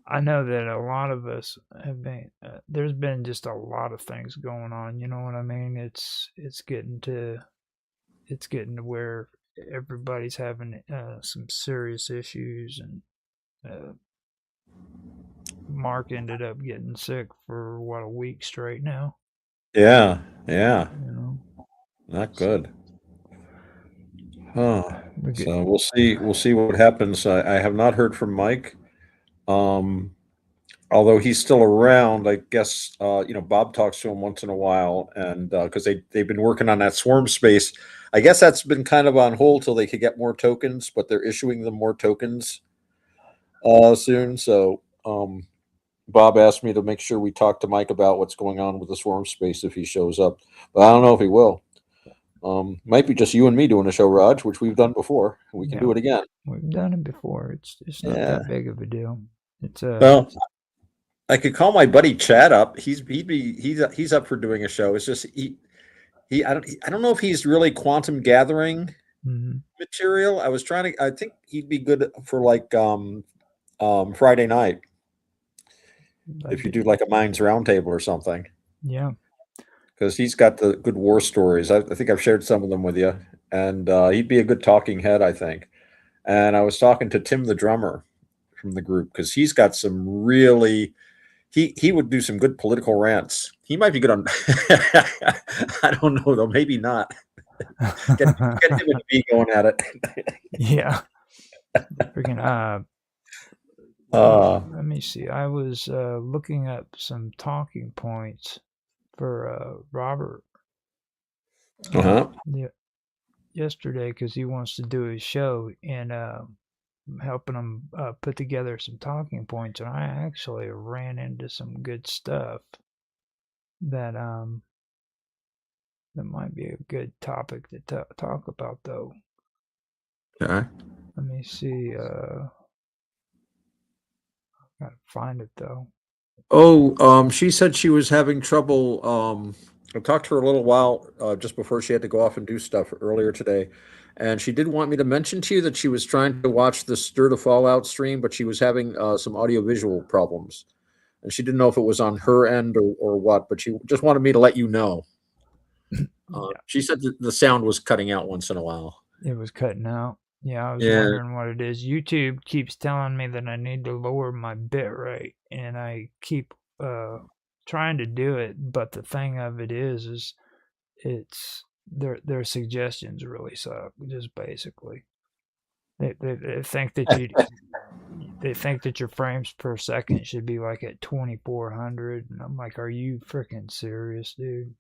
I know that a lot of us have been. There's been just a lot of things going on. You know what I mean? It's getting to where everybody's having some serious issues, and Mark ended up getting sick for what a week straight now. Yeah, yeah, You know, not good. Huh. we get, So we'll see what happens. I have not heard from Mike. Um, Although he's still around, I guess Bob talks to him once in a while, and because they've been working on that swarm space, I guess that's been kind of on hold till they could get more tokens, but they're issuing them more tokens soon. So Bob asked me to make sure we talk to Mike about what's going on with the swarm space if he shows up, but I don't know if he will. Might be just you and me doing a show, Raj, which we've done before. We can yeah, do it again. we've done it before. It's not Yeah. that big of a deal. It's Well, I could call my buddy Chad up. He's up for doing a show. It's just I don't know if he's really quantum gathering mhm. material. I think he'd be good for like Friday night if you do like a Minds Roundtable or something. Yeah. Because he's got the good war stories. I think I've shared some of them with you, and he'd be a good talking head, I think. And I was talking to Tim, the drummer from the group, because he's got some really he would do some good political rants. He might be good on. I don't know though. Maybe not. Get him and me going at it. Yeah. Freaking let me see. I was looking up some talking points for Robert Uh-huh. yesterday because he wants to do his show, and helping him put together some talking points, and I actually ran into some good stuff that that might be a good topic to talk about though. Okay. Let me see. Gotta find it though. Oh, she said she was having trouble. I talked to her a little while just before she had to go off and do stuff earlier today, and she did want me to mention to you that she was trying to watch the Stir the Fallout stream, but she was having some audiovisual problems, and she didn't know if it was on her end or what. But she just wanted me to let you know. She said that the sound was cutting out once in a while. It was cutting out. Yeah, I was Yeah. wondering what it is. YouTube keeps telling me that I need to lower my bit rate, and I keep trying to do it. But the thing of it is it's their suggestions really suck. Just basically, They think that they think that your frames per second should be like at 2400, and I'm like, are you freaking serious, dude?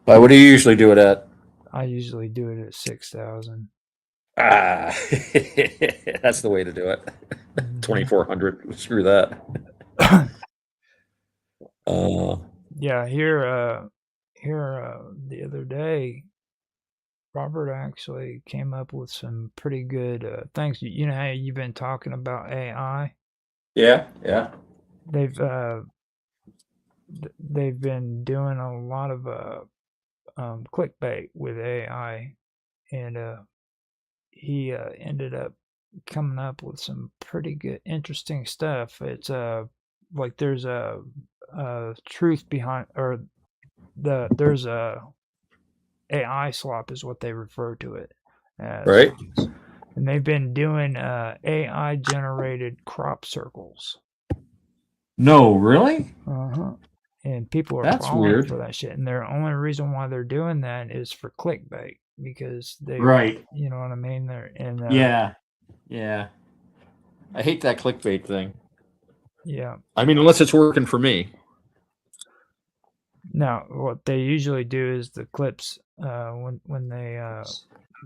What do you usually do it at? I usually do it at 6000. Ah, that's the way to do it. 2400. Screw that. Yeah, here the other day, Robert actually came up with some pretty good things. You know how you've been talking about AI? Yeah. They've been doing a lot of clickbait with AI, and he ended up coming up with some pretty good, interesting stuff. It's like there's a truth behind, or there's a AI slop is what they refer to it as. Right. And they've been doing AI generated crop circles. No, really? Uh-huh. And people are That's falling weird. for that shit. And the only reason why they're doing that is for clickbait, because they, Right. you know what I mean? They're and Yeah. I hate that clickbait thing. yeah. I mean, unless it's working for me. Now, what they usually do is the clips when they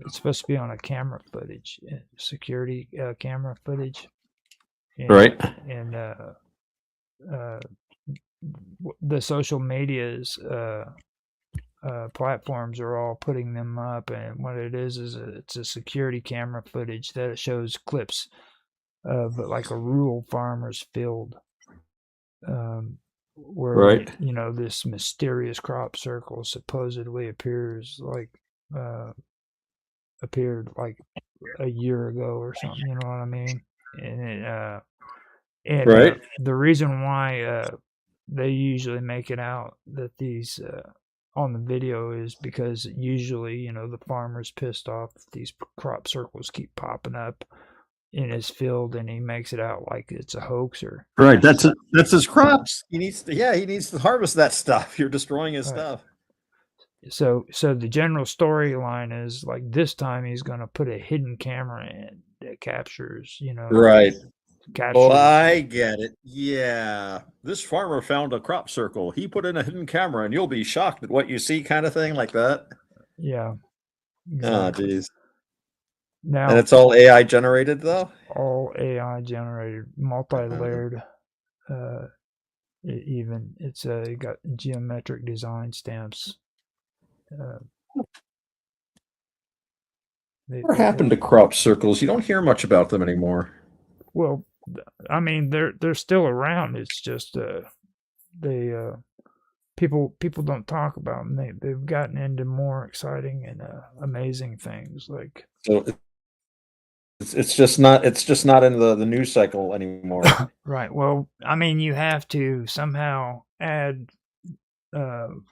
it's supposed to be on a camera footage, security camera footage, and, Right. And the social medias platforms are all putting them up, and what it is it's a security camera footage that shows clips of like a rural farmer's field, where Right. you know this mysterious crop circle supposedly appeared like a year ago or something. You know what I mean? And Right. the reason why they usually make it out that these on the video is because usually, you know, the farmer's pissed off that these crop circles keep popping up in his field, and he makes it out like it's a hoaxer. Right. That's his crops. He needs to harvest that stuff. You're destroying his stuff. So the general storyline is like this time he's going to put a hidden camera in that captures, you know. Right. Captures. Oh, I get it. Yeah. This farmer found a crop circle. He put in a hidden camera, and you'll be shocked at what you see, kind of thing, like that. Yeah. Exactly. Oh, geez. Now, and it's all AI generated, though? All AI generated, multi-layered. Even it's got geometric design stamps. What happened to crop circles? You don't hear much about them anymore. Well, I mean, they're still around. It's just people don't talk about them. They've gotten into more exciting and amazing things. Like, so it's just not in the news cycle anymore. Right. Well, I mean, you have to somehow add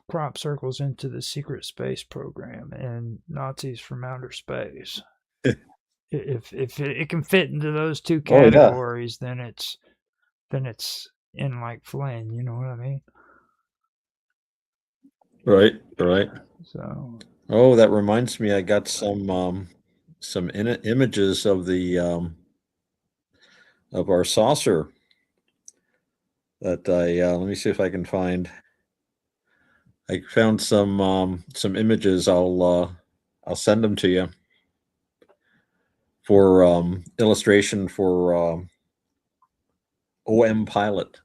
crop circles into the secret space program and Nazis from outer space. If it can fit into those two categories, then it's in like Flynn. You know what I mean? Right. So. Oh, that reminds me. I got some images of the of our saucer that I let me see if I can find. I found some images. I'll send them to you for illustration for OM Pilot,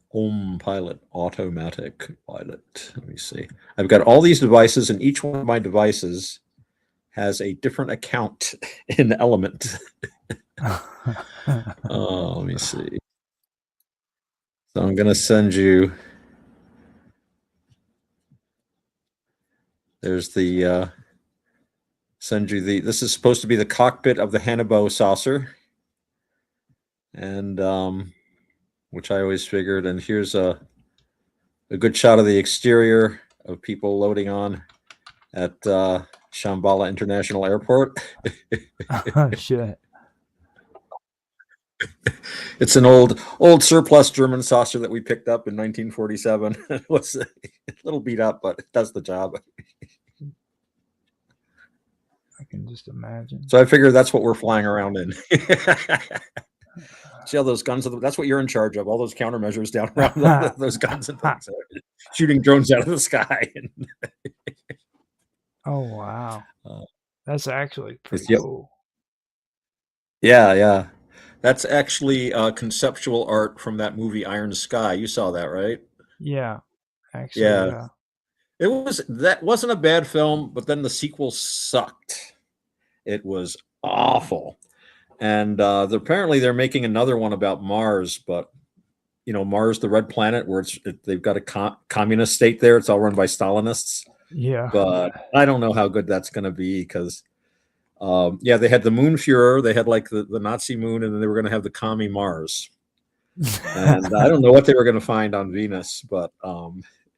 automatic pilot. Let me see. I've got all these devices, and each one of my devices has a different account in Element. Let me see. So I'm going to send you. There's the. Send you the. This is supposed to be the cockpit of the Hannibal saucer, and which I always figured. And here's a good shot of the exterior of people loading on at Shambhala International Airport. Oh, shit. It's an old surplus German saucer that we picked up in 1947. It was a little beat up, but it does the job. can just imagine. So I figure that's what we're flying around in. See all those guns? That's what you're in charge of. All those countermeasures down around those guns and things, shooting drones out of the sky. Oh wow, that's actually pretty Yep. cool. Yeah. That's actually conceptual art from that movie Iron Sky. You saw that, right? Yeah, actually, yeah. That wasn't a bad film, but then the sequel sucked. It was awful. And apparently they're making another one about Mars, but Mars, the red planet, where they've got a communist state there. It's all run by Stalinists. Yeah. But I don't know how good that's going to be because, they had the Moon Führer, they had like the Nazi moon, and then they were going to have the commie Mars. And I don't know what they were going to find on Venus, but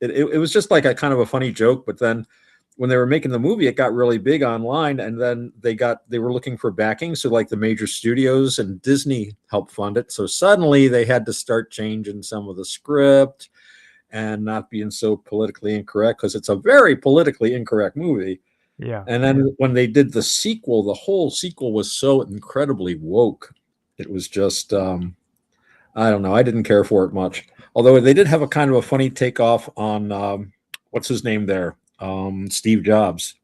it was just like a kind of a funny joke. But then when they were making the movie, it got really big online, and then they were looking for backing. So like the major studios and Disney helped fund it. So suddenly they had to start changing some of the script and not being so politically incorrect, because it's a very politically incorrect movie. Yeah. And then when they did the sequel, the whole sequel was so incredibly woke. It was just, I don't know. I didn't care for it much. Although they did have a kind of a funny takeoff on, what's his name there? Steve Jobs.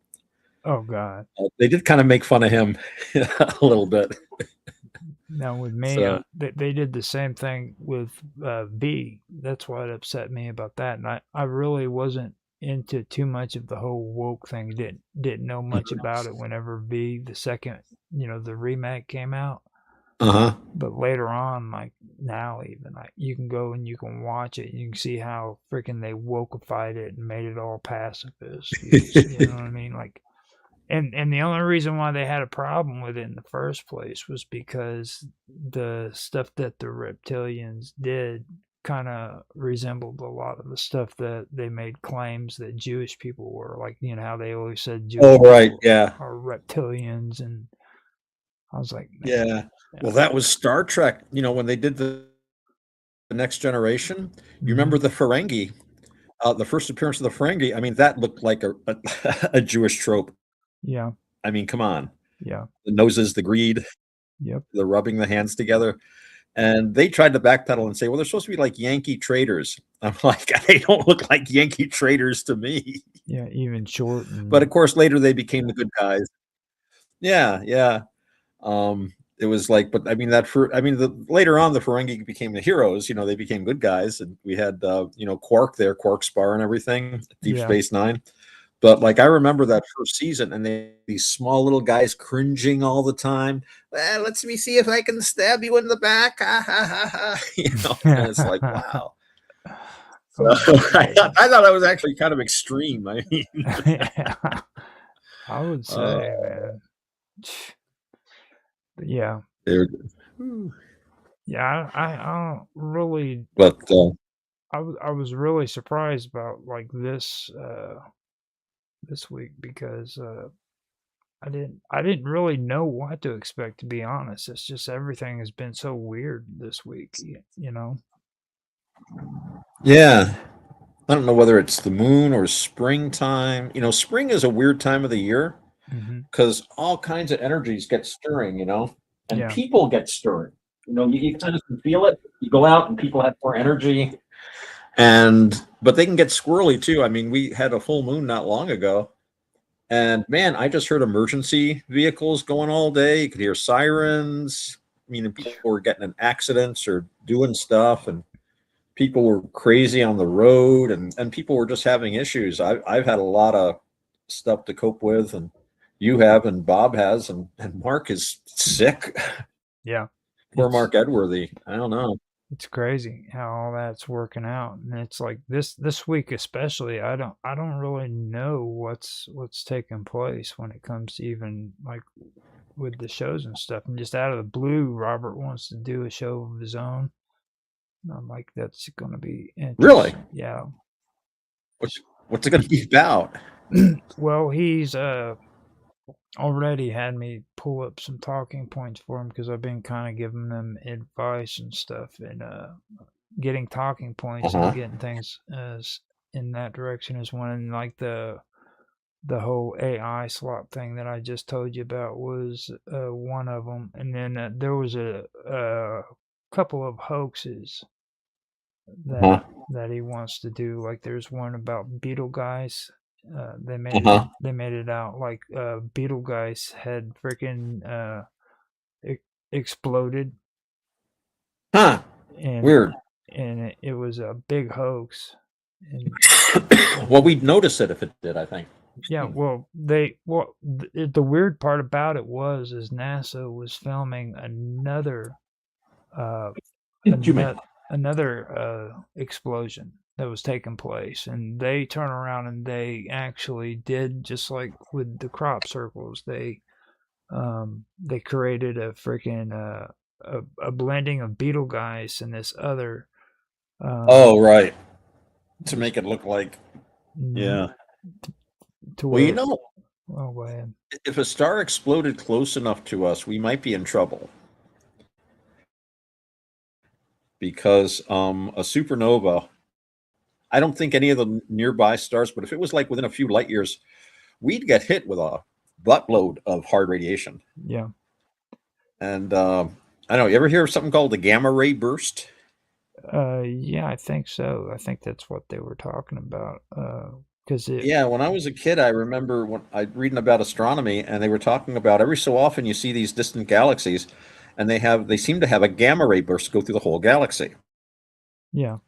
Oh God. They did kind of make fun of him a little bit. Now with me, they did the same thing with V. That's what upset me about that. And I really wasn't into too much of the whole woke thing. Didn't know much about it whenever V, the second, the remake came out. But later on, like now even, like you can go and you can watch it. You can see how freaking they wokeified it and made it all pacifist. You know what I mean? Like, and the only reason why they had a problem with it in the first place was because the stuff that the reptilians did kind of resembled a lot of the stuff that they made claims that Jewish people were. Like, how they always said Jewish people are reptilians, and I was like, man. Yeah. Well, that was Star Trek. When they did the Next Generation, you remember the Ferengi, the first appearance of the Ferengi. I mean, that looked like a Jewish trope. Yeah. I mean, come on. Yeah. The noses, the greed. Yep. The rubbing the hands together. And they tried to backpedal and say, well, they're supposed to be like Yankee traders. I'm like, they don't look like Yankee traders to me. Yeah, even short. But of course, later they became the good guys. Yeah. It was like, but I mean, later on, the Ferengi became the heroes. They became good guys, and we had, Quark there, Quark Spar and everything, Deep Space Nine. But like, I remember that first season, and these small little guys cringing all the time. Well, let me see if I can stab you in the back. And it's like, wow. So, I thought that was actually kind of extreme. I mean, I would say, man. But yeah. Yeah, I don't really. But I was really surprised about like this week because I didn't really know what to expect, to be honest. It's just everything has been so weird this week, Yeah. I don't know whether it's the moon or springtime. Spring is a weird time of the year because all kinds of energies get stirring, and people get stirring. You kind of can feel it. You go out and people have more energy, but they can get squirrely too. I mean, we had a full moon not long ago, and man, I just heard emergency vehicles going all day. You could hear sirens. I mean, people were getting in accidents or doing stuff, and people were crazy on the road, and people were just having issues. I've had a lot of stuff to cope with, and you have, and Bob has, and Mark is sick. Yeah. Poor Mark Edworthy. I don't know. It's crazy how all that's working out, and it's like this week especially. I don't really know what's taking place when it comes to even like with the shows and stuff. And just out of the blue, Robert wants to do a show of his own. I'm like, that's going to be interesting. Really? Yeah. What's it going to be about? Well, he's already had me pull up some talking points for him because I've been kind of giving them advice and stuff, and getting talking points and getting things as in that direction is one. And like the the whole AI slop thing that I just told you about was one of them, and then there was a couple of hoaxes that he wants to do. Like there's one about beetle guys. They made it out like beetle guys had freaking exploded. Huh. And Weird. And it was a big hoax. And Well, we'd notice it if it did, I think. yeah, well, the weird part about it was NASA was filming another explosion that was taking place, and they turn around and they actually did just like with the crop circles. They created a freaking a blending of beetle guys and this other. Oh, right. To make it look like, yeah. Well, you know, oh, go ahead. If a star exploded close enough to us, we might be in trouble. Because a supernova, I don't think any of the nearby stars, but if it was like within a few light years, we'd get hit with a buttload of hard radiation. Yeah. And I don't know, you ever hear of something called the gamma ray burst? Yeah, I think so. I think that's what they were talking about. Yeah, when I was a kid, I remember when I reading about astronomy, and they were talking about every so often you see these distant galaxies, and they seem to have a gamma ray burst go through the whole galaxy. Yeah.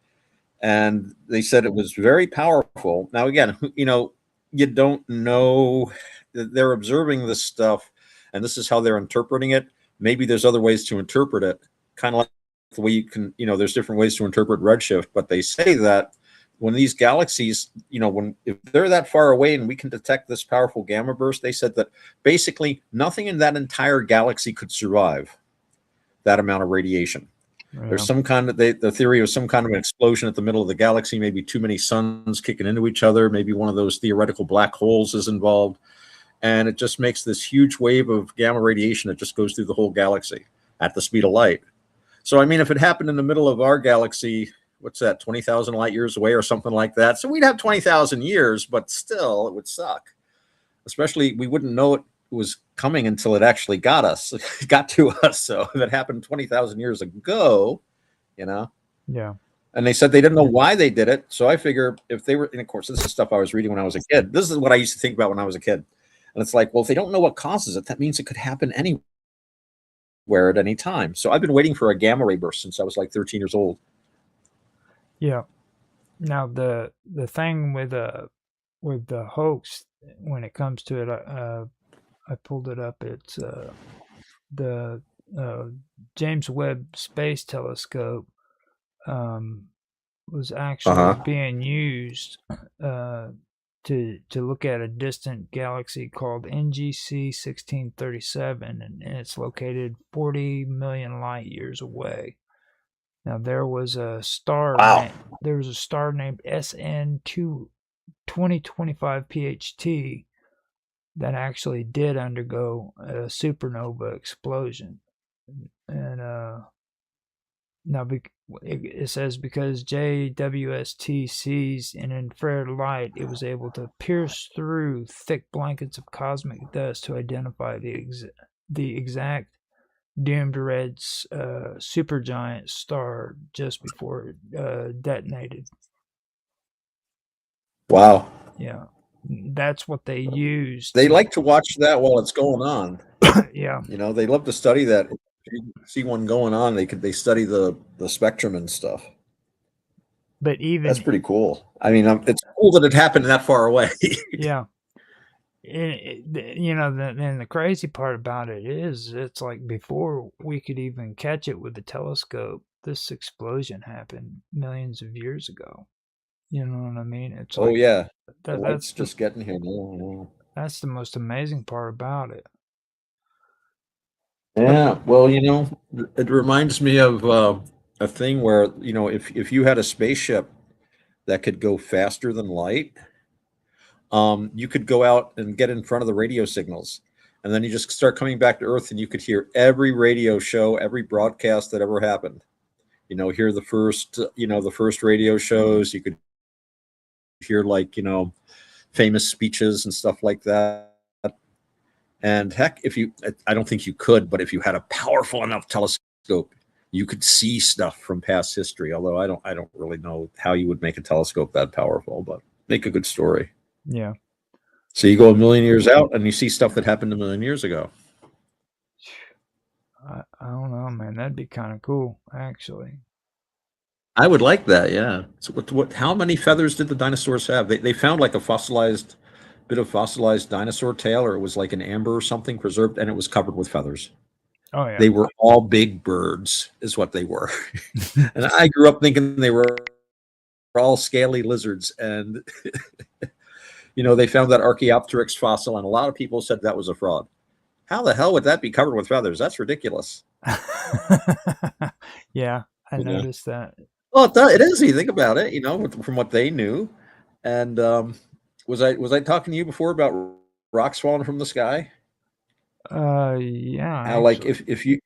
And they said it was very powerful. Now, again, you know, you don't know. They're observing this stuff, and this is how they're interpreting it. Maybe there's other ways to interpret it, kind of like the way you can, you know, there's different ways to interpret redshift, but they say that when these galaxies, you know, if they're that far away and we can detect this powerful gamma burst, they said that basically nothing in that entire galaxy could survive that amount of radiation. Yeah. There's some kind of, the theory of some kind of an explosion at the middle of the galaxy, maybe too many suns kicking into each other, maybe one of those theoretical black holes is involved, and it just makes this huge wave of gamma radiation that just goes through the whole galaxy at the speed of light. So, I mean, if it happened in the middle of our galaxy, what's that, 20,000 light years away or something like that? So we'd have 20,000 years, but still it would suck. Especially, we wouldn't know it was coming until it actually got to us. So if it happened 20,000 years ago, you know? Yeah. And they said they didn't know why they did it. So I figure if they were, and of course, this is stuff I was reading when I was a kid. This is what I used to think about when I was a kid. And it's like, well, if they don't know what causes it, that means it could happen anywhere at any time. So I've been waiting for a gamma ray burst since I was like 13 years old. Yeah. Now the thing with the hoax, when it comes to it, I pulled it up. It's the James Webb Space Telescope was actually being used to look at a distant galaxy called NGC 1637, and it's located 40 million light years away. Now there was a star. Wow. There was a star named SN 2025 PHT that actually did undergo a supernova explosion, and now it says because JWST sees in infrared light, it was able to pierce through thick blankets of cosmic dust to identify the exact doomed red supergiant star just before it detonated. Wow. Yeah, that's what they used. They like to watch that while it's going on. Yeah. You know, they love to study that. If you see one going on, they study the spectrum and stuff. But that's pretty cool. I mean, it's cool that it happened that far away. Yeah. You know, and the crazy part about it is, it's like before we could even catch it with the telescope, this explosion happened millions of years ago. You know what I mean? It's like, yeah, that's just getting here. No. That's the most amazing part about it. Yeah, well, you know, it reminds me of a thing where, you know, if you had a spaceship that could go faster than light, you could go out and get in front of the radio signals, and then you just start coming back to Earth, and you could hear every radio show, every broadcast that ever happened. You know, hear the first radio shows. You could hear, like, you know, famous speeches and stuff like that. And heck, I don't think you could, but if you had a powerful enough telescope, you could see stuff from past history. Although I don't really know how you would make a telescope that powerful, but make a good story. Yeah. So you go a million years out and you see stuff that happened a million years ago. I don't know, man. That'd be kind of cool, actually. I would like that, yeah. So how many feathers did the dinosaurs have? They found like a bit of fossilized dinosaur tail, or it was like an amber or something preserved, and it was covered with feathers. Oh yeah. They were all big birds, is what they were. And I grew up thinking they were all scaly lizards. And they found that Archaeopteryx fossil, and a lot of people said that was a fraud. How the hell would that be covered with feathers? That's ridiculous. Yeah, I noticed that. Well, it is. You think about it, from what they knew. And was I talking to you before about rocks falling from the sky? Yeah. How, like if you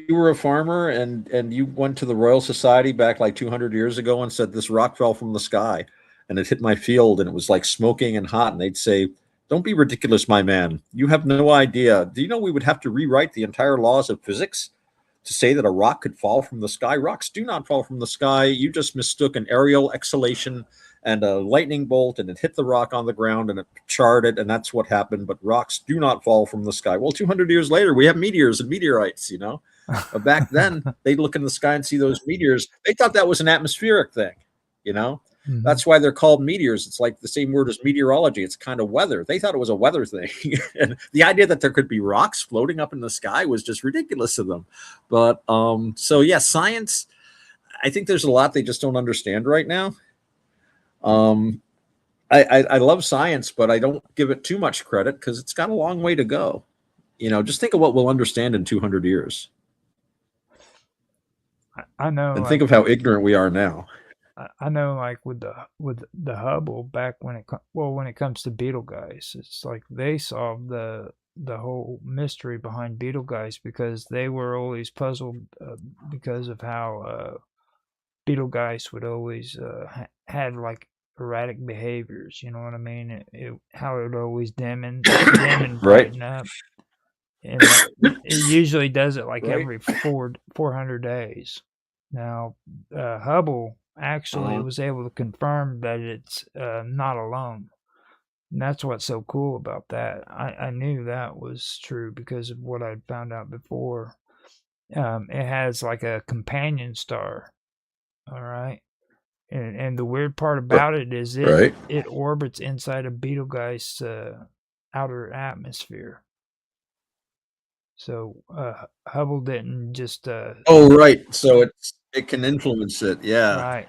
were a farmer and you went to the Royal Society back like 200 years ago and said this rock fell from the sky and it hit my field and it was like smoking and hot, and they'd say, "Don't be ridiculous, my man. You have no idea. Do you know we would have to rewrite the entire laws of physics to say that a rock could fall from the sky? Rocks do not fall from the sky. You just mistook an aerial exhalation and a lightning bolt, and it hit the rock on the ground and it charred it, and that's what happened. But rocks do not fall from the sky." Well, 200 years later, we have meteors and meteorites, But back then, they'd look in the sky and see those meteors. They thought that was an atmospheric thing, Mm-hmm. That's why they're called meteors. It's like the same word as meteorology. It's kind of weather. They thought it was a weather thing. And the idea that there could be rocks floating up in the sky was just ridiculous to them. But so yeah, science, I think there's a lot they just don't understand right now. I love science, but I don't give it too much credit because it's got a long way to go. Just think of what we'll understand in 200 years. I know. And think of how ignorant we are now. I know, like with the Hubble, back when it comes to Betelgeuse, it's like they solved the whole mystery behind Betelgeuse because they were always puzzled because of how Betelgeuse would always had like erratic behaviors. You know what I mean? How it would always dim and brighten up, and it usually does it like every 400 days. Now Hubble actually was able to confirm that it's not alone. And that's what's so cool about that. I knew that was true because of what I'd found out before. It has like a companion star. All right. And the weird part about it is it orbits inside of Betelgeuse outer atmosphere. So Hubble didn't just So it can influence it, yeah. Right.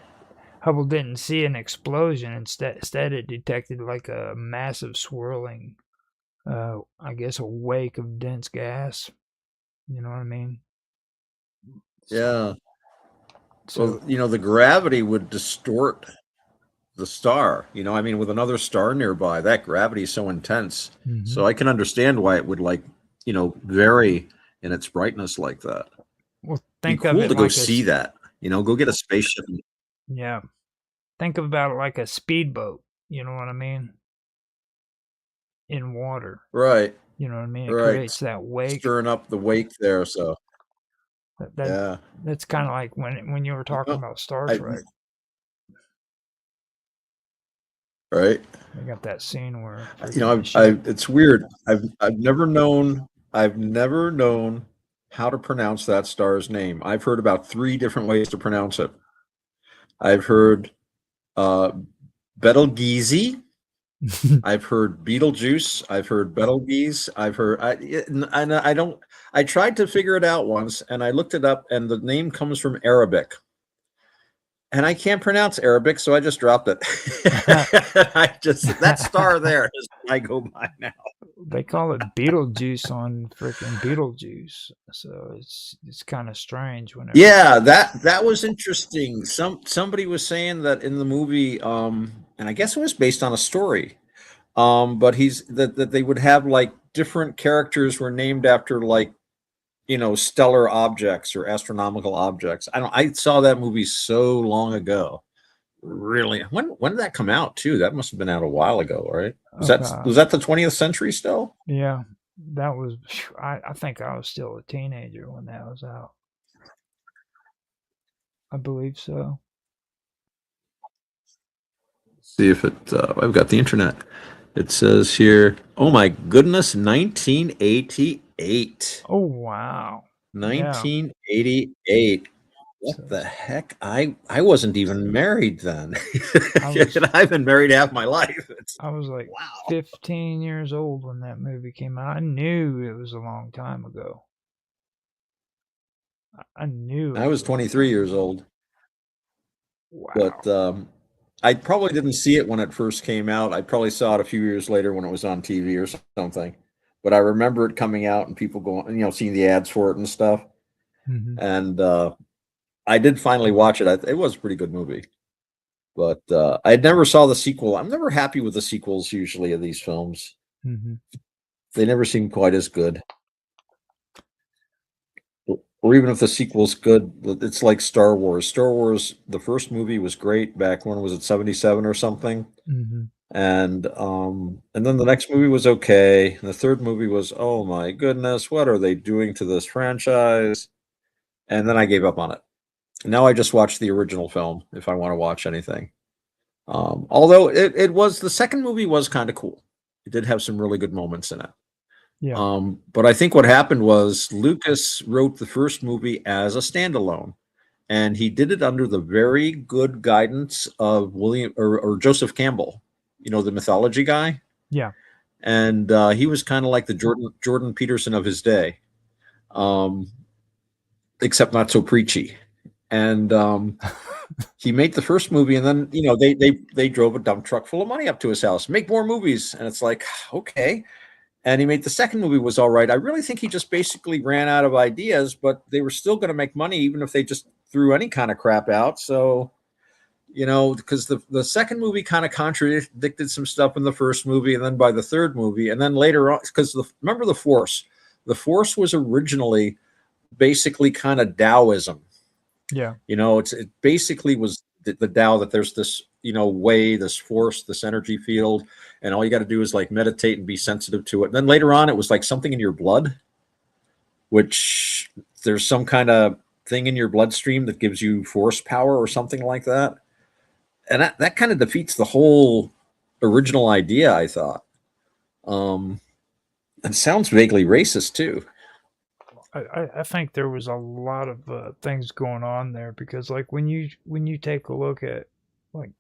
Hubble didn't see an explosion. Instead, it detected like a massive swirling, I guess, a wake of dense gas. You know what I mean? Yeah. So, well, the gravity would distort the star. With another star nearby, that gravity is so intense. mm-hmm. So I can understand why it would vary in its brightness like that. Well, think It'd be of cool it to go like see that. Go get a spaceship. Yeah. Think about it like a speedboat. You know what I mean? In water. Right. You know what I mean? It creates that wake. Stirring up the wake there. So. Yeah. That's kind of like when you were talking about Star Trek. Right. They got that scene where it's weird. I've never known how to pronounce that star's name. I've heard about 3 different ways to pronounce it. I've heard Betelgeuse. I've heard Beetlejuice. I've heard Betelgeuse. I tried to figure it out once, and I looked it up, and the name comes from Arabic. And I can't pronounce Arabic, so I just dropped it. That star there is what I go by now. They call it Beetlejuice on freaking Beetlejuice, so it's kind of strange. Yeah, that was interesting. Somebody was saying that in the movie, and I guess it was based on a story. But that they would have like different characters were named after like, stellar objects or astronomical objects. I saw that movie so long ago really. When did that come out too? That must have been out a while ago, right? Was Okay. that the 20th century still? Yeah, that was. I think I was still a teenager when that was out. I believe so. See if it. I've got the internet. It says here. Oh my goodness, 1988. Oh wow. Yeah. 1988. What So the heck? I wasn't even married then. I was And I've been married half my life. I was like Wow. 15 years old when that movie came out. I knew it was a long time ago. I knew I it was was a long 23 time years ago. old, but Wow. I probably didn't see it when it first came out. I probably saw it a few years later when it was on TV or something. But I remember it coming out and people going, seeing the ads for it and stuff. Hmm. And I did finally watch it. It was a pretty good movie. But I never saw the sequel. I'm never happy with the sequels usually of these films. Hmm. They never seem quite as good. Or even if the sequel's good, it's like Star Wars. Star Wars, the first movie was great back when was it 77 or something? Hmm. And then the next movie was okay. And the third movie was, oh my goodness, what are they doing to this franchise? And then I gave up on it. Now I just watch the original film if I want to watch anything. Although it was the second movie was kind of cool. It did have some really good moments in it. Yeah. But I think what happened was Lucas wrote the first movie as a standalone, and he did it under the very good guidance of William or Joseph Campbell, the mythology guy, Yeah. and he was kind of like the Jordan Peterson of his day, um, except not so preachy. And he made the first movie, and then they drove a dump truck full of money up to his house, make more movies, and it's like, okay. And he made the second movie was all right. I really think he just basically ran out of ideas, but they were still going to make money even if they just threw any kind of crap out. So, because the second movie kind of contradicted some stuff in the first movie, and then by the third movie, and then later on, because remember the Force? The Force was originally basically kind of Taoism. Yeah. It basically was the Tao, that there's this, way, this force, this energy field, and all you got to do is like meditate and be sensitive to it. And then later on, it was like something in your blood, which there's some kind of thing in your bloodstream that gives you force power or something like that. And that kind of defeats the whole original idea, I thought. It sounds vaguely racist too. I think there was a lot of things going on there because like when you take a look at like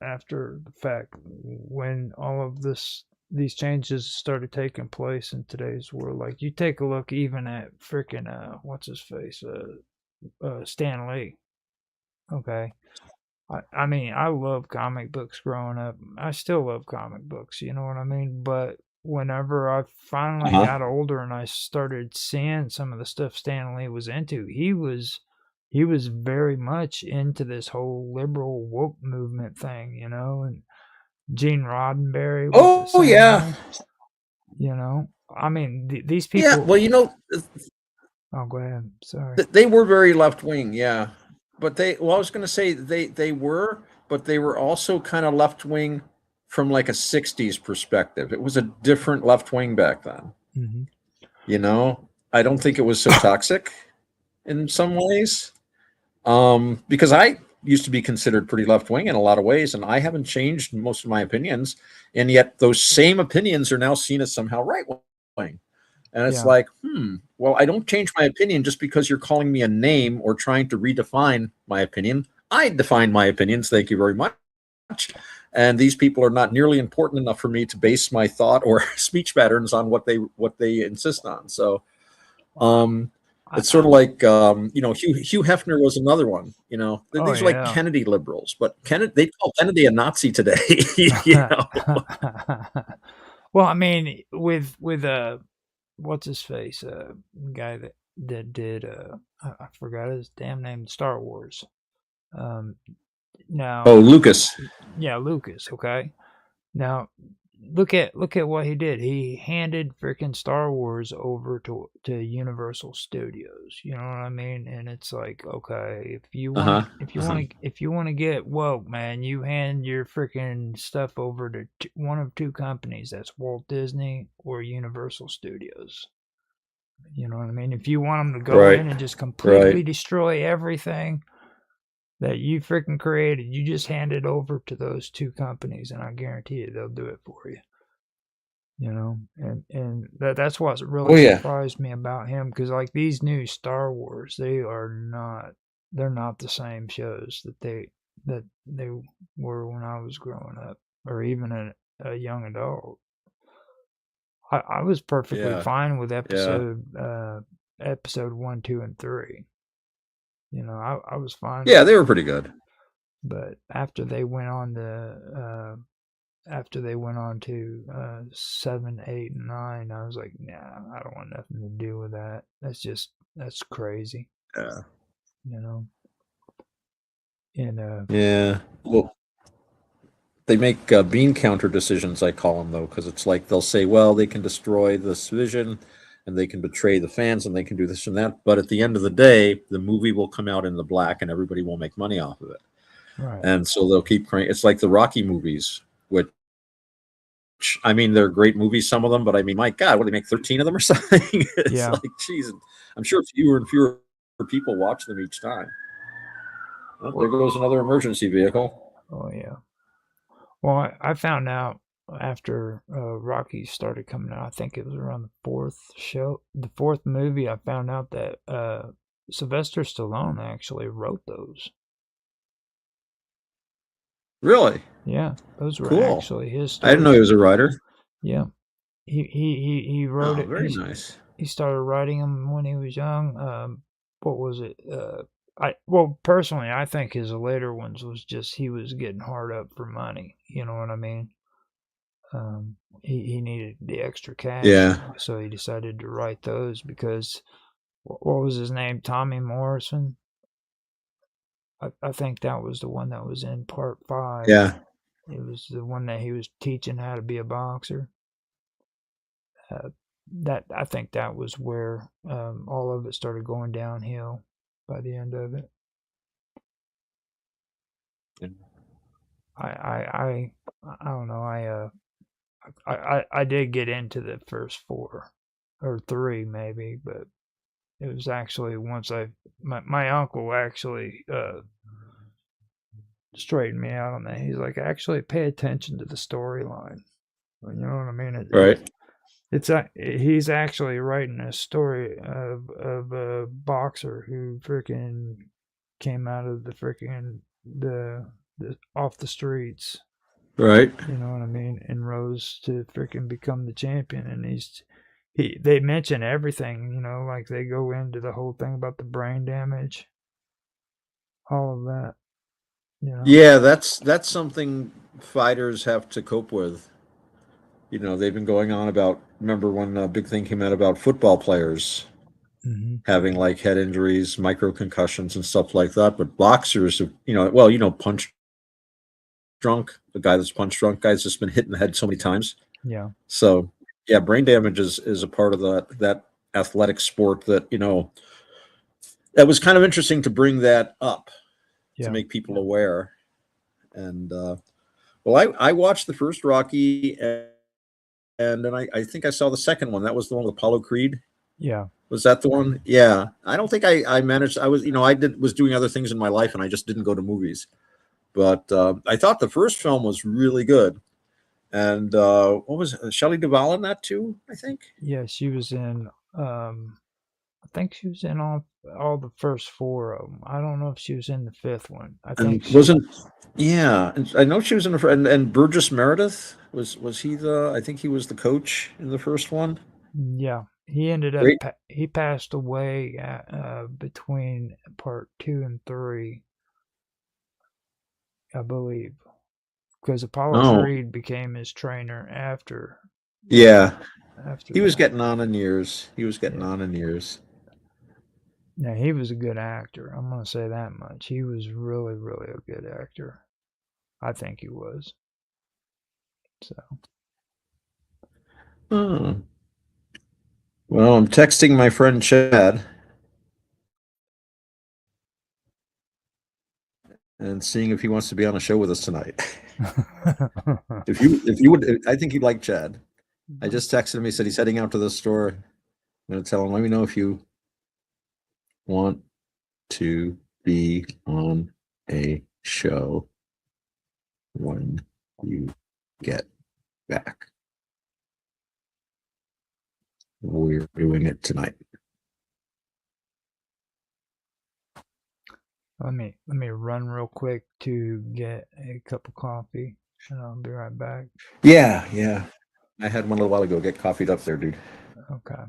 after the fact when all of these changes started taking place in today's world, like you take a look even at freaking what's his face Stan Lee. Okay. I mean, I love comic books growing up. I still love comic books, you know what I mean? But whenever I finally got older and I started seeing some of the stuff Stan Lee was into, he was very much into this whole liberal woke movement thing, and Gene Roddenberry was the Oh same yeah, way, I mean, these yeah. people. Well, Oh, go ahead. Sorry. they were very left wing, yeah. But I was going to say they were, but they were also kind of left wing from like a '60s perspective. It was a different left wing back then. Hmm. I don't think it was so toxic in some ways, because I used to be considered pretty left wing in a lot of ways, and I haven't changed most of my opinions, and yet those same opinions are now seen as somehow right wing. And it's Yeah. like, well, I don't change my opinion just because you're calling me a name or trying to redefine my opinion. I define my opinions. Thank you very much. And these people are not nearly important enough for me to base my thought or speech patterns on what they insist on. So it's sort of like, Hugh Hefner was another one, these are like Kennedy liberals, but they call Kennedy a Nazi today. Well, I mean, with what's his face, guy that did I forgot his damn name, Star Wars. Now. Oh, Lucas. Yeah, Lucas. Okay. Now look at what he did. He handed freaking Star Wars over to Universal Studios. You know what I mean? And it's like, okay, if you want to get woke, man, you hand your freaking stuff over to one of two companies. That's Walt Disney or Universal Studios. You know what I mean? If you want them to go in and just completely destroy everything that you freaking created, you just hand it over to those two companies, and I guarantee you they'll do it for you. You know, and that's what really surprised me about him, because like these new Star Wars, they're not the same shows that they were when I was growing up, or even a young adult. I was perfectly fine with episode 1, 2, and 3. You know, I was fine. Yeah, they were pretty good. But after they went on to 7, 8, and 9, I was like, nah, I don't want nothing to do with that. That's crazy. Yeah. You know. And yeah. Well, they make bean counter decisions, I call them, though, because it's like they'll say, well, they can destroy this vision, and they can betray the fans, and they can do this and that. But at the end of the day, the movie will come out in the black, and everybody will make money off of it. Right. And so they'll keep cranking. It's like the Rocky movies, which, I mean, they're great movies, some of them, but I mean, my God, what do they make 13 of them or something? It's like, geez, I'm sure fewer and fewer people watch them each time. Well, there goes another emergency vehicle. Oh, yeah. Well, I found out after Rocky started coming out, I think it was around the fourth movie, I found out that Sylvester Stallone actually wrote those. Really? Yeah, those were actually his stories. I didn't know he was a writer. Yeah, he wrote it. Very nice. He started writing them when he was young. What was it? Personally, I think his later ones was just he was getting hard up for money. You know what I mean? He needed the extra cash. Yeah. So he decided to write those because what was his name? Tommy Morrison. I think that was the one that was in part 5. Yeah. It was the one that he was teaching how to be a boxer. I think that was where all of it started going downhill by the end of it. I don't know. I did get into the first 4 or 3 maybe, but it was actually once my uncle actually straightened me out on that. He's like, actually pay attention to the storyline. You know what I mean? Right. He's actually writing a story of a boxer who freaking came out of the freaking the off the streets. Right. You know what I mean? And rose to freaking become the champion. And they mention everything, you know, like they go into the whole thing about the brain damage, all of that. You know? Yeah, that's something fighters have to cope with. You know, they've been going on about, remember when a big thing came out about football players having like head injuries, micro concussions and stuff like that. But boxers, punch drunk, the guy that's punch drunk, guy's just been hit in the head so many times. Yeah. So, yeah, brain damage is a part of that athletic sport that, you know, that was kind of interesting to bring that up to make people aware. And, I watched the first Rocky and then I think I saw the second one. That was the one with Apollo Creed. Yeah. Was that the one? Yeah. I don't think I managed. I was doing other things in my life and I just didn't go to movies. But I thought the first film was really good. And what was Shelley Duvall in that too, I think? Yeah, she was in, I think she was in all the first 4 of them. I don't know if she was in the 5th one. I think yeah, I know she was in the and Burgess Meredith was he I think he was the coach in the first one. Yeah, he ended up he passed away between part 2 and 3, I believe, because Apollo Creed became his trainer after. Yeah, after he was getting on in years. On in years. Yeah, he was a good actor. I'm gonna say that much. He was really, really a good actor. I think he was. So. Oh. Well, I'm texting my friend Chad and seeing if he wants to be on a show with us tonight. If you would, I think you'd like Chad. I just texted him. He said he's heading out to the store. I'm going to tell him, let me know if you want to be on a show when you get back. We're doing it tonight. Let me run real quick to get a cup of coffee, and I'll be right back. Yeah. I had one a little while ago. Get coffeeed up there, dude. Okay.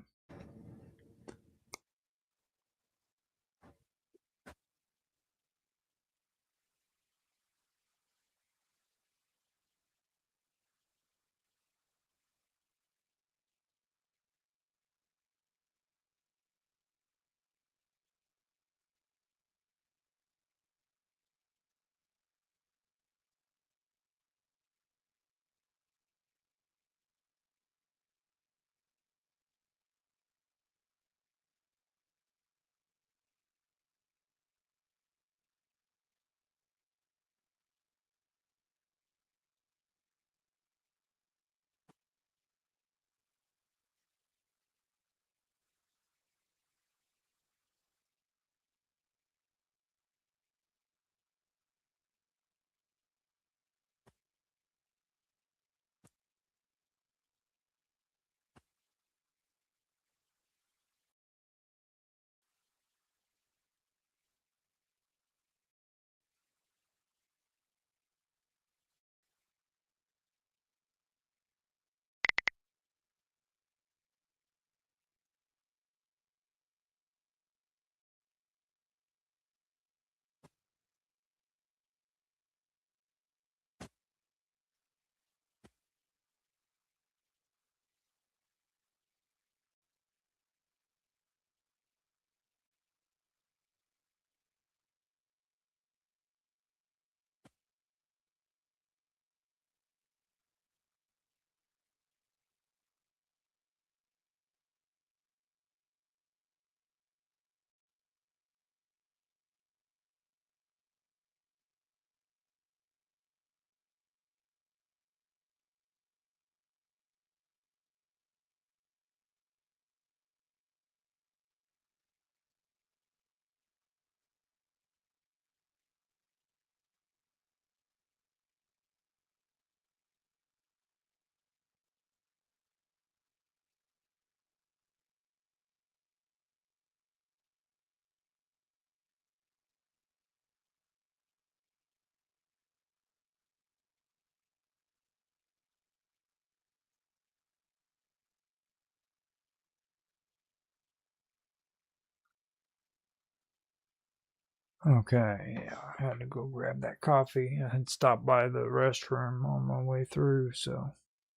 Okay, I had to go grab that coffee. I had stopped by the restroom on my way through, so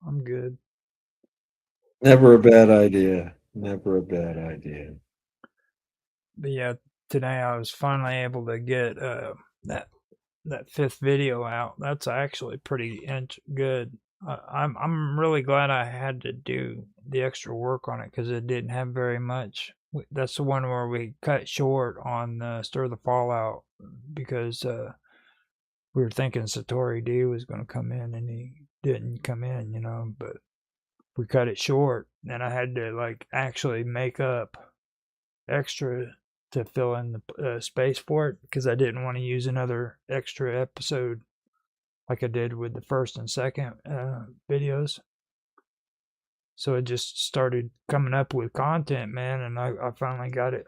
I'm good. Never a bad idea. Never a bad idea. But yeah, today I was finally able to get that fifth video out. That's actually pretty good. I'm really glad I had to do the extra work on it because it didn't have very much. That's the one where we cut short on Stir the Fallout because we were thinking Satori D was going to come in and he didn't come in, but we cut it short and I had to like actually make up extra to fill in the space for it because I didn't want to use another extra episode like I did with the first and second videos. So it just started coming up with content, man, and I finally got it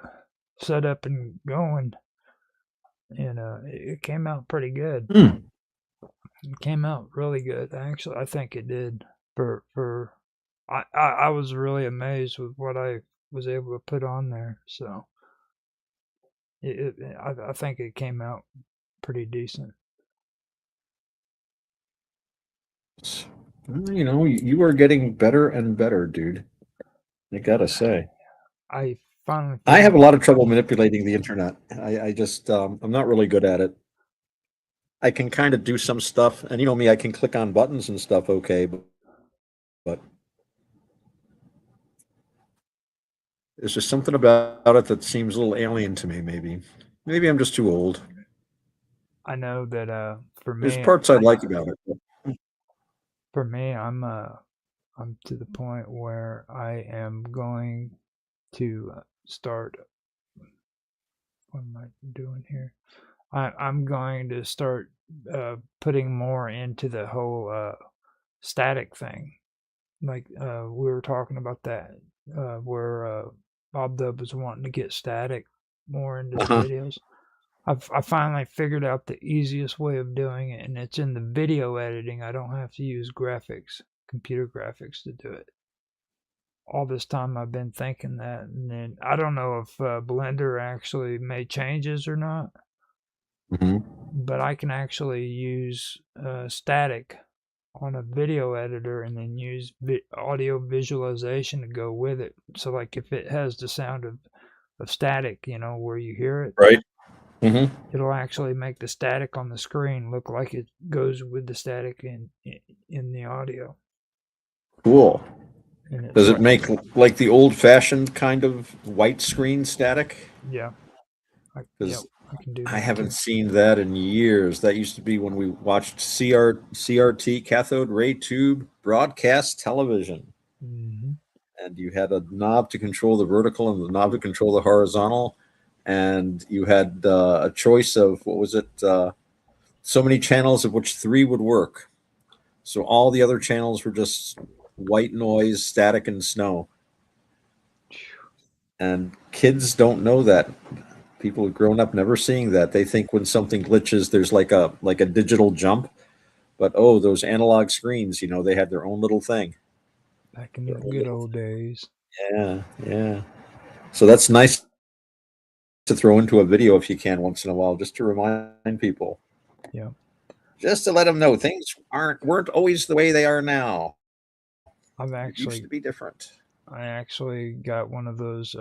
set up and going, and it came out pretty good. It came out really good, actually. I think it did. I was really amazed with what I was able to put on there. So I think it came out pretty decent. You are getting better and better, dude. I gotta say. I finally. I have a lot of trouble manipulating the internet. I just I'm not really good at it. I can kind of do some stuff, and you know me, I can click on buttons and stuff. Okay, but There's just something about it that seems a little alien to me. Maybe I'm just too old. I know that for There's me, parts I like about it. I'm to the point where I am going to start. What am I doing here? I'm going to start putting more into the whole static thing. Like we were talking about that, where Bob Dub was wanting to get static more into the videos. I finally figured out the easiest way of doing it, and it's in the video editing. I don't have to use graphics, computer graphics, to do it. All this time I've been thinking that, and then I don't know if Blender actually made changes or not, but I can actually use static on a video editor and then use audio visualization to go with it. So like if it has the sound of static, where you hear it, right? It'll actually make the static on the screen look like it goes with the static in the audio. Cool. Does it like, make like the old-fashioned kind of white screen static? Yeah. I can do that. I haven't seen that in years. That used to be when we watched CRT, cathode ray tube broadcast television. Mm-hmm. And you had a knob to control the vertical and the knob to control the horizontal. And you had a choice of, what was it? So many channels, of which 3 would work. So all the other channels were just white noise, static, and snow. And kids don't know that. People have grown up never seeing that. They think when something glitches, there's like a digital jump. But those analog screens, they had their own little thing. Back in the good old days. Yeah. So that's nice to throw into a video if you can once in a while, just to remind people. Yeah. Just to let them know things weren't always the way they are now. It used to be different. I actually got one of those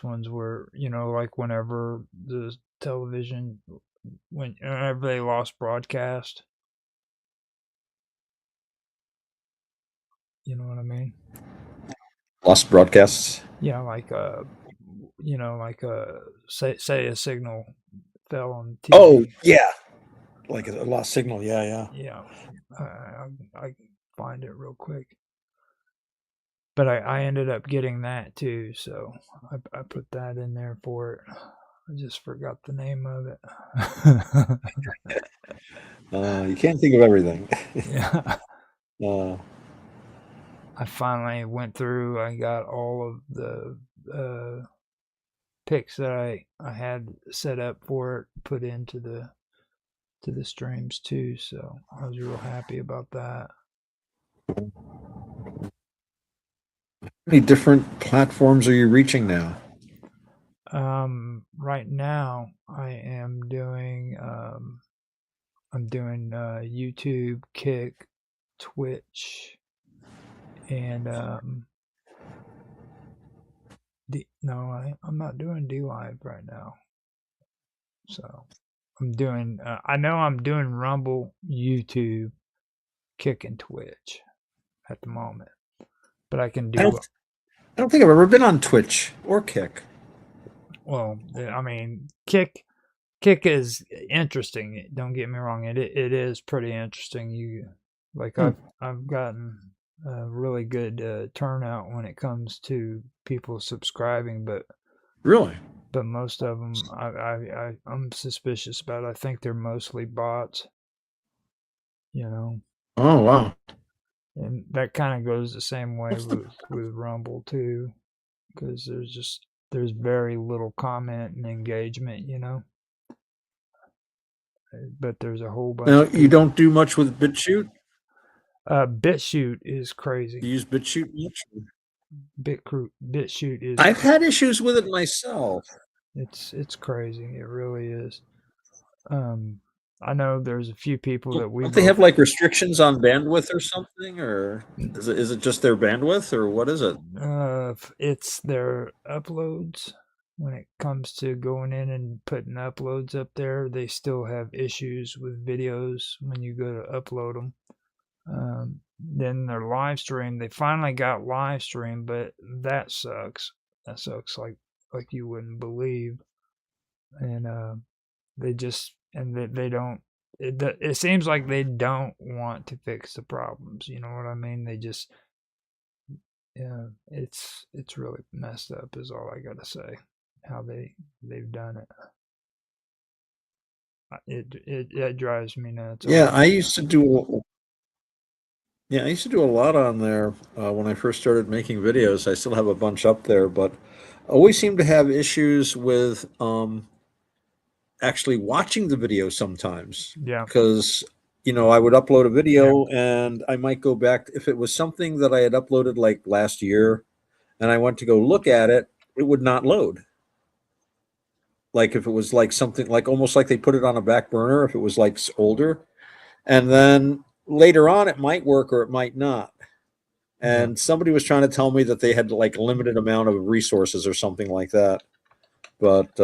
ones where, like whenever the television, whenever they lost broadcast, you know what I mean? Lost broadcasts? Yeah, like say a signal fell on TV. Oh, yeah. Like a lost signal, yeah. Yeah. I find it real quick. But I ended up getting that too, so I put that in there for it. I just forgot the name of it. You can't think of everything. Yeah. I finally went through. I got all of the picks that I had set up for it, put into the streams too. So I was real happy about that. How many different platforms are you reaching now? Right now I am doing YouTube, Kick, Twitch, and I'm not doing DLive right now. So I'm doing I know I'm doing Rumble, YouTube, Kick, and Twitch at the moment. But I can do I don't think I've ever been on Twitch or Kick. Well, I mean, Kick is interesting. Don't get me wrong; it is pretty interesting. I've gotten a really good turnout when it comes to people subscribing, but really, most of them I'm suspicious about. I think they're mostly bots. Oh wow! And that kind of goes the same way with Rumble too, because there's very little comment and engagement, But there's a whole bunch. Now you don't do much with BitChute. BitChute is crazy. Do you use BitChute much? BitChute is. I've had issues with it myself. It's crazy. It really is. I know there's a few people that we. Don't they have like restrictions on bandwidth or something, or is it just their bandwidth, or what is it? It's their uploads. When it comes to going in and putting uploads up there, they still have issues with videos when you go to upload them. Then their live stream, they finally got live stream, but that sucks. That sucks like you wouldn't believe. And they just and they don't. It seems like they don't want to fix the problems. You know what I mean? They just yeah, it's really messed up. Is all I gotta say. How they've done it. It drives me nuts. Yeah, I used to do. Yeah, I used to do a lot on there when I first started making videos. I still have a bunch up there, but I always seem to have issues with actually watching the video sometimes. Yeah. Because, I would upload a video and I might go back. If it was something that I had uploaded like last year and I went to go look at it, it would not load. Like if it was like something like almost like they put it on a back burner, if it was like older. And then later on, it might work or it might not. And somebody was trying to tell me that they had like a limited amount of resources or something like that. But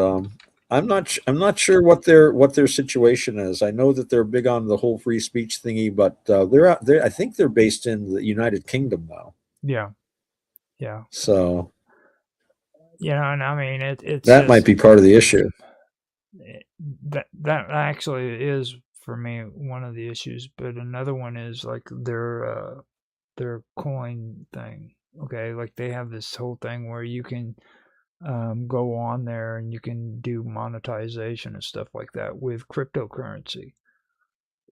I'm not sure what their situation is. I know that they're big on the whole free speech thingy, but they're out there. I think they're based in the United Kingdom now. Yeah. Yeah. So and I mean it's that might be part of the issue. That actually is for me one of the issues, but another one is like their coin thing. Okay, like they have this whole thing where you can go on there and you can do monetization and stuff like that with cryptocurrency.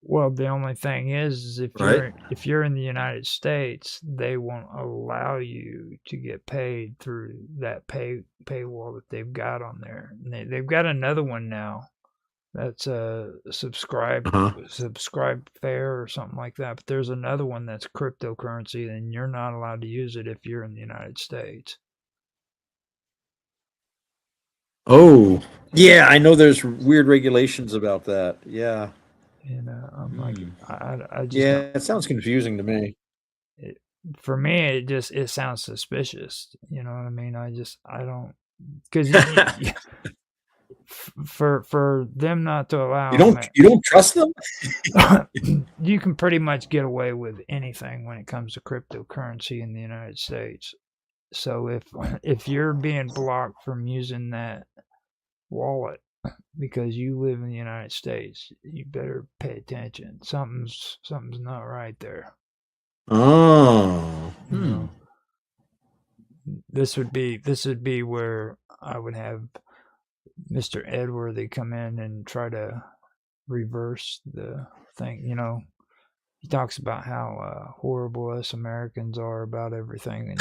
Well, the only thing is if you're in the United States, they won't allow you to get paid through that paywall that they've got on there. And they've got another one now that's a subscribe fair or something like that. But there's another one that's cryptocurrency, and you're not allowed to use it if you're in the United States. Oh, yeah, I know there's weird regulations about that. Yeah. And I'm like, I just it sounds confusing to me. For me, it sounds suspicious. You know what I mean? I don't, because for them not to allow you don't trust them. You can pretty much get away with anything when it comes to cryptocurrency in the United States. So if you're being blocked from using that wallet because you live in the United States, you better pay attention. Something's not right there. Oh. This would be where I would have Mr. Edworthy come in and try to reverse the thing. He talks about how horrible us Americans are about everything.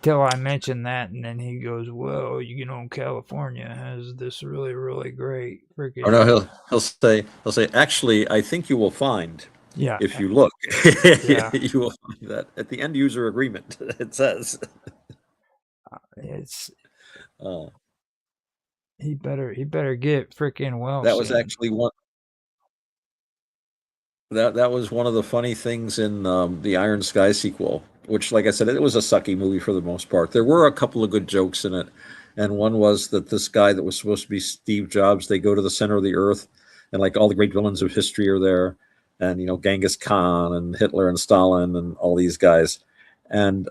Till I mention that, and then he goes, "Well, California has this really, really great freaking." Oh no, he'll say, actually, I think you will find. Yeah. If you look, you will find that at the end user agreement. It says. It's. He better get freaking well. That was actually one. That was one of the funny things in the Iron Sky sequel, which, like I said, it was a sucky movie for the most part. There were a couple of good jokes in it, and one was that this guy that was supposed to be Steve Jobs, they go to the center of the earth, and like all the great villains of history are there, and Genghis Khan and Hitler and Stalin and all these guys, and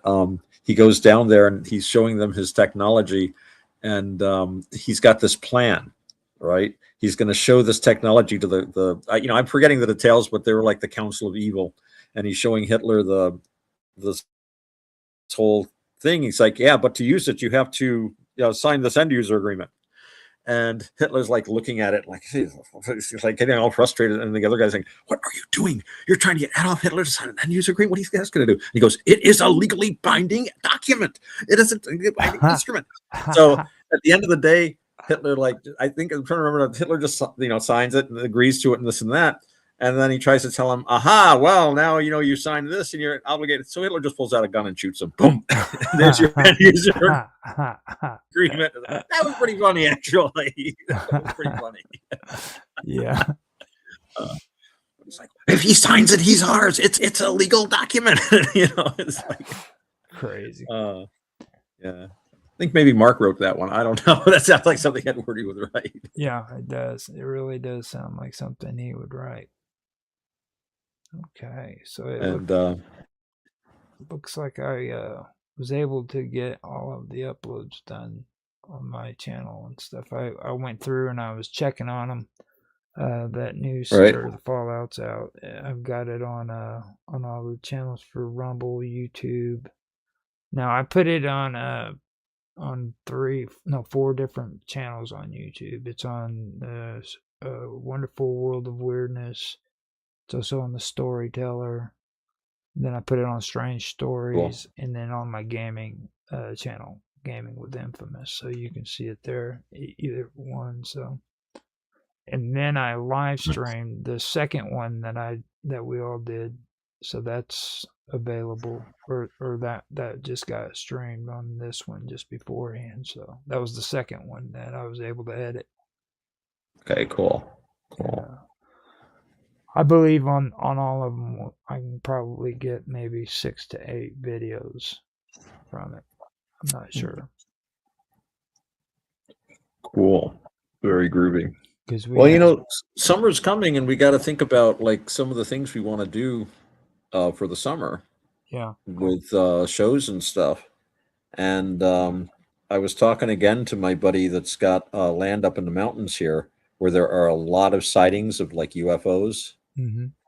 he goes down there and he's showing them his technology, and he's got this plan, right? He's going to show this technology to the I'm forgetting the details, but they were like the Council of Evil, and he's showing Hitler this whole thing. He's like, yeah, but to use it, you have to sign this end user agreement. And Hitler's like looking at it like he's like getting all frustrated, and the other guy's saying, "What are you doing? You're trying to get Adolf Hitler to sign an end user agreement? What are you guys going to do?" And he goes, "It is a legally binding document. It isn't a binding instrument." So at the end of the day, Hitler, I think I'm trying to remember that Hitler just signs it and agrees to it and this and that, and then he tries to tell him, "Aha! Well, now you signed this and you're obligated." So Hitler just pulls out a gun and shoots him. Boom! There's your end user agreement. That was pretty funny, actually. That was pretty funny. Yeah. It's like, if he signs it, he's ours. It's a legal document. It's like crazy. Yeah. I think maybe Mark wrote that one. I don't know. That sounds like something Edwardy would write. Yeah, it does. It really does sound like something he would write. Okay, so it And looks like I was able to get all of the uploads done on my channel and stuff. I went through and I was checking on them. That new Right. or the Fallout's out. I've got it on all the channels for Rumble, YouTube. Now I put it on 4 different channels on YouTube. It's on Wonderful World of Weirdness. It's also on the Storyteller. Then I put it on Strange Stories, and then on my gaming channel, Gaming with Infamous. So you can see it there, either one. So, and then I live streamed the second one that we all did. So that's available, or that just got streamed on this one just beforehand. So that was the second one that I was able to edit. Okay, cool. I believe on all of them, I can probably get maybe 6 to 8 videos from it. I'm not sure. Cool. Very groovy. Well, you know, summer's coming, and we got to think about like some of the things we want to do for the summer. Yeah. With shows and stuff. And I was talking again to my buddy that's got land up in the mountains here, where there are a lot of sightings of like UFOs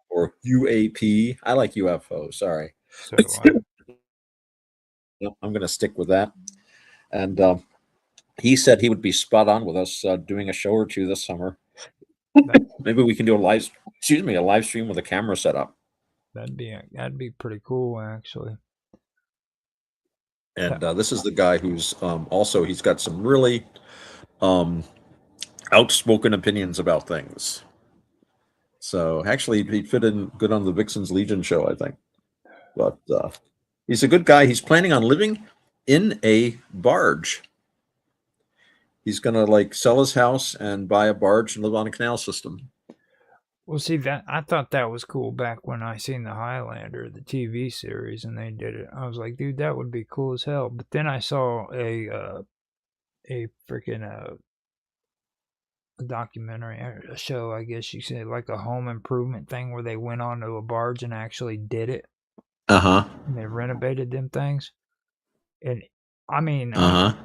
or UAP. I like UFO. Sorry. So do I. I'm going to stick with that. And he said he would be spot on with us doing a show or two this summer. Maybe we can do a live stream with a camera set up. That'd be pretty cool, actually. And this is the guy who's also, he's got some really outspoken opinions about things. So actually, he'd fit in good on the Vixen's Legion show, I think. But he's a good guy. He's planning on living in a barge. He's going to like sell his house and buy a barge and live on a canal system. Well, see, that I thought that was cool back when I seen the Highlander, the TV series, and they did it. I was like, dude, that would be cool as hell. But then I saw a freaking a documentary, a show, I guess you say, like a home improvement thing where they went onto a barge and actually did it. And they renovated them things. And I mean, Uh-huh.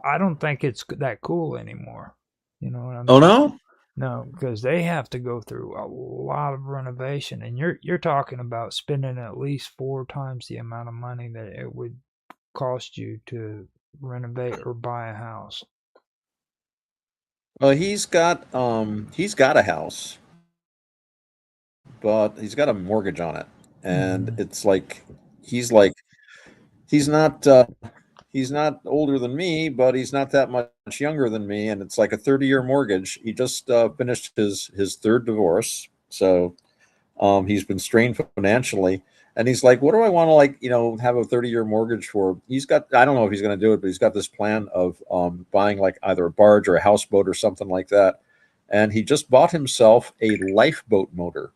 I don't think it's that cool anymore. You know what I mean? Oh, no? No, because they have to go through a lot of renovation, and you're talking about spending at least 4 times the amount of money that it would cost you to renovate or buy a house. Well, he's got a house, but he's got a mortgage on it, and it's like he's not older than me, but he's not that much younger than me, and it's like a 30-year mortgage. He just finished his third divorce, so he's been strained financially, and he's like, what do I want to, like, have a 30-year mortgage for? He's got, I don't know if he's going to do it, but he's got this plan of buying like either a barge or a houseboat or something like that, and he just bought himself a lifeboat motor.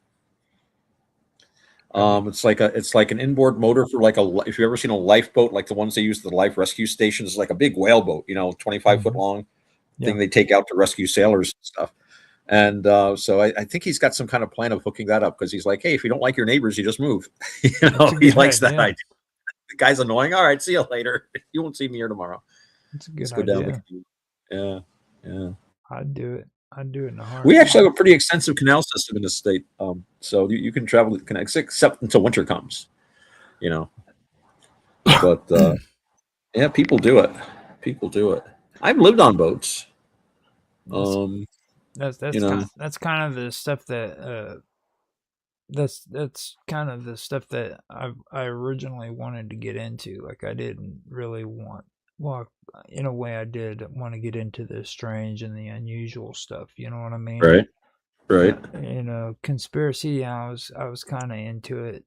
It's like an inboard motor for like if you've ever seen a lifeboat, like the ones they use at the life rescue stations, it's like a big whaleboat, 25 foot long thing they take out to rescue sailors and stuff. And so I think he's got some kind of plan of hooking that up, because he's like, hey, if you don't like your neighbors, you just move. He likes that idea. The guy's annoying. All right, see you later. You won't see me here tomorrow. It's a good idea. Yeah. I'd do it. I'd do it in a heartbeat. We actually have a pretty extensive canal system in this state, so you can travel with canals except until winter comes, But yeah, people do it. I've lived on boats. That's kind of the stuff that that's kind of the stuff that I originally wanted to get into. Like, I didn't really want. Well, in a way, I did want to get into the strange and the unusual stuff. You know what I mean? Right. Conspiracy. I was kind of into it.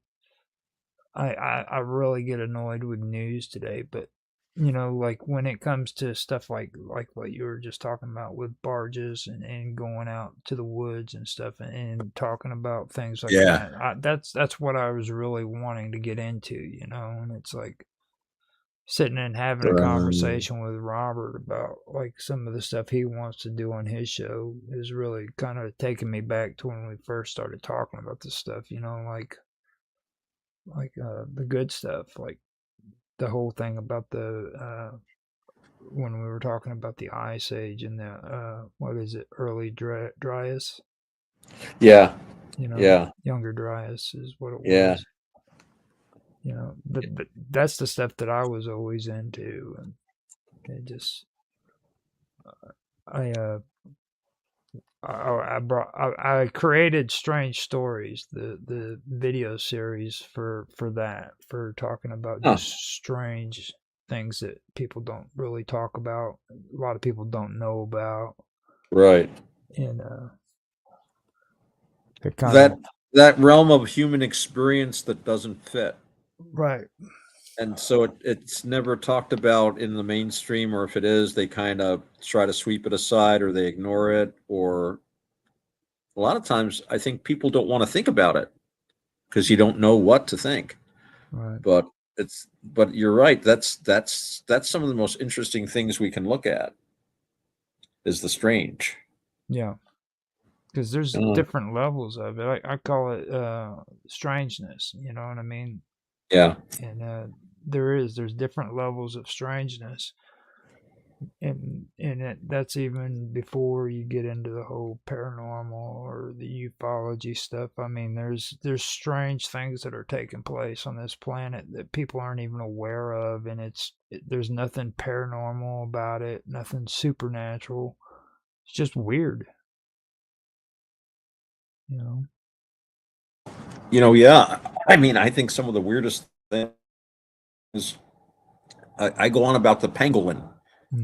I really get annoyed with news today, but like when it comes to stuff like what you were just talking about with barges and going out to the woods and stuff and talking about things like that. That's what I was really wanting to get into. And it's like, sitting and having a conversation with Robert about like some of the stuff he wants to do on his show is really kind of taking me back to when we first started talking about this stuff, like like the good stuff, like the whole thing about the when we were talking about the Ice Age and the what is it, early Dryas? Yeah. You know, Yeah. younger Dryas is what it Yeah. was. You know, but that's the stuff that I was always into, and it just I I created Strange Stories, the video series for that, for talking about Huh. just strange things that people don't really talk about. A lot of people don't know about, Right. and it kind That of that realm of human experience that doesn't fit. right, And so it's never talked about in the mainstream, or if it is, they kind of try to sweep it aside or they ignore it. Or a lot of times, I think people don't want to think about it because you don't know what to think. right, But but you're right. That's some of the most interesting things we can look at is the strange. yeah. Because there's Uh, different levels of it. I call it strangeness. You know what I mean? yeah. And there's different levels of strangeness, that's even before you get into the whole paranormal or the ufology stuff. I mean, there's strange things that are taking place on this planet that people aren't even aware of, and there's nothing paranormal about it, nothing supernatural. It's just weird, you know. Yeah. I mean, I think some of the weirdest things. I go on about the pangolin.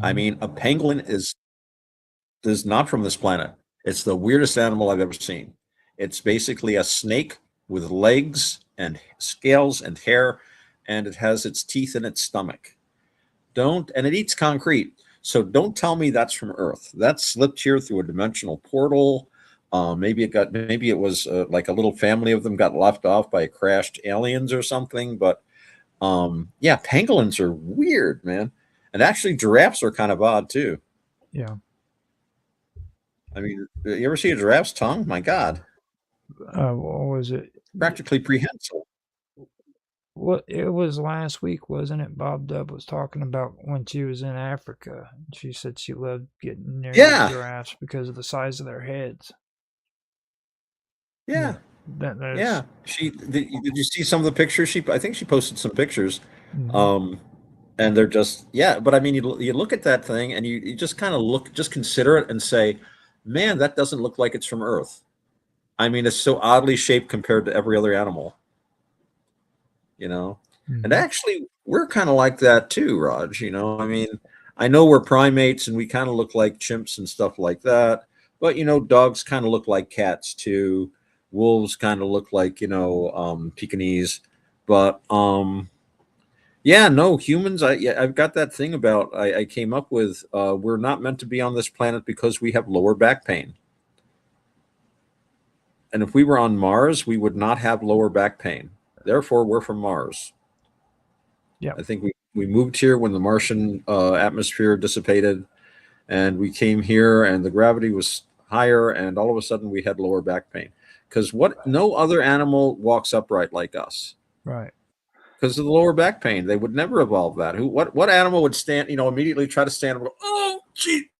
I Hmm. mean, a pangolin is not from this planet. It's the weirdest animal I've ever seen. It's basically a snake with legs and scales and hair, and it has its teeth in its stomach. And it eats concrete. So don't tell me that's from Earth. That slipped here through a dimensional portal. Maybe it was like a little family of them got left off by crashed aliens or something. But yeah, pangolins are weird, man. And actually, giraffes are kind of odd too. Yeah. I mean, you ever see a giraffe's tongue? My God, What was it? practically prehensile. What it was last week, wasn't it? Bob Dub was talking about when she was in Africa. She said she loved getting near the Yeah, giraffes because of the size of their heads. yeah, That's yeah. Did you see some of the pictures? I think she posted some pictures. mhm, Um, and they're just, yeah. But I mean, you look at that thing and you just kind of just consider it and say, man, that doesn't look like it's from Earth. I mean, it's so oddly shaped compared to every other animal, you know. And mhm, actually, we're kind of like that too, Raj. I mean, I know we're primates and we kind of look like chimps and stuff like that, but dogs kind of look like cats too. Wolves kind of look like Pekingese, but yeah, no, humans. I've got that thing about I came up with. We're not meant to be on this planet because we have lower back pain. And if we were on Mars, we would not have lower back pain. Therefore, we're from Mars. yeah, I think we moved here when the Martian atmosphere dissipated, and we came here, and the gravity was higher, and all of a sudden we had lower back pain. Because no other animal walks upright like us. right. Because of the lower back pain, they would never evolve that. What animal would stand? Immediately try to stand and go, oh, gee,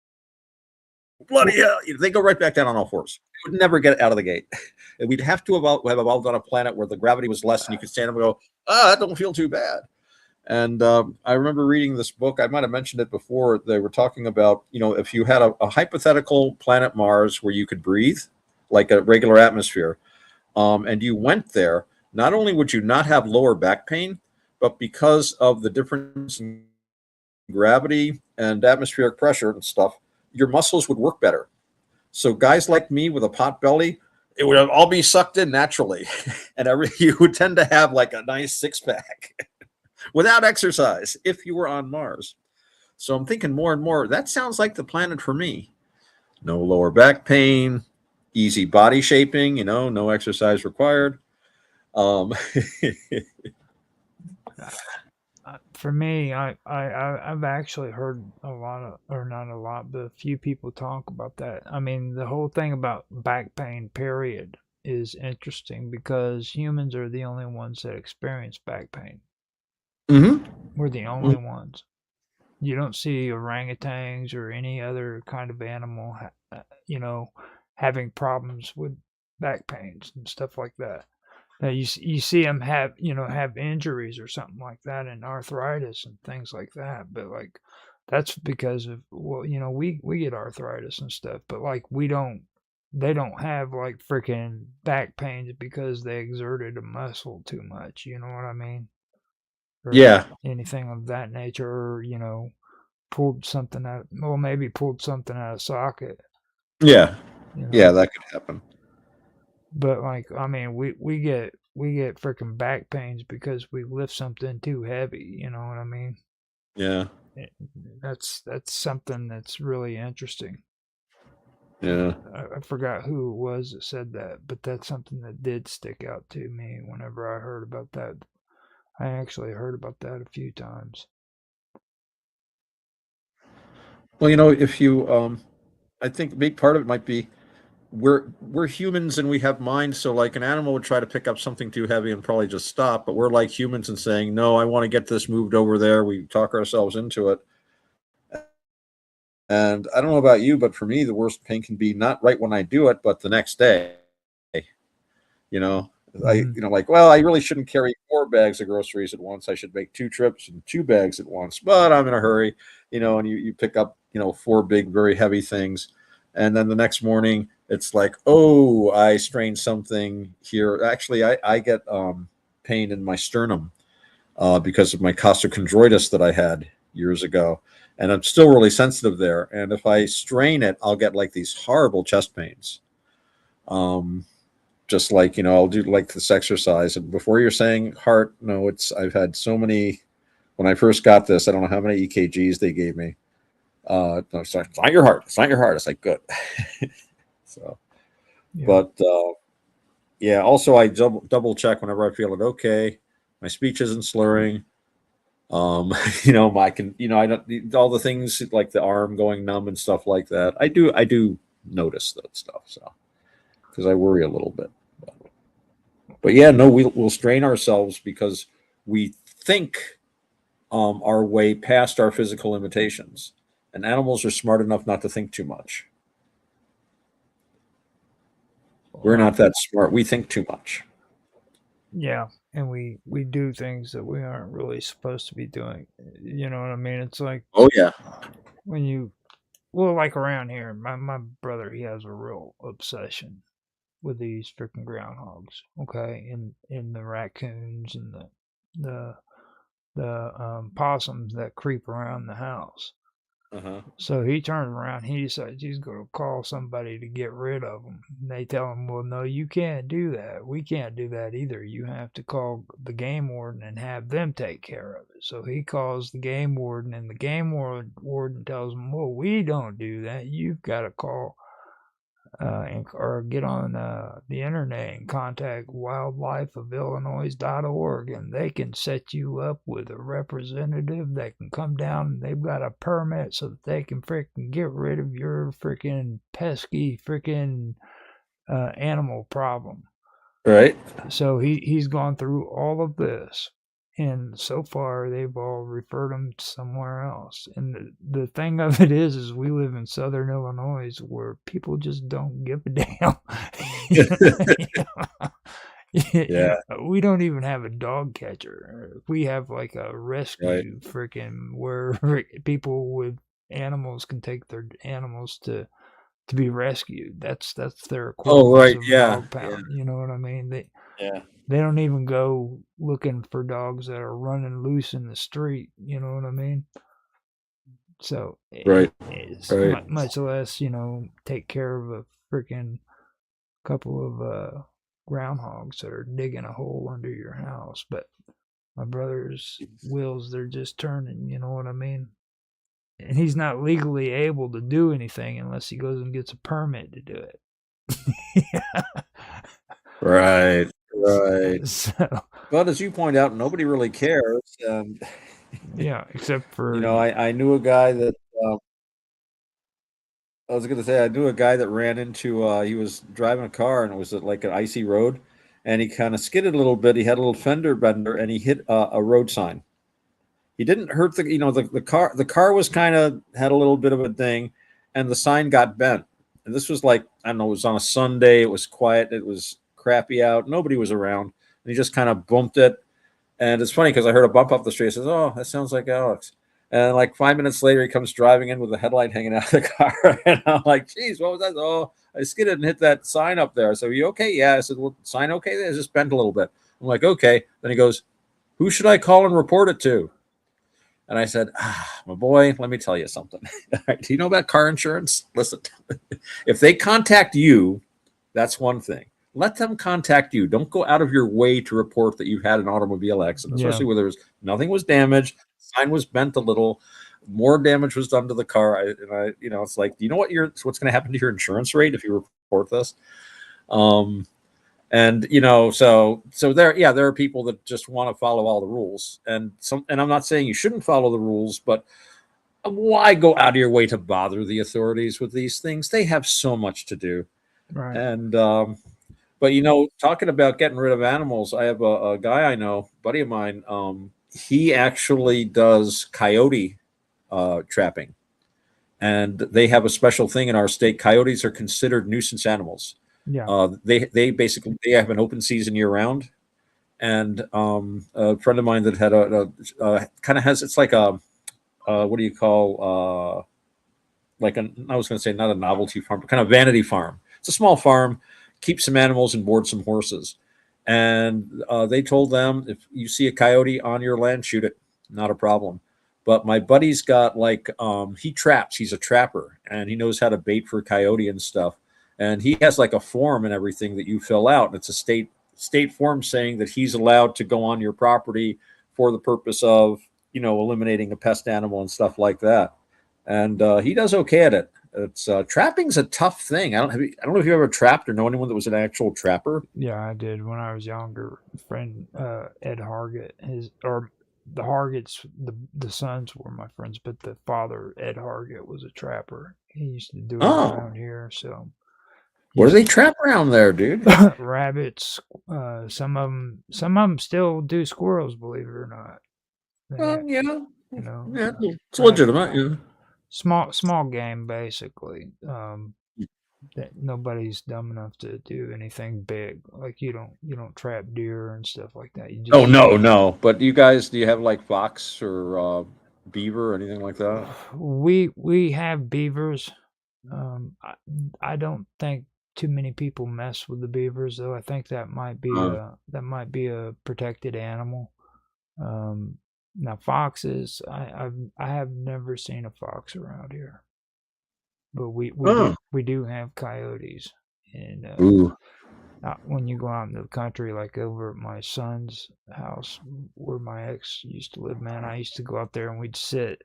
bloody Well, hell! They go right back down on all fours. They would never get out of the gate. And we'd have to have evolved on a planet where the gravity was less, and you could stand up and go, that don't feel too bad. And I remember reading this book. I might have mentioned it before. They were talking about, if you had a hypothetical planet Mars where you could breathe like a regular atmosphere, and you went there, not only would you not have lower back pain, but because of the difference in gravity and atmospheric pressure and stuff, your muscles would work better. So guys like me with a pot belly, it would all be sucked in naturally, and you would tend to have like a nice six pack without exercise if you were on Mars. So I'm thinking more and more, that sounds like the planet for me. No lower back pain, easy body shaping, no exercise required. Um, For me, I've actually heard a lot of, or not a lot, but a few people talk about that. I mean, the whole thing about back pain, period, is interesting because humans are the only ones that experience back pain. Mm-hmm. We're the only ones. You don't see orangutans or any other kind of animal, having problems with back pains and stuff like that. Now you see them have injuries or something like that and arthritis and things like that, but like that's because of we get arthritis and stuff, but like they don't have like freaking back pains because they exerted a muscle too much, you know what I mean? Or Yeah. anything of that nature, or pulled something out, well, maybe pulled something out of socket, Yeah. you Yeah, know. that could happen. But like, I mean, we get freaking back pains because we lift something too heavy. You know what I mean? Yeah. It- That's something that's really interesting. Yeah. I forgot who it was that said that, but that's something that did stick out to me whenever I heard about that. I actually heard about that a few times. Well, if you, I think a big part of it might be we're humans and we have minds. So like an animal would try to pick up something too heavy and probably just stop, but we're like humans and saying, no, I want to get this moved over there. We talk ourselves into it. And I don't know about you, but for me, the worst pain can be not right when I do it, but the next day. You know, Mhm. like, well, I really shouldn't carry 4 bags of groceries at once. I should make 2 trips and 2 bags at once. But I'm in a hurry, and you pick up, 4 big, very heavy things, and then the next morning it's like, oh, I strained something here. Actually, I get pain in my sternum because of my costochondritis that I had years ago, and I'm still really sensitive there. And if I strain it, I'll get like these horrible chest pains. Just like, I'll do like this exercise. And before you're saying heart, no, I've had so many, when I first got this, I don't know how many EKGs they gave me. No, it's not your heart. It's not your heart. It's like, good. So, Yeah. but yeah, also I double check whenever I feel it. Okay. My speech isn't slurring. I can, I don't, all the things like the arm going numb and stuff like that. I do notice that stuff. So, because I worry a little bit. But yeah, no, we'll strain ourselves because we think our way past our physical limitations, and animals are smart enough not to think too much. We're not that smart. We think too much. Yeah, and we do things that we aren't really supposed to be doing. You know what I mean? It's like Oh yeah, when like around here, my brother, he has a real obsession with these freaking groundhogs. Okay, and the raccoons and the possums that creep around the house. uh-huh. So he turns around. He decides he's going to call somebody to get rid of them. And they tell him, "Well, no, you can't do that. We can't do that either. You have to call the game warden and have them take care of it." So he calls the game warden, and the game warden tells him, "Well, we don't do that. You've got to call or get on the internet and contact wildlifeofillinois.org, and they can set you up with a representative that can come down, and they've got a permit so that they can freaking get rid of your freaking pesky freaking animal problem." Right. So he's gone through all of this, and so far they've all referred him somewhere else. And the thing of it is we live in Southern Illinois where people just don't give a damn. Yeah. We don't even have a dog catcher. We have like a rescue freaking where people with animals can take their animals to be rescued. That's their Oh equivalent right. of Yeah. dog pound. You know what I mean? Yeah. They don't even go looking for dogs that are running loose in the street. You know what I mean? So Right. it's Right. much less, take care of a freaking couple of groundhogs that are digging a hole under your house. But my brother's wheels, they're just turning. You know what I mean? And he's not legally able to do anything unless he goes and gets a permit to do it. Right. Right. So, But as you point out, nobody really cares. yeah, except for I knew a guy that I was going to say I knew a guy that ran into. He was driving a car and it was at like an icy road, and he kind of skidded a little bit. He had a little fender bender, and he hit a road sign. He didn't hurt the car. The car was kind of had a little bit of a ding, and the sign got bent. And this was like I don't know. It was on a Sunday. It was quiet. It was crappy out. Nobody was around, and he just kind of bumped it. And it's funny because I heard a bump up the street. I says, "Oh, that sounds like Alex." And like 5 minutes later, he comes driving in with the headlight hanging out of the car, and I'm like, "Geez, what was that?" Oh, I skidded and hit that sign up there. So, you okay? Yeah. I said, "Well, sign okay? It's just bent a little bit." I'm like, "Okay." Then he goes, "Who should I call and report it to?" And I said, my boy, let me tell you something. Do you know about car insurance? Listen, if they contact you, that's one thing. Let them contact you. Don't go out of your way to report that you've had an automobile accident, especially where nothing was damaged, sign was bent a little, more damage was done to the car. It's like, do you know what's going to happen to your insurance rate if you report this? And so there are people that just want to follow all the rules, and I'm not saying you shouldn't follow the rules, but why go out of your way to bother the authorities with these things? They have so much to do. Right. And but talking about getting rid of animals, I have a guy I know, buddy of mine. He actually does coyote trapping, and they have a special thing in our state. Coyotes are considered nuisance animals. Yeah. They basically have an open season year round, and a friend of mine that had a kind of has it's like a what do you call I was going to say not a novelty farm, but kind of vanity farm. It's a small farm, keep some animals and board some horses, and they told them if you see a coyote on your land, shoot it, not a problem. But my buddy's got he traps. He's a trapper, and he knows how to bait for coyote and stuff. And he has like a form and everything that you fill out. And it's a state form saying that he's allowed to go on your property for the purpose of, eliminating a pest animal and stuff like that. And he does okay at it. It's trapping's a tough thing. I don't know if you ever trapped or know anyone that was an actual trapper. Yeah, I did when I was younger. Friend Ed Hargett, the Hargets, the sons were my friends, but the father, Ed Hargett, was a trapper. He used to do it around here. So, what do they trap around there, dude? Rabbits. Some of them still do squirrels. Believe it or not. Yeah, it's legitimate. Yeah. Small game, basically. That nobody's dumb enough to do anything big. Like you don't trap deer and stuff like that. You just, no. But do you have like fox or beaver or anything like that? We have beavers. I don't think too many people mess with the beavers, though. I think that might be a protected animal. Now foxes, I have never seen a fox around here. But we do have coyotes, and when you go out into the country, like over at my son's house where my ex used to live, man, I used to go out there and we'd sit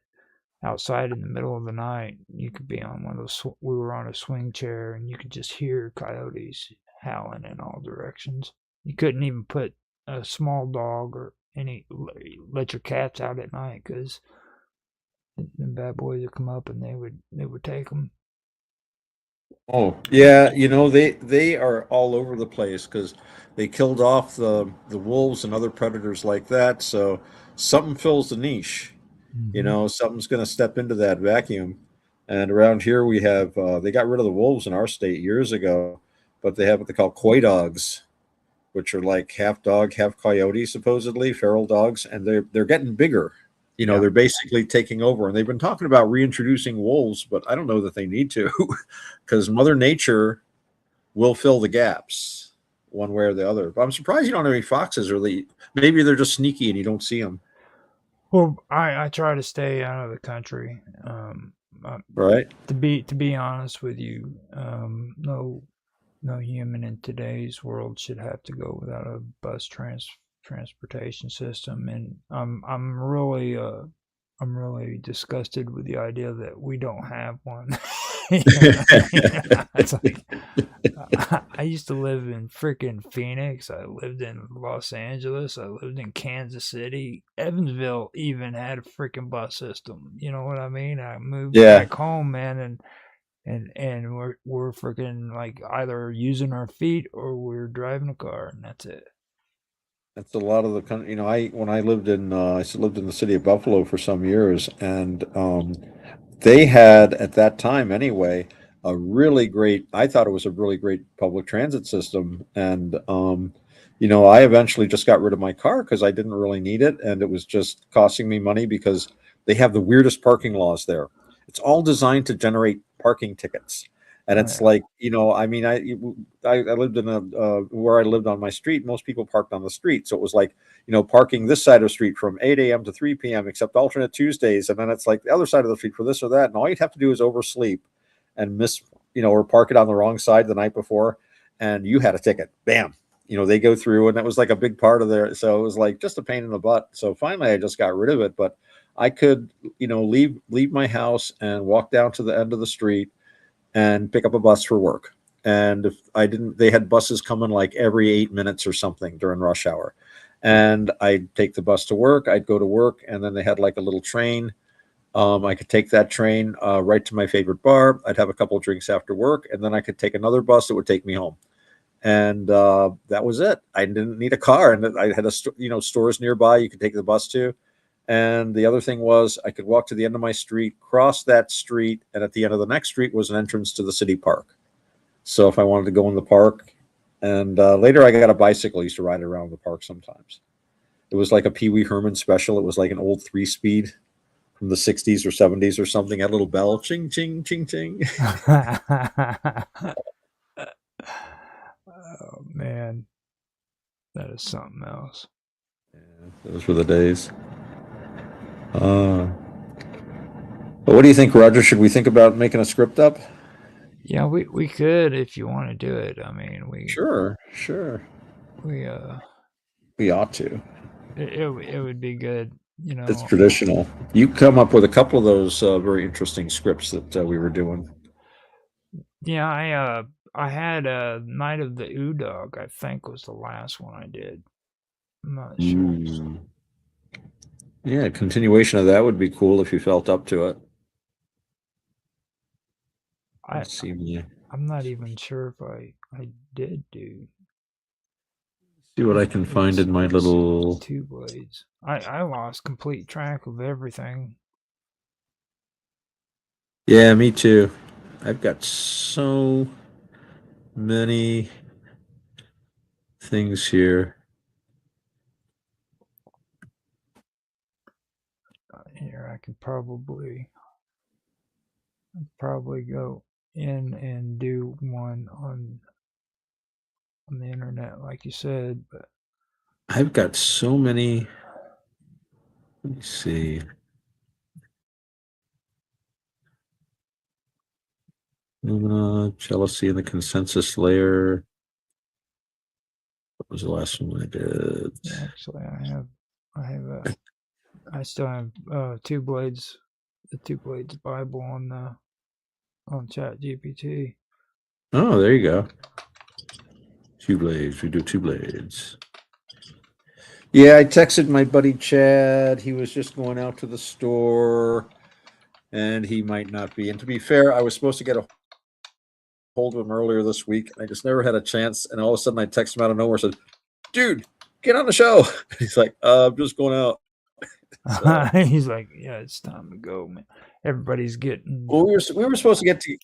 outside in the middle of the night. You could be on one of those. We were on a swing chair, and you could just hear coyotes howling in all directions. You couldn't even put a small dog or let your cats out at night because the bad boys would come up and they would take them. Oh yeah, they are all over the place because they killed off the wolves and other predators like that. So something fills the niche. Something's going to step into that vacuum. And around here we have they got rid of the wolves in our state years ago, but they have what they call coy dogs, which are like half dog, half coyote, supposedly feral dogs, and they're getting bigger. They're basically taking over, and they've been talking about reintroducing wolves, but I don't know that they need to because Mother Nature will fill the gaps one way or the other. But I'm surprised you don't have any foxes, or maybe they're just sneaky and you don't see them. Well, I try to stay out of the country. Right. To be honest with you, no human in today's world should have to go without a bus transportation system, and I'm really disgusted with the idea that we don't have one. It's like I used to live in freaking Phoenix. I lived in Los Angeles. I lived in Kansas City. Evansville even had a freaking bus system. You know what I mean? I moved back home, man, and we're freaking like either using our feet or we're driving a car, and that's it. That's a lot of the country. When I lived in lived in the city of Buffalo for some years, and they had at that time anyway a really great. I thought it was a really great public transit system, and I eventually just got rid of my car because I didn't really need it, and it was just costing me money because they have the weirdest parking laws there. It's all designed to generate parking tickets. And Oh, it's yeah. like, I mean, I lived in where I lived on my street. Most people parked on the street, so it was like, parking this side of the street from 8 a.m. to 3 p.m. except alternate Tuesdays, and then it's like the other side of the street for this or that. And all you'd have to do is oversleep and miss, or park it on the wrong side the night before, and you had a ticket. Bam. They go through, and that was like a big part of their. So it was like just a pain in the butt. So finally, I just got rid of it. But I could, leave my house and walk down to the end of the street and pick up a bus for work. And if I didn't, they had buses coming like every 8 minutes or something during rush hour. And I'd take the bus to work, I'd go to work, and then they had like a little train. I could take that train right to my favorite bar. I'd have a couple of drinks after work, and then I could take another bus that would take me home. And that was it. I didn't need a car, and I had stores nearby you could take the bus to. And the other thing was I could walk to the end of my street, cross that street, and at the end of the next street was an entrance to the city park. So if I wanted to go in the park, and later I got a bicycle, I used to ride around the park sometimes. It was like a Pee Wee Herman special. It was like an old 3-speed from the 60s or 70s or something. Had a little bell, ching, ching, ching, ching. Oh man, that is something else. Yeah, those were the days. But what do you think, Roger? Should we think about making a script up? Yeah, we could if you want to do it. I mean, Sure. we We ought to. it would be good, It's traditional. You come up with a couple of those very interesting scripts that we were doing. Yeah, I had Night of the Ooh Dog, I think was the last one I did. I'm not sure. Yeah, a continuation of that would be cool if you felt up to it. Let's see. I'm not even sure if I did do. See what I can find in my little. Two Blades. I lost complete track of everything. Yeah, me too. I've got so many things here. Here, I could probably go in and do one on the internet, like you said. But I've got so many. Let me see. Jealousy in the consensus layer. What was the last one I did? Yeah, actually, I still have Two Blades, the Two Blades Bible on Chat GPT. Oh, there you go. Two Blades. We do Two Blades. Yeah, I texted my buddy Chad. He was just going out to the store, and he might not be. And to be fair, I was supposed to get a hold of him earlier this week. I just never had a chance. And all of a sudden, I texted him out of nowhere and said, "Dude, get on the show." He's like, "I'm just going out." So, he's like, "Yeah, it's time to go, man. Everybody's getting." Well, we were supposed to get to.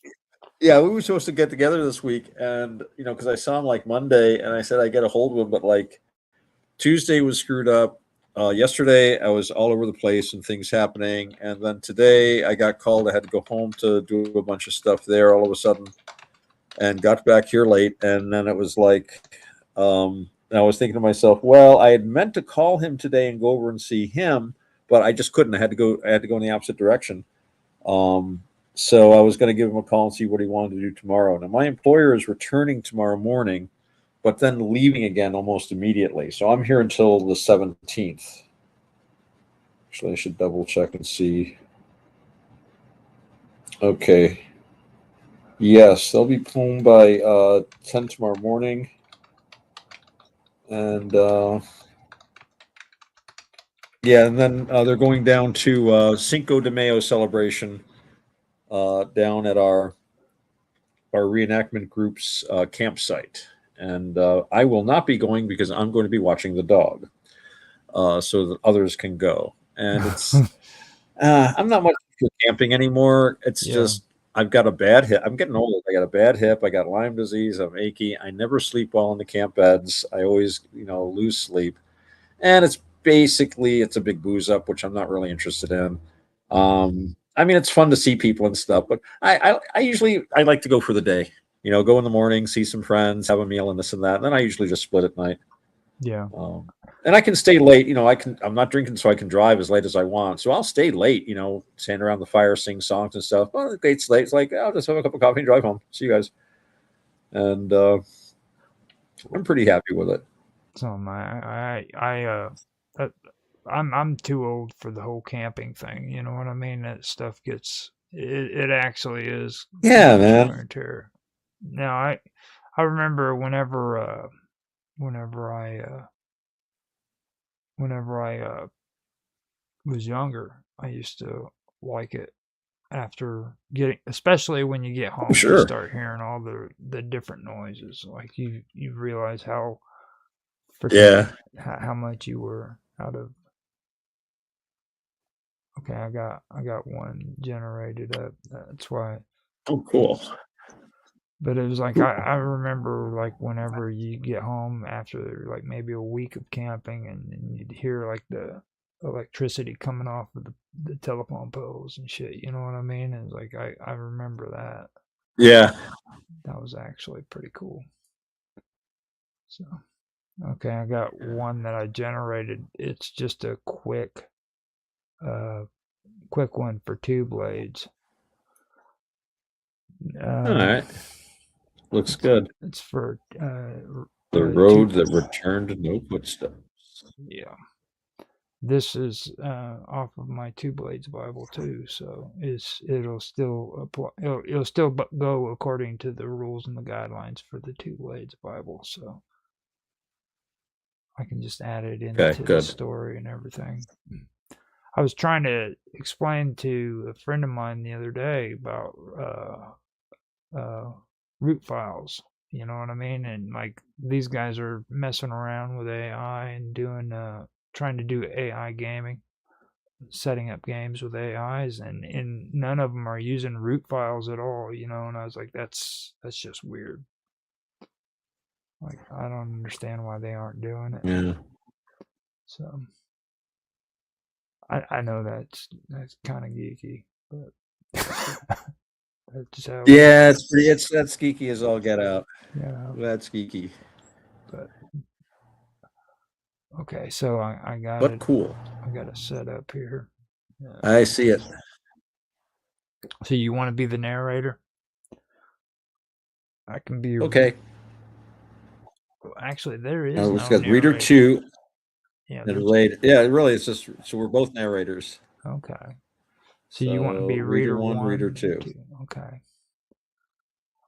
Yeah, we were supposed to get together this week, and because I saw him like Monday, and I said I'd get a hold of him, but like Tuesday was screwed up. Yesterday I was all over the place and things happening, and then today I got called. I had to go home to do a bunch of stuff there all of a sudden, and got back here late. And then it was like, I was thinking to myself, well, I had meant to call him today and go over and see him, but I just couldn't. I had to go in the opposite direction. So I was going to give him a call and see what he wanted to do tomorrow. Now, my employer is returning tomorrow morning, but then leaving again almost immediately. So I'm here until the 17th. Actually, I should double check and see. Okay. Yes, they'll be home by 10 tomorrow morning. And yeah, and then they're going down to Cinco de Mayo celebration down at our our reenactment group's campsite. And I will not be going because I'm going to be watching the dog, so that others can go. And it's I'm not much for camping anymore. It's Yeah. just I've got a bad hip. I'm getting old. I got a bad hip. I got Lyme disease. I'm achy. I never sleep well in the camp beds. I always, lose sleep. And it's a big booze up, which I'm not really interested in. I mean, it's fun to see people and stuff, but I usually I like to go for the day. Go in the morning, see some friends, have a meal, and this and that. And then I usually just split at night. Yeah. And I can stay late. I'm not drinking, so I can drive as late as I want. So I'll stay late. Stand around the fire, sing songs and stuff. Well, the gate's late. It's like I'll just have a cup of coffee and drive home. See you guys. And I'm pretty happy with it. So I'm too old for the whole camping thing. You know what I mean? That stuff it actually is. Yeah, man. Wear and tear. Now I remember whenever I was younger, I used to like it after especially when you get home, Sure. you start hearing all the different noises. Like you realize how how much you were out of. Okay, I got one generated up. That's why. Oh, cool. But it was like I remember like whenever you get home after like maybe a week of camping and you'd hear like the electricity coming off of the telephone poles and shit. You know what I mean? And it's like I remember that. Yeah. That was actually pretty cool. So okay, I got one that I generated. It's just a quick one for 2 blades. All right. Looks good. It's for the road that returned no footsteps. Yeah. This is off of my 2 Blades Bible too, so it'll still apply. It'll still go according to the rules and the guidelines for the 2 Blades Bible. So I can just add it into the story and everything. I was trying to explain to a friend of mine the other day about root files. You know what I mean? And like these guys are messing around with AI and doing trying to do AI gaming, setting up games with AIs, and none of them are using root files at all, and I was like, that's just weird. Like, I don't understand why they aren't doing it. Yeah. So I know that's kind of geeky, but that's just how that's geeky as all get out. Yeah. That's geeky. But okay, so I got but it. Cool. I got it set up here. I see it. So you want to be the narrator? I can be. Okay. Actually, there is. It's got reader 2. Yeah. Really, it's just so we're both narrators. Okay. So you want to be reader 1, reader 2. Okay.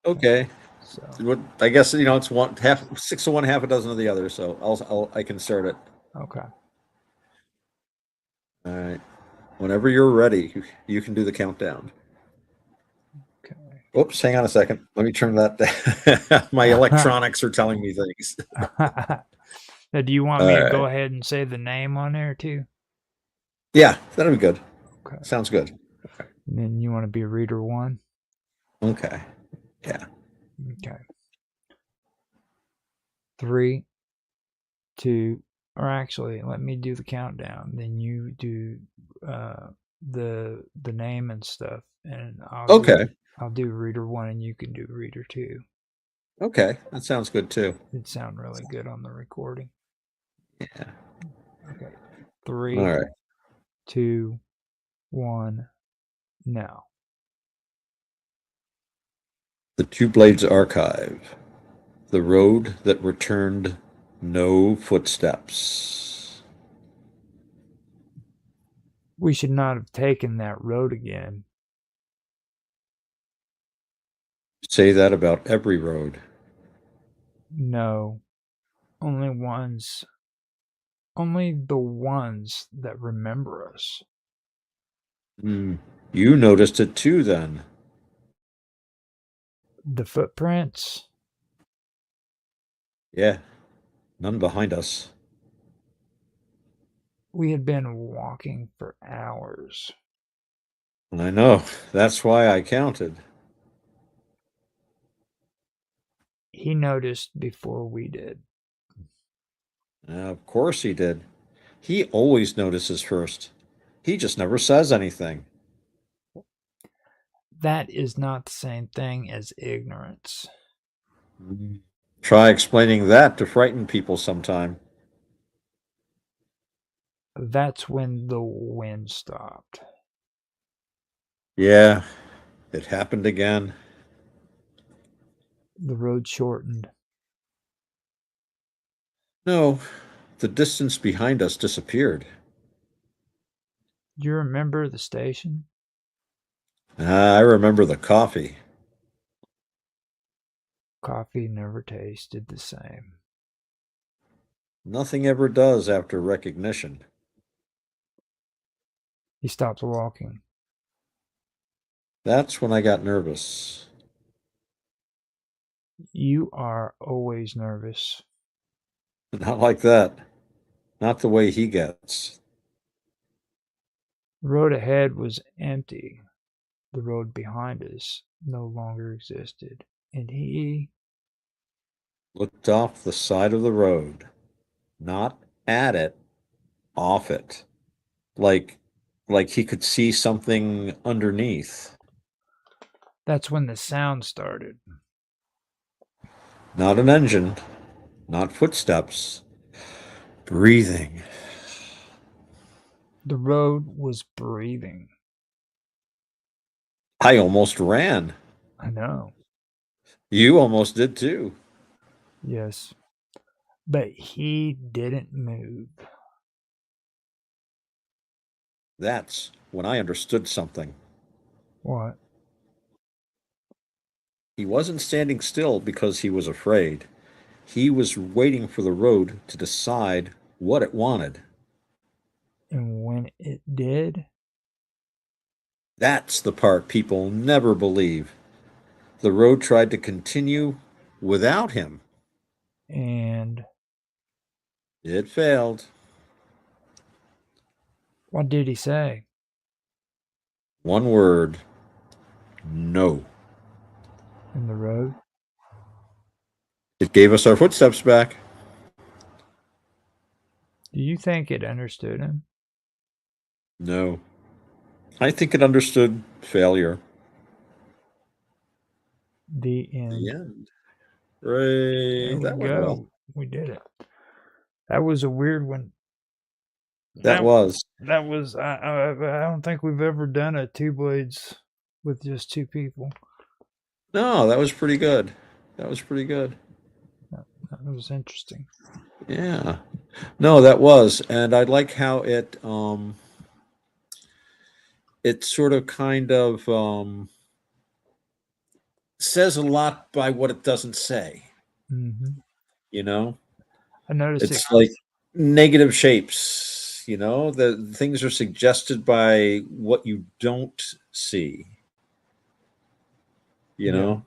Okay. So I guess it's 6 of one, half a dozen of the other. So I can start it. Okay. All right. Whenever you're ready, you can do the countdown. Okay. Oops, hang on a second. Let me turn that down. My electronics are telling me things. Now, do you want me to go ahead and say the name on there too? Yeah, that'll be good. Okay. Sounds good. Okay. And then you want to be reader 1? Okay. Yeah. Okay. 3, 2, or actually, let me do the countdown. Then you do the name and stuff, and I'll do reader 1, and you can do reader 2. Okay, that sounds good too. It'd sound really good on the recording. Yeah. Okay. 3, All right. 2, 1, now. The 2 Blades Archive. The road that returned no footsteps. We should not have taken that road again. Say that about every road. No. Only the ones that remember us. You noticed it too, then. The footprints? Yeah, none behind us. We had been walking for hours. I know. That's why I counted. He noticed before we did. Of course he did. He always notices first. He just never says anything. That is not the same thing as ignorance. Try explaining that to frighten people sometime. That's when the wind stopped. Yeah, it happened again. The road shortened. No, the distance behind us disappeared. Do you remember the station? I remember the coffee. Coffee never tasted the same. Nothing ever does after recognition. He stopped walking. That's when I got nervous. You are always nervous. Not like that. Not the way he gets. The road ahead was empty. The road behind us no longer existed. And he Looked off the side of the road. Not at it, off it. Like like he could see something underneath. That's when the sound started. Not an engine, not footsteps. Breathing. The road was breathing. I almost ran. I know. You almost did too. Yes. But he didn't move. That's when I understood something. What? He wasn't standing still because he was afraid. He was waiting for the road to decide what it wanted. And when it did, That's the part people never believe. The road tried to continue without him. and It failed. what did he say? One word. No. In the road? It gave us our footsteps back. Do you think it understood him? No. I think it understood failure. The end. The end. There Right. we That went well. go. We did it. That was a weird one. That was. That was. I don't think we've ever done a two blades with just two people. No, that was pretty good. That was pretty good. That was interesting. Yeah. No, that was. And I like how it sort of kind of says a lot by what it doesn't say. Mm-hmm. You know? I noticed It's like negative shapes, you know? The things are suggested by what you don't see. You know?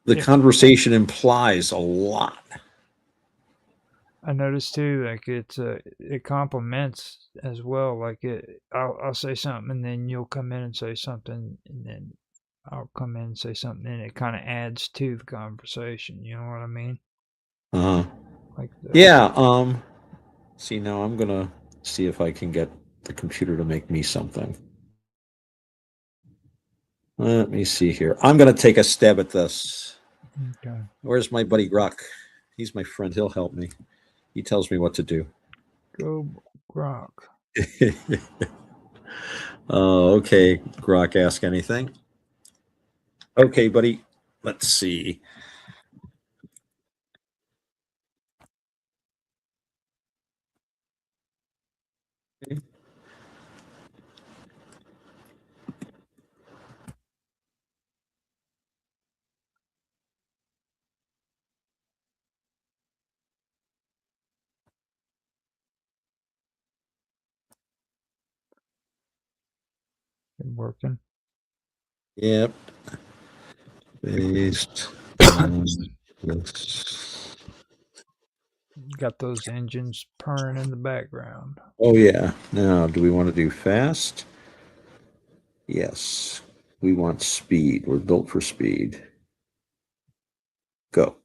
The conversation implies a lot. I noticed too, like it complements as well. Like I'll say something, and then you'll come in and say something, and then I'll come in and say something, and it kind of adds to the conversation. You know what I mean? Uh-huh. Like Yeah. See, now I'm gonna see if I can get the computer to make me something. Let me see here. I'm gonna take a stab at this. Okay. Where's my buddy Grok? He's my friend. He'll help me. He tells me what to do. Go Grok. Okay. Grok, ask anything. Okay, buddy. Let's see. It working? Yep. Based on this. Got those engines purring in the background. Oh, yeah. Now, do we want to do fast? Yes. We want speed. We're built for speed. Go.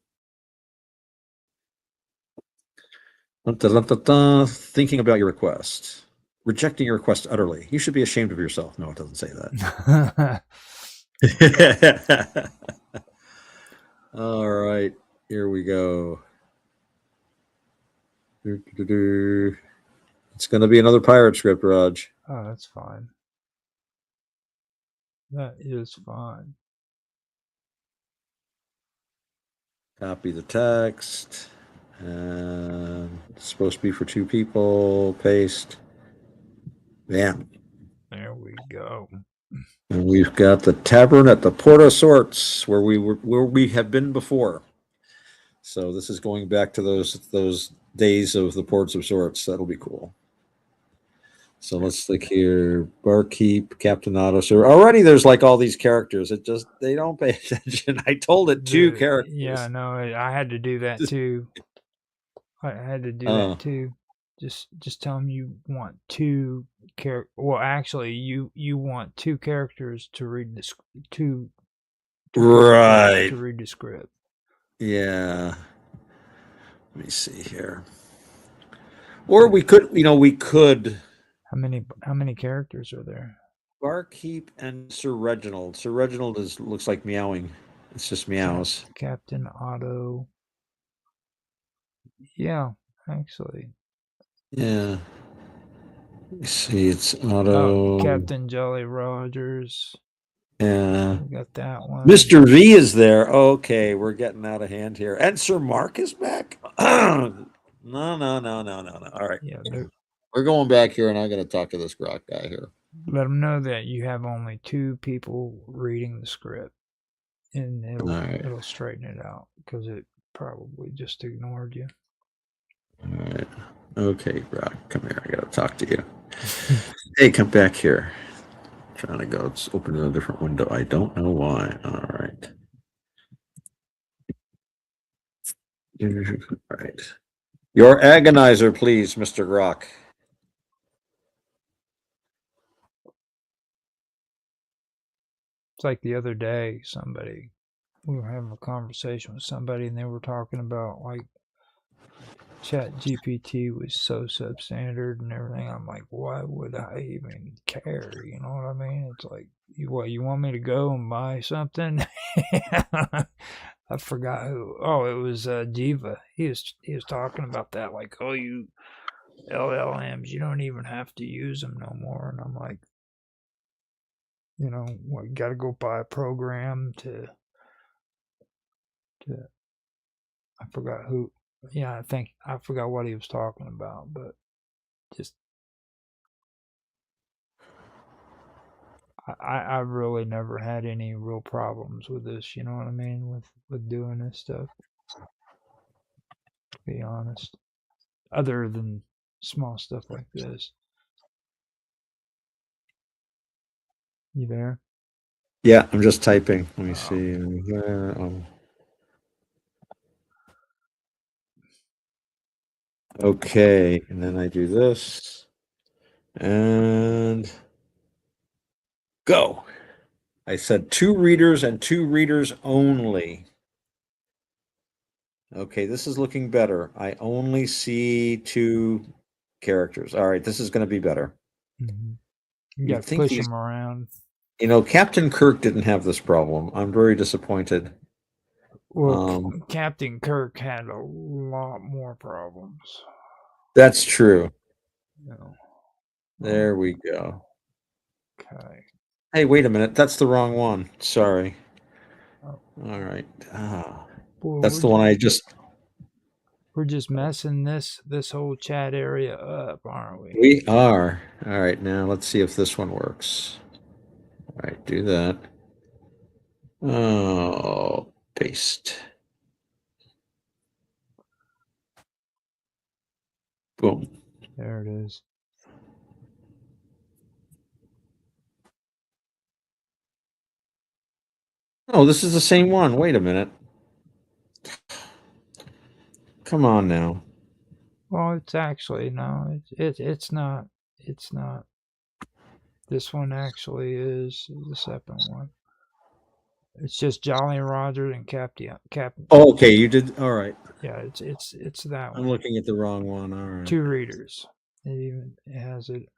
Dun-dun-dun-dun-dun. Thinking about your request. Rejecting your request utterly. You should be ashamed of yourself. No, it doesn't say that. All right. Here we go. Doo-doo-doo-doo. It's going to be another pirate script, Raj. Oh, that's fine. That is fine. Copy the text. And it's supposed to be for 2 people. Paste. Bam. There we go. And we've got the tavern at the Port of Sorts, where we have been before. So this is going back to those days of the Ports of Sorts. That'll be cool. So let's look here. Barkeep, Captain Otto. So already there's like all these characters. They don't pay attention. I told it 2 characters. Yeah, no, I had to do that too. I had to do that too. Just tell them you want 2 characters. Well, actually, you want 2 characters to read the Right. to read the script. Yeah. Let me see here. Or we could. How many characters are there? Barkeep and Sir Reginald. Sir Reginald looks like meowing. It's just meows. Captain Otto. Yeah, actually. Yeah. Let me see. It's Otto. Captain Jolly Rogers. Yeah. We got that one. Mr. V is there. Okay, we're getting out of hand here. And Sir Mark is back. No. All right. Yeah, we're going back here, and I'm going to talk to this Grok guy here. Let them know that you have only 2 people reading the script, and it'll straighten it out because it probably just ignored you. All right. Okay, Grok, come here. I got to talk to you. Hey, come back here. I'm trying to go. It's open in a different window. I don't know why. All right. All right. Your agonizer, please, Mr. Grok. It's like the other day, we were having a conversation with somebody, and they were talking about like Chat GPT was so substandard and everything. I'm like, why would I even care? You know what I mean? It's like, you want me to go and buy something? I forgot who. Oh, it was Diva. He was talking about that, like, oh, you LLMs, you don't even have to use them no more. And I'm like, you got to go buy a program to. I forgot who. Yeah, I forgot what he was talking about, but just I've really never had any real problems with this. You know what I mean with doing this stuff. To be honest, other than small stuff like this. You there? Yeah, I'm just typing. Let me see. Okay, and then I do this. And go. I said 2 readers and 2 readers only. Okay, this is looking better. I only see 2 characters. All right, this is going to be better. Mm-hmm. You got to push them around. Captain Kirk didn't have this problem. I'm very disappointed. Well, Captain Kirk had a lot more problems. That's true. No. There we go. Okay. Hey, wait a minute. That's the wrong one. Sorry. Oh. All right. Boy, that's the one I just... We're just messing this whole chat area up, aren't we? We are. All right, now let's see if this one works. All right, do that. Oh, paste. Boom. There it is. Oh, this is the same one. Wait a minute. Come on now. Well, it's actually no, it's not. It's not. This one actually is the second one. It's just Jolly Roger and Captain. Oh, okay, you did. All right. Yeah, it's that I'm one. looking at the wrong one. All right. 2 readers. It has it.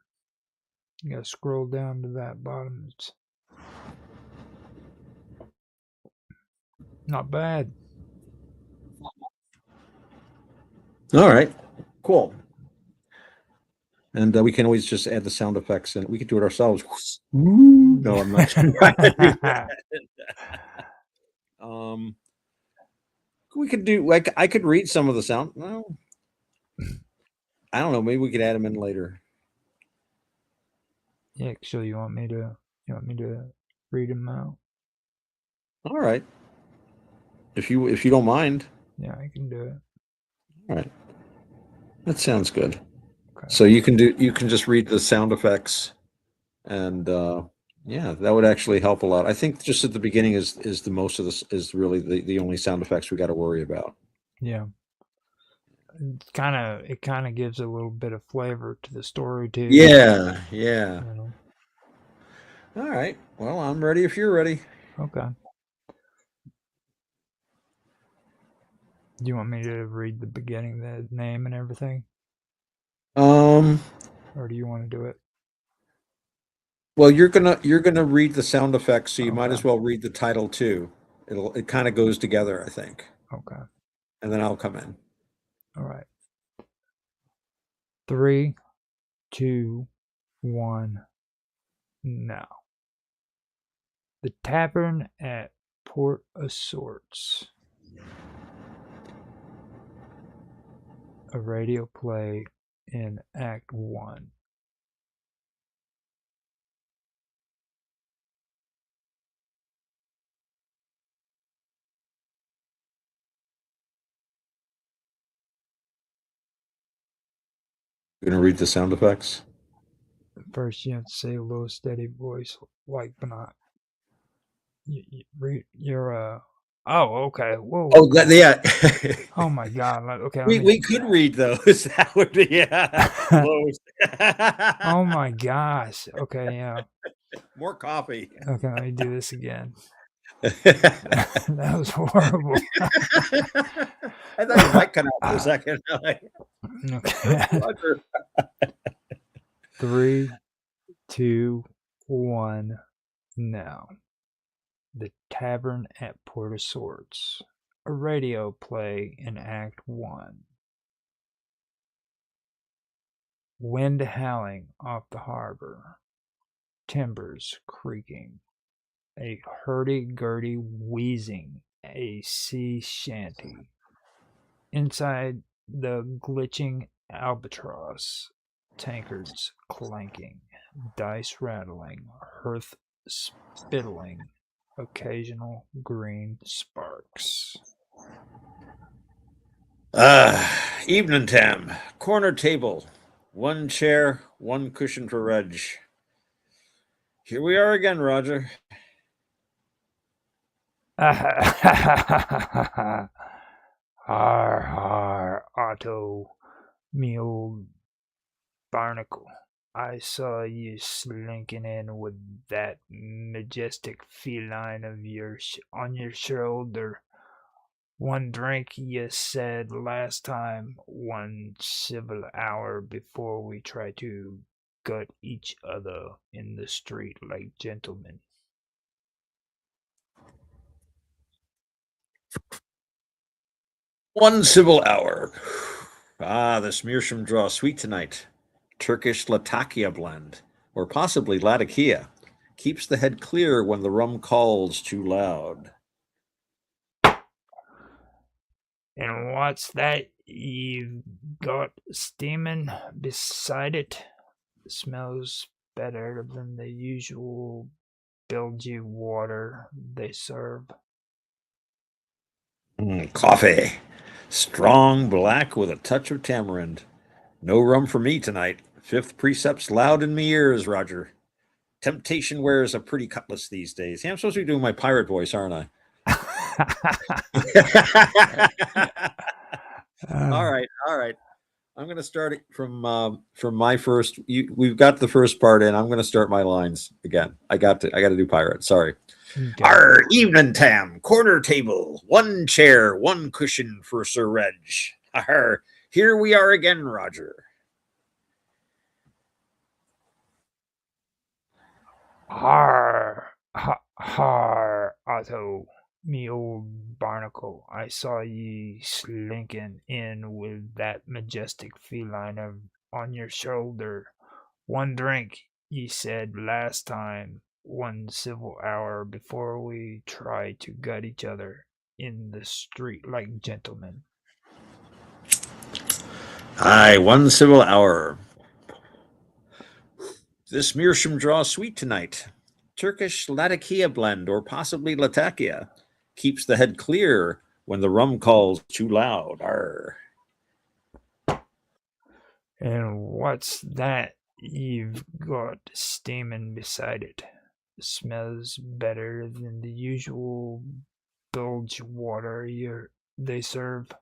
You gotta scroll down to that bottom. It's not bad. All right. Cool. And we can always just add the sound effects, and we could do it ourselves. No, I'm not. We could do. I could read some of the sound. Well, I don't know. Maybe we could add them in later. Yeah, so you want me to read them out? All right. If you don't mind. Yeah, I can do it. All right. That sounds good. Okay. So you can just read the sound effects, and yeah, that would actually help a lot. I think just at the beginning is the most of this is really the only sound effects we got to worry about. Yeah. It kind of gives a little bit of flavor to the story too. Yeah. You know? All right. Well, I'm ready if you're ready. Okay. Do you want me to read the beginning, the name and everything? Or do you want to do it? Well, you're gonna read the sound effects, so you might Okay. as well read the title too. It kind of goes together, I think. Okay. And then I'll come in. All right. 3, 2, 1, now. The Tavern at Port of Sorts. A radio play in Act 1. You're gonna read the sound effects. First, you have to say a low, steady voice, like but not. You're Oh, okay. Whoa. Oh, yeah. Oh my God. Okay. We could read those. That would be close. Oh my gosh. Okay. Yeah. More coffee. Okay. Let me do this again. That was horrible. I thought you might cut out for a second. Okay. 3, 2, 1, now. The Tavern at Port of Sorts. A radio play in Act 1. Wind howling off the harbor. Timbers creaking. A hurdy-gurdy wheezing. A sea shanty. Inside the glitching albatross. Tankards clanking. Dice rattling. Hearth spittling. Occasional green sparks. Evening time. Corner table. 1 chair, 1 cushion for Reg. Here we are again, Roger. Har, har, Otto, me old barnacle. I saw you slinking in with that majestic feline of yours on your shoulder. 1 drink, you said last time. 1 civil hour before we try to gut each other in the street like gentlemen. One civil hour. This meerschaum draw sweet tonight. Turkish Latakia blend, or possibly Latakia. Keeps the head clear when the rum calls too loud. And what's that you've got steaming beside it? Smells better than the usual bilgy water they serve. Coffee. Strong black with a touch of tamarind. No rum for me tonight. 5th precept's loud in me ears, Roger. Temptation wears a pretty cutlass these days. Yeah, I'm supposed to be doing my pirate voice, aren't I? All right. I'm going to start it from my first. We've got the first part in. I'm going to start my lines again. I got to do pirate. Sorry. Okay. Our evening tam, corner table, one chair, one cushion for Sir Reg. Arr, here we are again, Roger. Har, har, Otto, me old barnacle. I saw ye slinking in with that majestic feline on your shoulder. One drink, ye said last time, one civil hour before we try to gut each other in the street like gentlemen. Aye, one civil hour. This meerschaum draws sweet tonight. Turkish Latakia blend, or possibly Latakia. Keeps the head clear when the rum calls too loud. Arr. And what's that you've got steaming beside it? Smells better than the usual bilge water they serve.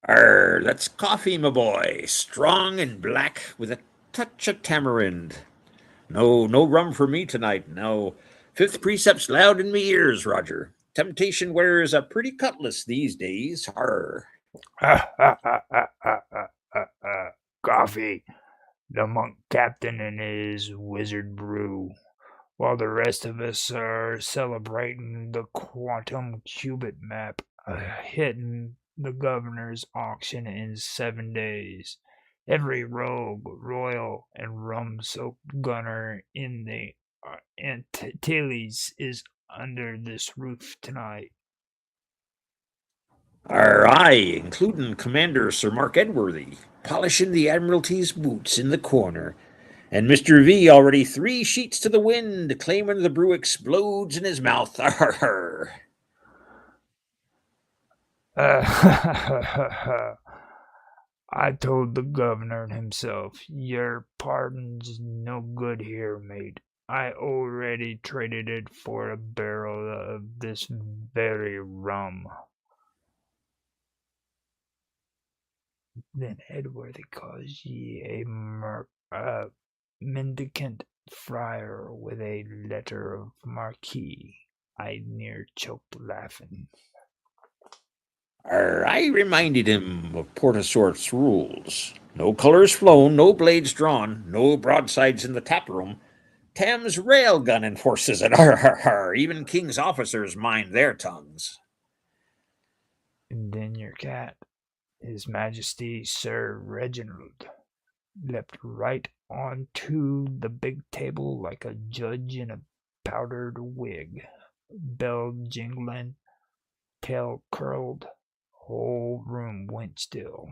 Arr, that's coffee, my boy. Strong and black with a touch of tamarind. No rum for me tonight. No. Fifth precept's loud in me ears, Roger. Temptation wears a pretty cutlass these days. Arr. Coffee. The monk captain and his wizard brew, while the rest of us are celebrating the quantum qubit map hitting the governor's auction in 7 days. Every rogue, royal, and rum-soaked gunner in the Antilles is under this roof tonight. Aye, including Commander Sir Mark Edworthy, polishing the Admiralty's boots in the corner, and Mr. V already 3 sheets to the wind, claiming the brew explodes in his mouth. Arr. I told the governor himself, your pardon's no good here, mate. I already traded it for a barrel of this very rum. Then Edward calls ye a mendicant friar with a letter of marquis. I near choked laughing. I reminded him of Portasort's rules. No colors flown, no blades drawn, no broadsides in the tap room. Tam's railgun enforces it. Arr. Even king's officers mind their tongues. And then your cat, His Majesty Sir Reginald, leapt right onto the big table like a judge in a powdered wig, bell jingling, tail curled. Whole room went still.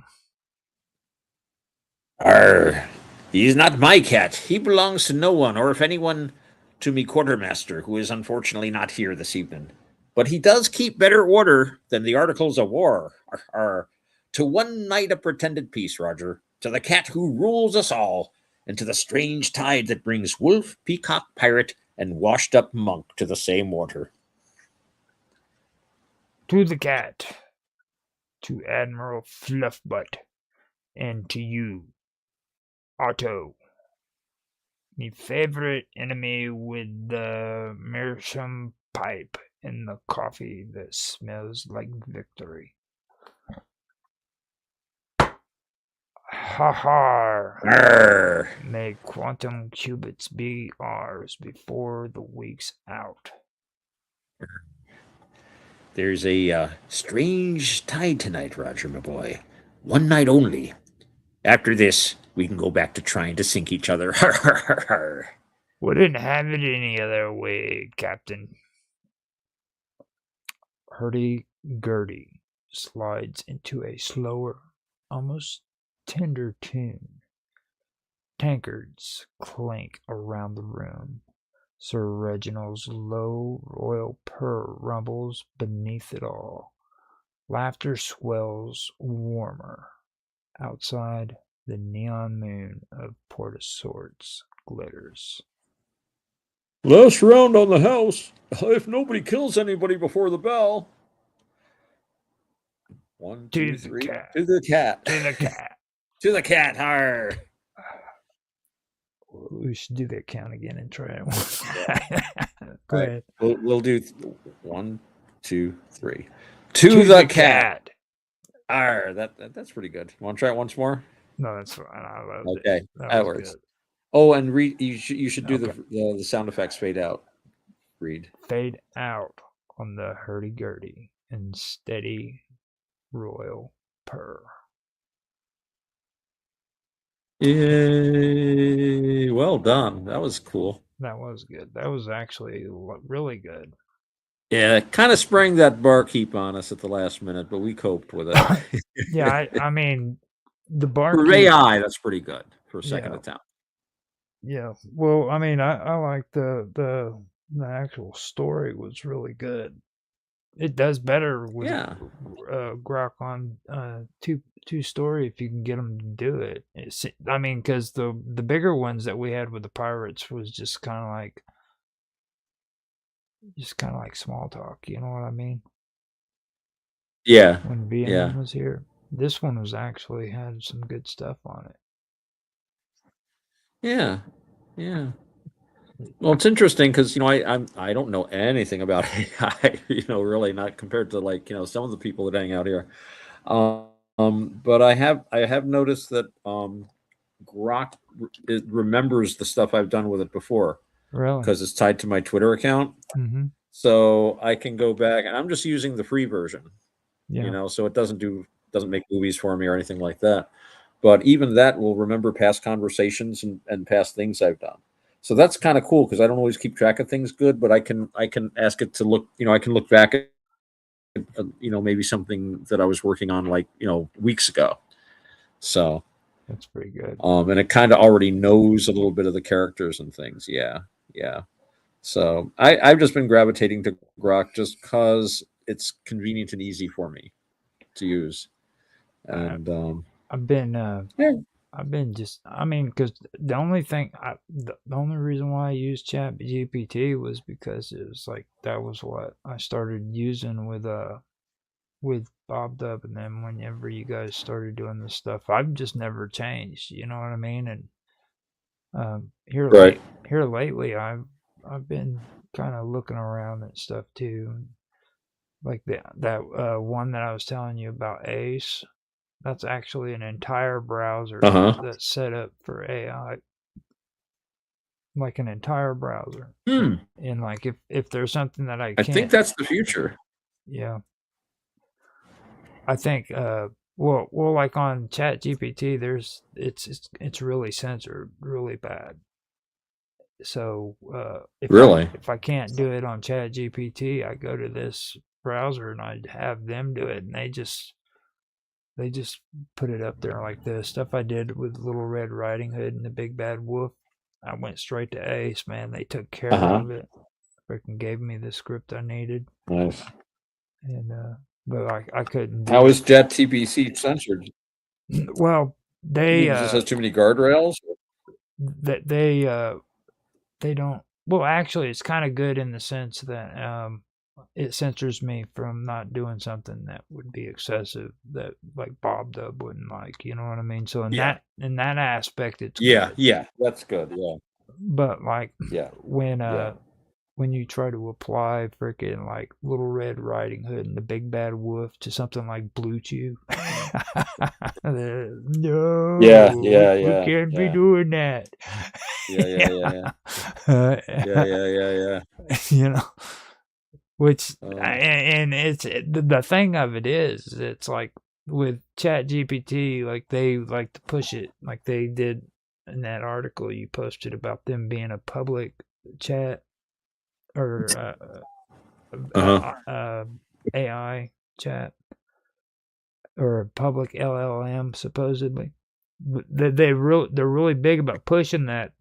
Arr, he's not my cat. He belongs to no one, or if anyone, to me quartermaster, who is unfortunately not here this evening. But he does keep better order than the Articles of War. Arr. To one night of pretended peace, Roger, to the cat who rules us all, and to the strange tide that brings wolf, peacock, pirate, and washed-up monk to the same water. To the cat, to Admiral Fluffbutt, and to you, Otto, me favorite enemy with the meerschaum pipe and the coffee that smells like victory. Ha ha! Arr. May quantum qubits be ours before the week's out. There's a strange tide tonight, Roger, my boy. One night only. After this, we can go back to trying to sink each other. Wouldn't have it any other way, Captain. Hurdy-gurdy slides into a slower, almost tender tune. Tankards clank around the room. Sir Reginald's low royal purr rumbles beneath it all. Laughter swells warmer. Outside, the neon moon of Portasort's glitters. Last round on the house. If nobody kills anybody before the bell. 1, 2, To the 3. cat. To the cat. To the cat. To the cat. Har. We should do that count again and try it. Go Right. ahead. We'll do 1, 2, 3. To the cat. Arr, that's pretty good. Want to try it once more? No, that's fine. I loved Okay, it. that was works. good. Oh, and you should do Okay. the sound effects fade out. Read. Fade out on the hurdy-gurdy and steady royal purr. Yay! Well done. That was cool. That was good. That was actually really good. Yeah, it kind of sprang that barkeep on us at the last minute, but we coped with it. Yeah, I mean, the bar For AI, that's pretty good for a second Yeah. attempt. Yeah. Well, I mean, I like the actual story was really good. It does better with Yeah. Grok on two story if you can get them to do it. I mean, because the bigger ones that we had with the pirates was just kind of like small talk. You know what I mean? Yeah. When BNM Yeah. was here, this one was actually had some good stuff on it. Yeah. Yeah. Well, it's interesting because I don't know anything about AI. Really not compared to some of the people that hang out here. But I have noticed that Grok it remembers the stuff I've done with it before. Really? Because it's tied to my Twitter account. Mm-hmm. So I can go back, and I'm just using the free version. Yeah. So it doesn't make movies for me or anything like that. But even that will remember past conversations and past things I've done. So that's kind of cool because I don't always keep track of things good, but I can ask it to look. I can look back at maybe something that I was working on weeks ago. So that's pretty good. And it kind of already knows a little bit of the characters and things. Yeah. So I've just been gravitating to Grok just because it's convenient and easy for me to use. And I've been because the only thing the only reason why I used Chat GPT was because it was like that was what I started using with Bob Dub, and then whenever you guys started doing this stuff, I've just never changed. You know what I mean? And here lately, I've been kind of looking around at stuff too, like that one that I was telling you about, Ace. That's actually an entire browser that's set up for AI, like an entire browser. And like if there's something that I think that's the future. Yeah. I think well like on Chat GPT, it's really censored really bad. So if I can't do it on Chat GPT, I go to this browser and I have them do it, and they just put it up there. Like the stuff I did with Little Red Riding Hood and the Big Bad Wolf, I went straight to Ace, man. They took care of it. Freaking gave me the script I needed. Nice. And but I couldn't. How is ChatGPT censored? Well, they just has too many guardrails. That they don't. Well, actually, it's kind of good in the sense that it censors me from not doing something that would be excessive, that like Bob Dub wouldn't like. You know what I mean? So in that aspect, it's good. Yeah, that's good. Yeah. But like when you try to apply freaking like Little Red Riding Hood and the Big Bad Wolf to something like Blue Chew, no, we can't be doing that. Yeah. You know, which and it's the thing of it is, it's like with Chat GPT, like they like to push it, like they did in that article you posted about them being a public chat or AI chat or a public LLM supposedly. They're really big about pushing that,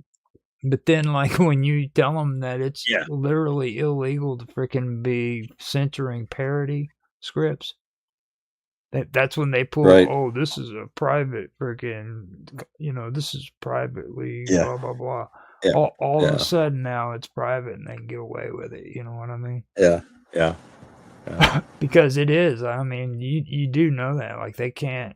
but then like when you tell them that it's literally illegal to freaking be censoring parody scripts, that's when they pull. Oh, this is a private freaking, this is privately blah blah blah. Yeah. all of Yeah. a sudden now it's private and they can get away with it. You know what I mean? Yeah. Yeah. Because it is. I mean, you do know that. Like they can't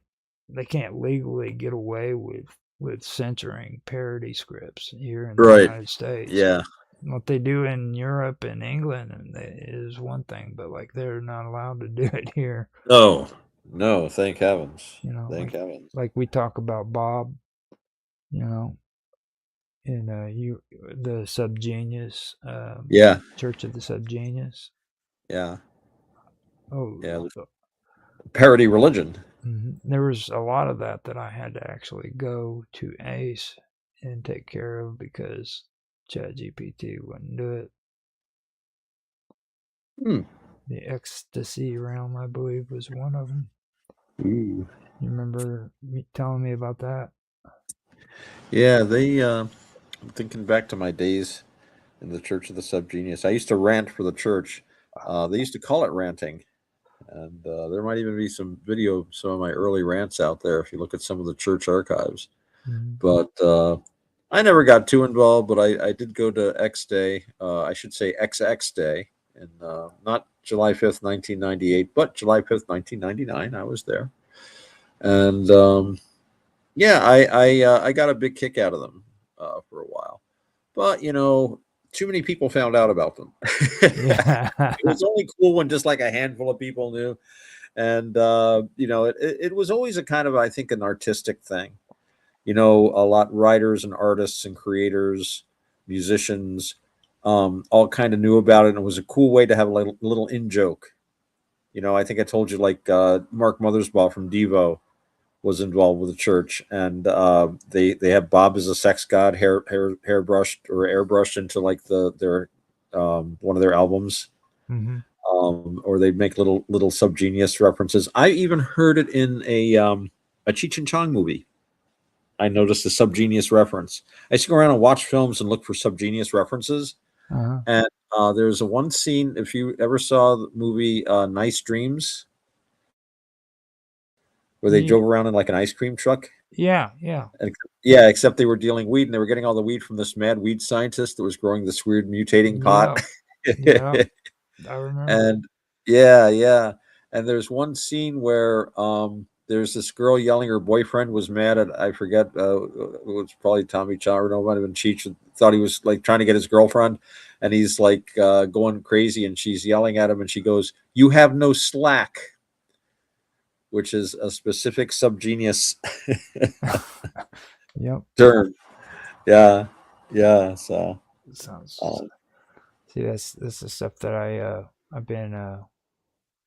legally get away with censoring parody scripts here in the Right. United States. Yeah. What they do in Europe and England is one thing, but like they're not allowed to do it here. No. No. Thank heavens. You know, Thank heavens. like we talk about Bob, you know, in the Subgenius, Yeah. Church of the Subgenius. Yeah. Oh, Yeah. Parody religion. There was a lot of that I had to actually go to Ace and take care of because ChatGPT wouldn't do it. The ecstasy realm, I believe, was one of them. Ooh. You remember telling me about that? Yeah, I'm thinking back to my days in the Church of the Subgenius. I used to rant for the church. They used to call it ranting. And there might even be some video of some of my early rants out there if you look at some of the church archives. But I never got too involved, but I did go to X Day. I should say XX Day. And not July 5th, 1998, but July 5th, 1999. I was there. And yeah, I got a big kick out of them for a while. But, too many people found out about them. Yeah. It was only cool when just like a handful of people knew. And, it was always a kind of, I think, an artistic thing. A lot writers and artists and creators, musicians, all kind of knew about it. And it was a cool way to have a little in-joke. I think I told you, like, Mark Mothersbaugh from Devo was involved with the church, and they have Bob as a sex god, hairbrushed or airbrushed into like their one of their albums, or they make little Subgenius references. I even heard it in a Cheech and Chong movie. I noticed a Subgenius reference. I used to go around and watch films and look for Subgenius references, and there's a one scene. If you ever saw the movie Nice Dreams, where they drove around in like an ice cream truck. Yeah. Yeah, except they were dealing weed and they were getting all the weed from this mad weed scientist that was growing this weird mutating pot. Yeah. I remember. And yeah. And there's one scene where there's this girl yelling her boyfriend was mad at, I forget, it was probably Tommy Chong, no, it might have been Cheech, thought he was like trying to get his girlfriend, and he's like going crazy, and she's yelling at him, and she goes, "You have no slack," which is a specific Subgenius term. Yeah. So sounds. See, that's the stuff that I've been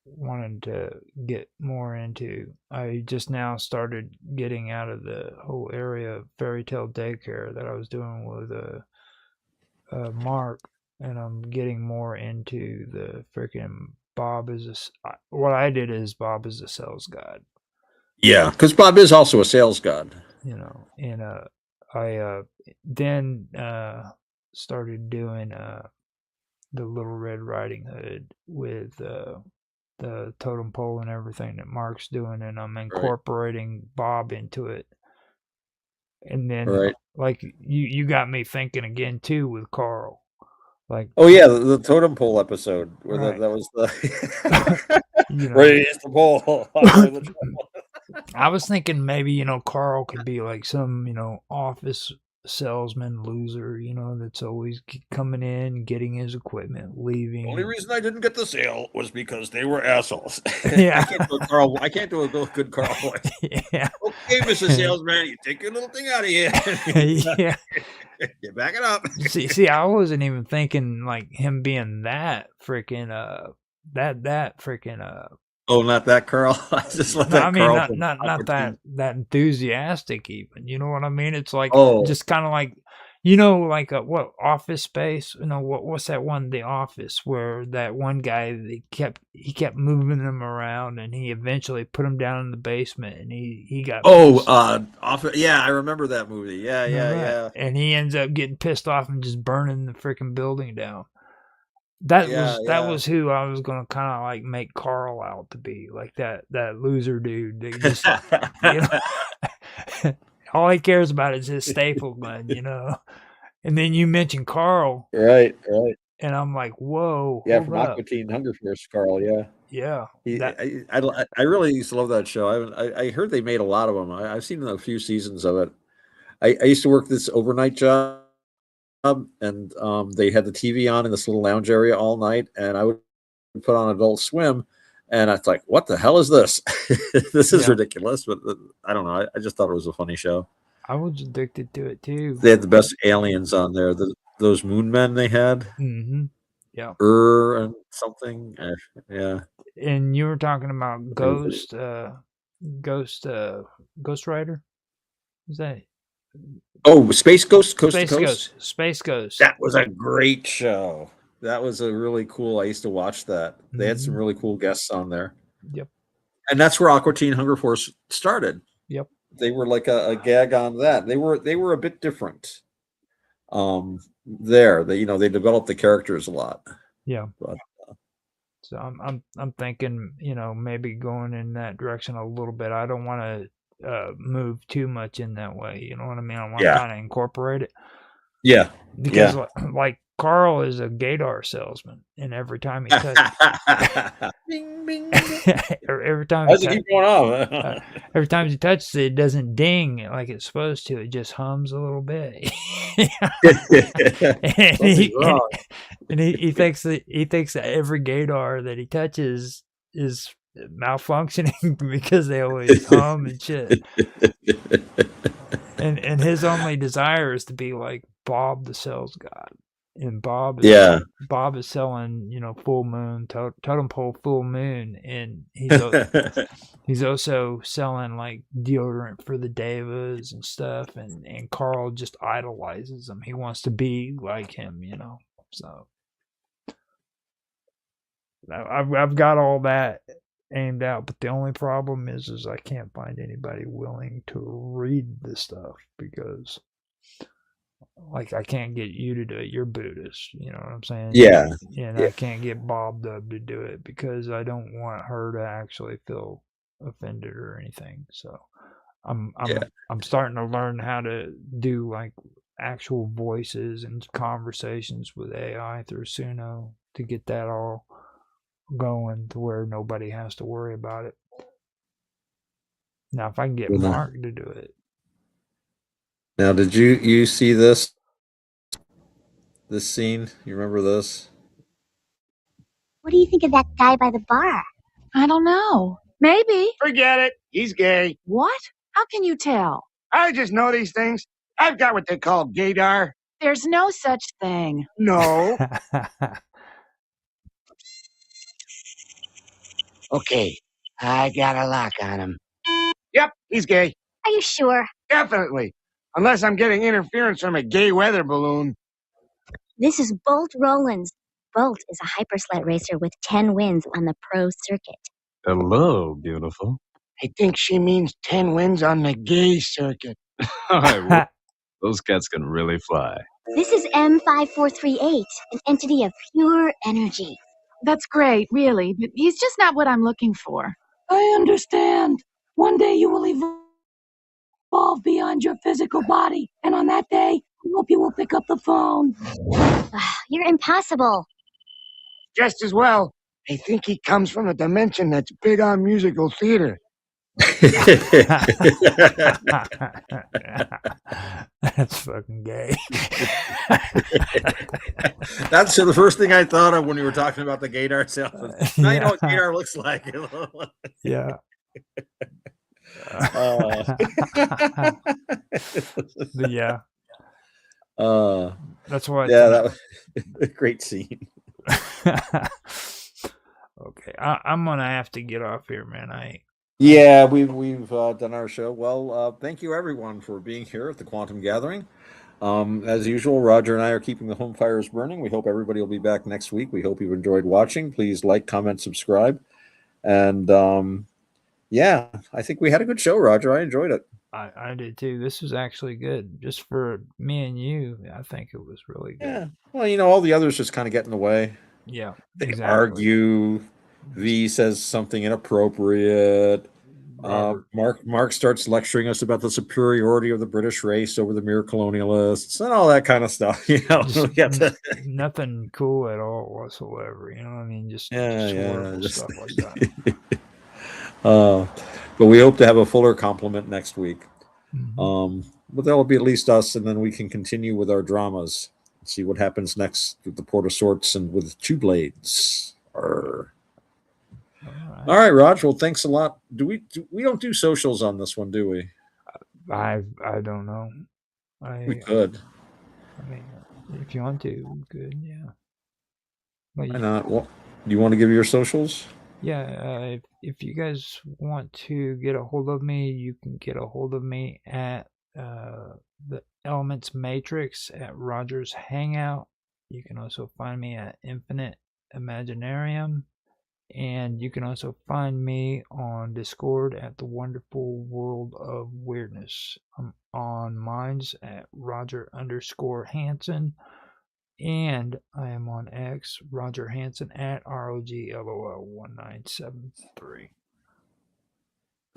wanting to get more into. I just now started getting out of the whole area of fairy tale daycare that I was doing with Mark, and I'm getting more into the freaking Bob is what I did is Bob is a sales god. Yeah, because Bob is also a sales god. And I then started doing the Little Red Riding Hood with the totem pole and everything that Mark's doing, and I'm incorporating Bob into it. And then like you got me thinking again too with Carl. Like, oh yeah, the totem pole episode where that was the raise the pole. I was thinking maybe Carl could be like some office salesman loser, that's always coming in, getting his equipment, leaving. The only reason I didn't get the sale was because they were assholes. Yeah. I can't do a good Carl voice. Yeah. Okay, Mr. Salesman, you take your little thing out of here. Yeah. You back it up. See, I wasn't even thinking like him being that freaking oh, not that Carl. I just let that. I mean, Carl not that enthusiastic. Even, you know what I mean? It's like just kind of like, like what Office Space. What's that one? The Office, where that one guy he kept moving them around, and he eventually put him down in the basement, and he got Office. Yeah, I remember that movie. Yeah. And he ends up getting pissed off and just burning the freaking building down. That was who I was gonna kind of like make Carl out to be, like that loser dude that just all he cares about is his staple gun, And then you mentioned Carl, Right. and I'm like, whoa, Yeah, hold from up. Aqua Teen Hunger Force, Carl. Yeah. Yeah. I really used to love that show. I heard they made a lot of them. I've seen a few seasons of it. I used to work this overnight job, and they had the TV on in this little lounge area all night, and I would put on Adult Swim, and I was like, "What the hell is this? This is ridiculous." But I don't know. I just thought it was a funny show. I was addicted to it too. They had the best aliens on there. Those moon men they had. Mm-hmm. Yeah. And something. Yeah. And you were talking about Ghost Rider? Is that? Oh, Space Ghost, Coast Space to Coast. Space Ghost. That was a great show. That was a really cool. I used to watch that. They had some really cool guests on there. Yep. And that's where Aqua Teen Hunger Force started. Yep. They were like a gag on that. They were a bit different. They developed the characters a lot. Yeah. But, so I'm thinking, maybe going in that direction a little bit. I don't want to move too much in that way. You know what I mean? I want to kind of incorporate it. Yeah. Because like Carl is a gaydar salesman, and every time he touches, bing, bing. every time keep going off? Every time he touches it, it doesn't ding like it's supposed to. It just hums a little bit. and he thinks that every gaydar that he touches is malfunctioning because they always hum and shit. And his only desire is to be like Bob the sales god. And Bob is selling, full moon, totem pole full moon, and he's also selling like deodorant for the Devas and stuff, and Carl just idolizes him. He wants to be like him, So I've got all that aimed out, but the only problem is I can't find anybody willing to read this stuff because like I can't get you to do it. You're Buddhist, you know what I'm saying? Yeah. And I can't get Bob Dub to do it because I don't want her to actually feel offended or anything. So I'm starting to learn how to do like actual voices and conversations with AI through Suno to get that all going to where nobody has to worry about it. Now if I can get Mark to do it. Now, did you see this scene? You remember this? What do you think of that guy by the bar? I don't know. Maybe. Forget it. He's gay. What? How can you tell? I just know these things. I've got what they call gaydar. There's no such thing. No. Okay, I got a lock on him. Yep, he's gay. Are you sure? Definitely. Unless I'm getting interference from a gay weather balloon. This is Bolt Rollins. Bolt is a hypersled racer with 10 wins on the pro circuit. Hello, beautiful. I think she means 10 wins on the gay circuit. Those cats can really fly. This is M5438, an entity of pure energy. That's great, really, but he's just not what I'm looking for. I understand. One day you will evolve beyond your physical body, and on that day, I hope you will pick up the phone. You're impossible. Just as well. I think he comes from a dimension that's big on musical theater. That's fucking gay. That's the first thing I thought of when you were talking about the gaydar salesman. Now you know what gaydar looks like. Yeah. Yeah. That's why. Yeah, that was a great scene. Okay, I'm gonna have to get off here, man. Yeah, we've done our show. Well, thank you everyone for being here at the Quantum Gathering. As usual, Roger and I are keeping the home fires burning. We hope everybody will be back next week. We hope you've enjoyed watching. Please like, comment, subscribe, and yeah, I think we had a good show, Roger. I enjoyed it. I did too. This was actually good, just for me and you. I think it was really good. Yeah. Well, all the others just kind of get in the way. Yeah, they argue. V says something inappropriate. Robert. Mark starts lecturing us about the superiority of the British race over the mere colonialists and all that kind of stuff. You know, Just we got to, nothing cool at all whatsoever. You know what I mean? Just yeah, horrible just stuff like that. but we hope to have a fuller complement next week. Mhm. But that'll be at least us, and then we can continue with our dramas. See what happens next with the Port of Sorts and with Two Blades. Arr. All right, Raj. Well, thanks a lot. We don't do socials on this one, do we? I don't know. We could. I mean, if you want to, good. Yeah. But Why not? Well, do you want to give your socials? yeah, if you guys want to get a hold of me, you can get a hold of me at the Elements Matrix at Roger's Hangout. You can also find me at Infinite Imaginarium. And you can also find me on Discord at the Wonderful World of Weirdness. I'm on Minds at Roger_Hanson. And I am on X, Roger Hanson at ROGLOL1973.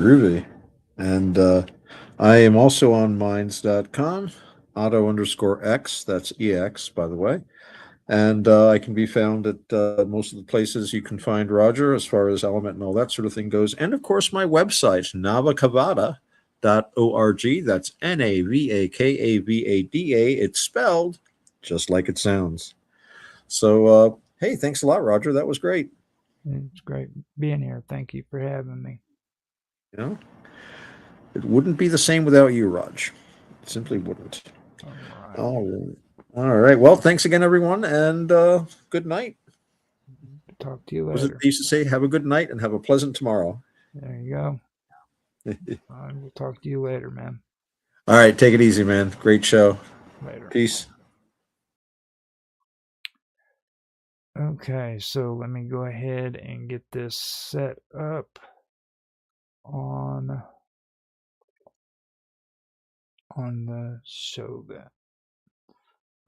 Groovy. And I am also on minds.com, Otto_X. That's EX, by the way. And I can be found at most of the places you can find Roger as far as Element and all that sort of thing goes. And of course, my website, navakavada.org. That's NAVAKAVADA. It's spelled just like it sounds. So, hey, thanks a lot, Roger. That was great. It's great being here. Thank you for having me. You know, it wouldn't be the same without you, Raj. It simply wouldn't. All right. All right. Well, thanks again, everyone, and good night. Talk to you What was it later. they used to say? Have a good night and have a pleasant tomorrow. There you go. We'll talk to you later, man. All right. Take it easy, man. Great show. Later. Peace. Okay, so let me go ahead and get this set up on the Shoga,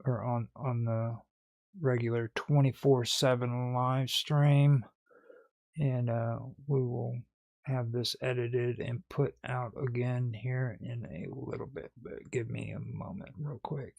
or on the regular 24/7 live stream, and we will have this edited and put out again here in a little bit, but give me a moment real quick.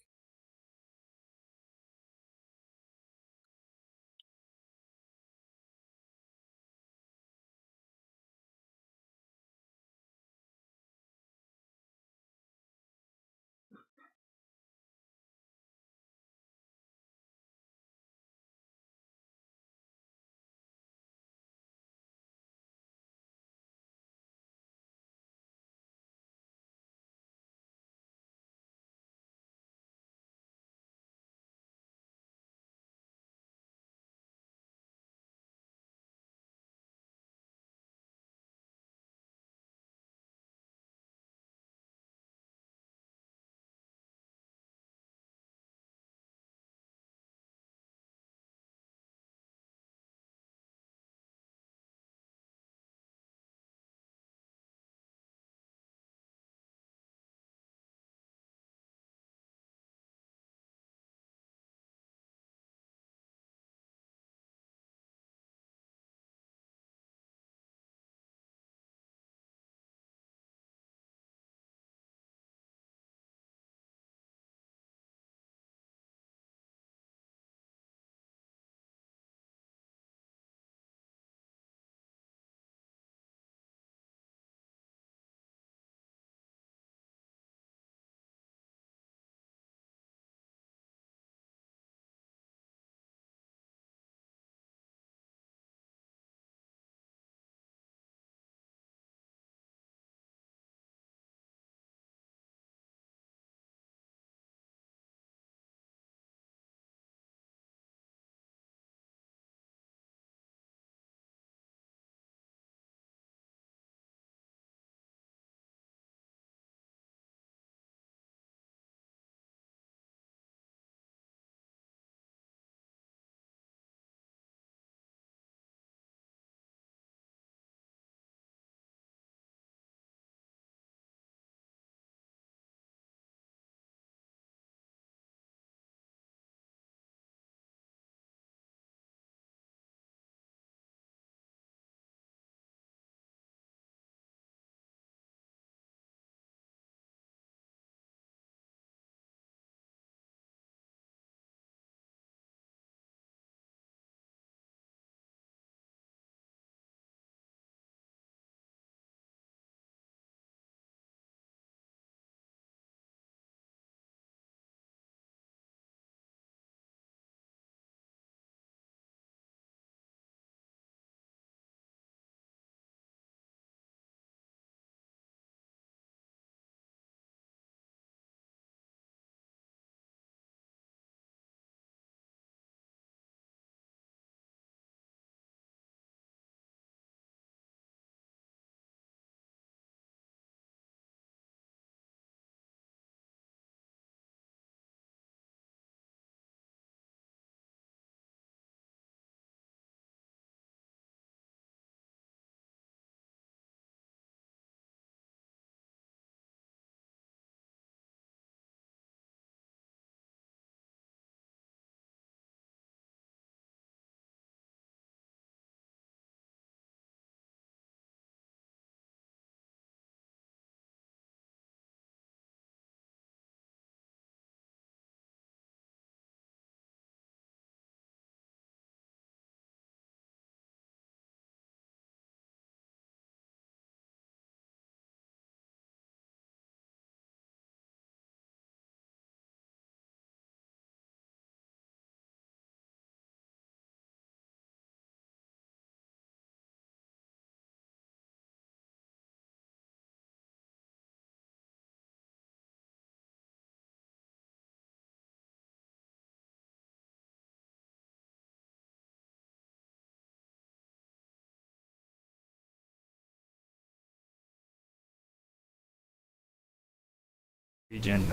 region.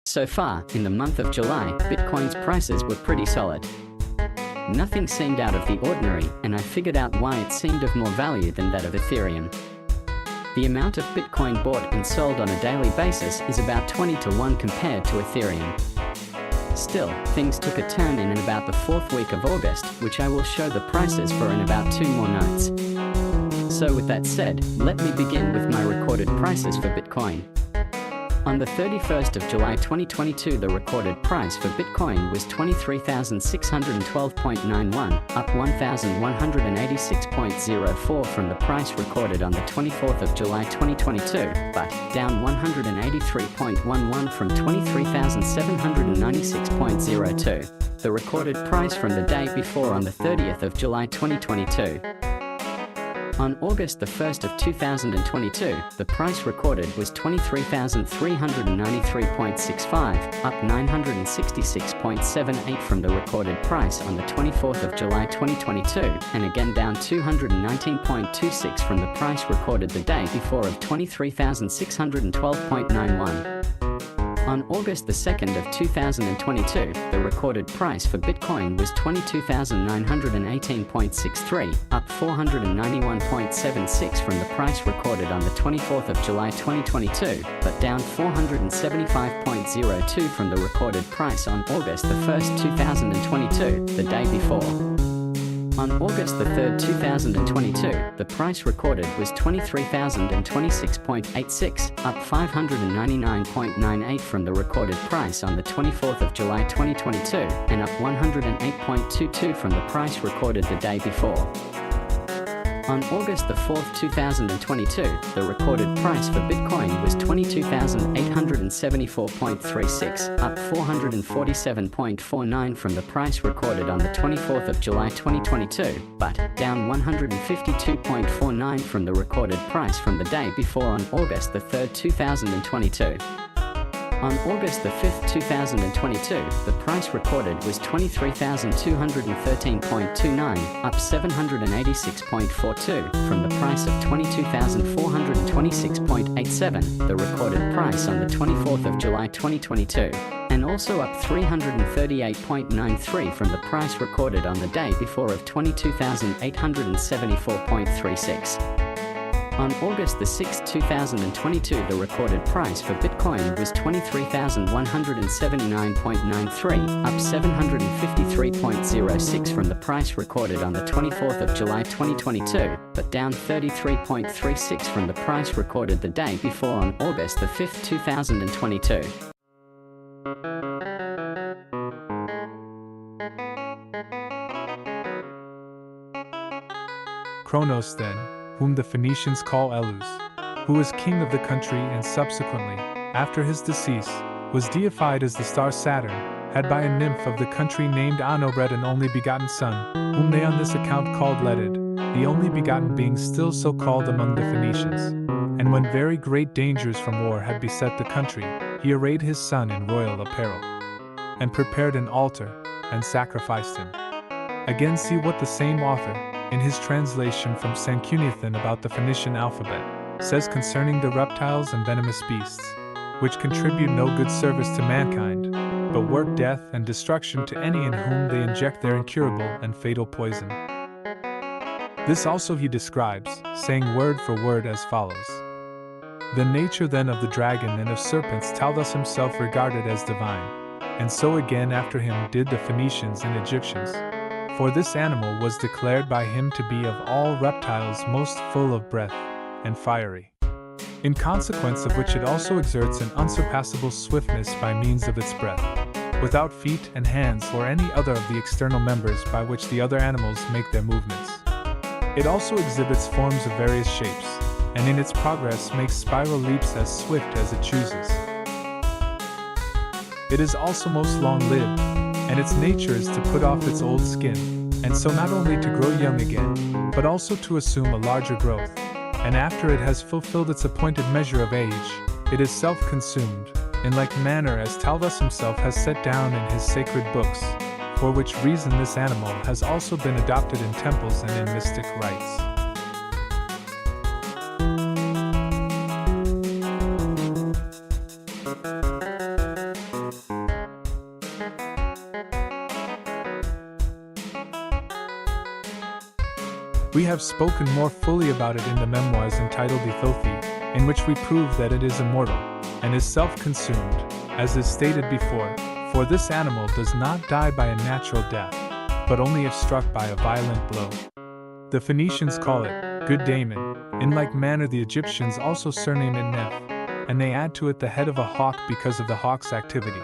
So far, in the month of July, Bitcoin's prices were pretty solid. Nothing seemed out of the ordinary, and I figured out why it seemed of more value than that of Ethereum. The amount of Bitcoin bought and sold on a daily basis is about 20 to 1 compared to Ethereum. Still, things took a turn in about the 4th week of August, which I will show the prices for in about 2 more nights. So with that said, let me begin with my recorded prices for Bitcoin. On the 31st of July 2022, the recorded price for Bitcoin was $23,612.91, up 1,186.04 from the price recorded on the 24th of July 2022, but down 183.11 from $23,796.02, the recorded price from the day before on the 30th of July 2022. On August the 1st of 2022, the price recorded was $23,393.65, up 966.78 from the recorded price on the 24th of July 2022, and again down 219.26 from the price recorded the day before of $23,612.91. On August the 2nd of 2022, the recorded price for Bitcoin was $22,918.63, up 491.76 from the price recorded on the 24th of July 2022, but down 475.02 from the recorded price on August the 1st, 2022, the day before. On August the 3rd, 2022, the price recorded was $23,026.86, up 599.98 from the recorded price on the 24th of July 2022, and up 108.22 from the price recorded the day before. On August the 4th, 2022, the recorded price for Bitcoin was $22,874.36, up 447.49 from the price recorded on the 24th of July 2022, but down 152.49 from the recorded price from the day before on August the 3rd, 2022. On August the 5th, 2022, the price recorded was $23,213.29, up 786.42 from the price of $22,426.87, the recorded price on the 24th of July 2022, and also up 338.93 from the price recorded on the day before of $22,874.36. On August the 6th, 2022, the recorded price for Bitcoin was $23,179.93, up 753.06 from the price recorded on the 24th of July 2022, but down 33.36 from the price recorded the day before on August the 5th, 2022. Kronos then, whom the Phoenicians call Elus, who was king of the country and subsequently, after his decease, was deified as the star Saturn, had by a nymph of the country named Ano bred an only begotten son, whom they on this account called Letid, the only begotten being still so called among the Phoenicians. And when very great dangers from war had beset the country, he arrayed his son in royal apparel, and prepared an altar, and sacrificed him. Again see what the same author, in his translation from Sanchuniathon about the Phoenician alphabet, says concerning the reptiles and venomous beasts, which contribute no good service to mankind, but work death and destruction to any in whom they inject their incurable and fatal poison. This also he describes, saying word for word as follows. The nature then of the dragon and of serpents Talthus himself regarded as divine, and so again after him did the Phoenicians and Egyptians. For this animal was declared by him to be of all reptiles most full of breath, and fiery. In consequence of which it also exerts an unsurpassable swiftness by means of its breath, without feet and hands or any other of the external members by which the other animals make their movements. It also exhibits forms of various shapes, and in its progress makes spiral leaps as swift as it chooses. It is also most long-lived, and its nature is to put off its old skin, and so not only to grow young again, but also to assume a larger growth, and after it has fulfilled its appointed measure of age, it is self-consumed, in like manner as Talthus himself has set down in his sacred books, for which reason this animal has also been adopted in temples and in mystic rites. We have spoken more fully about it in the memoirs entitled Ethothi, in which we prove that it is immortal, and is self-consumed, as is stated before, for this animal does not die by a natural death, but only if struck by a violent blow. The Phoenicians call it good daemon, in like manner the Egyptians also surname it Neph, and they add to it the head of a hawk because of the hawk's activity.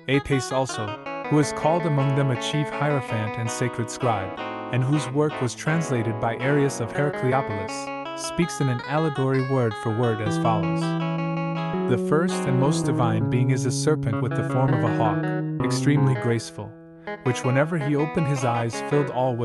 Apis also, who is called among them a chief hierophant and sacred scribe, and whose work was translated by Arius of Heracleopolis, speaks in an allegory word for word as follows. The first and most divine being is a serpent with the form of a hawk, extremely graceful, which whenever he opened his eyes filled all with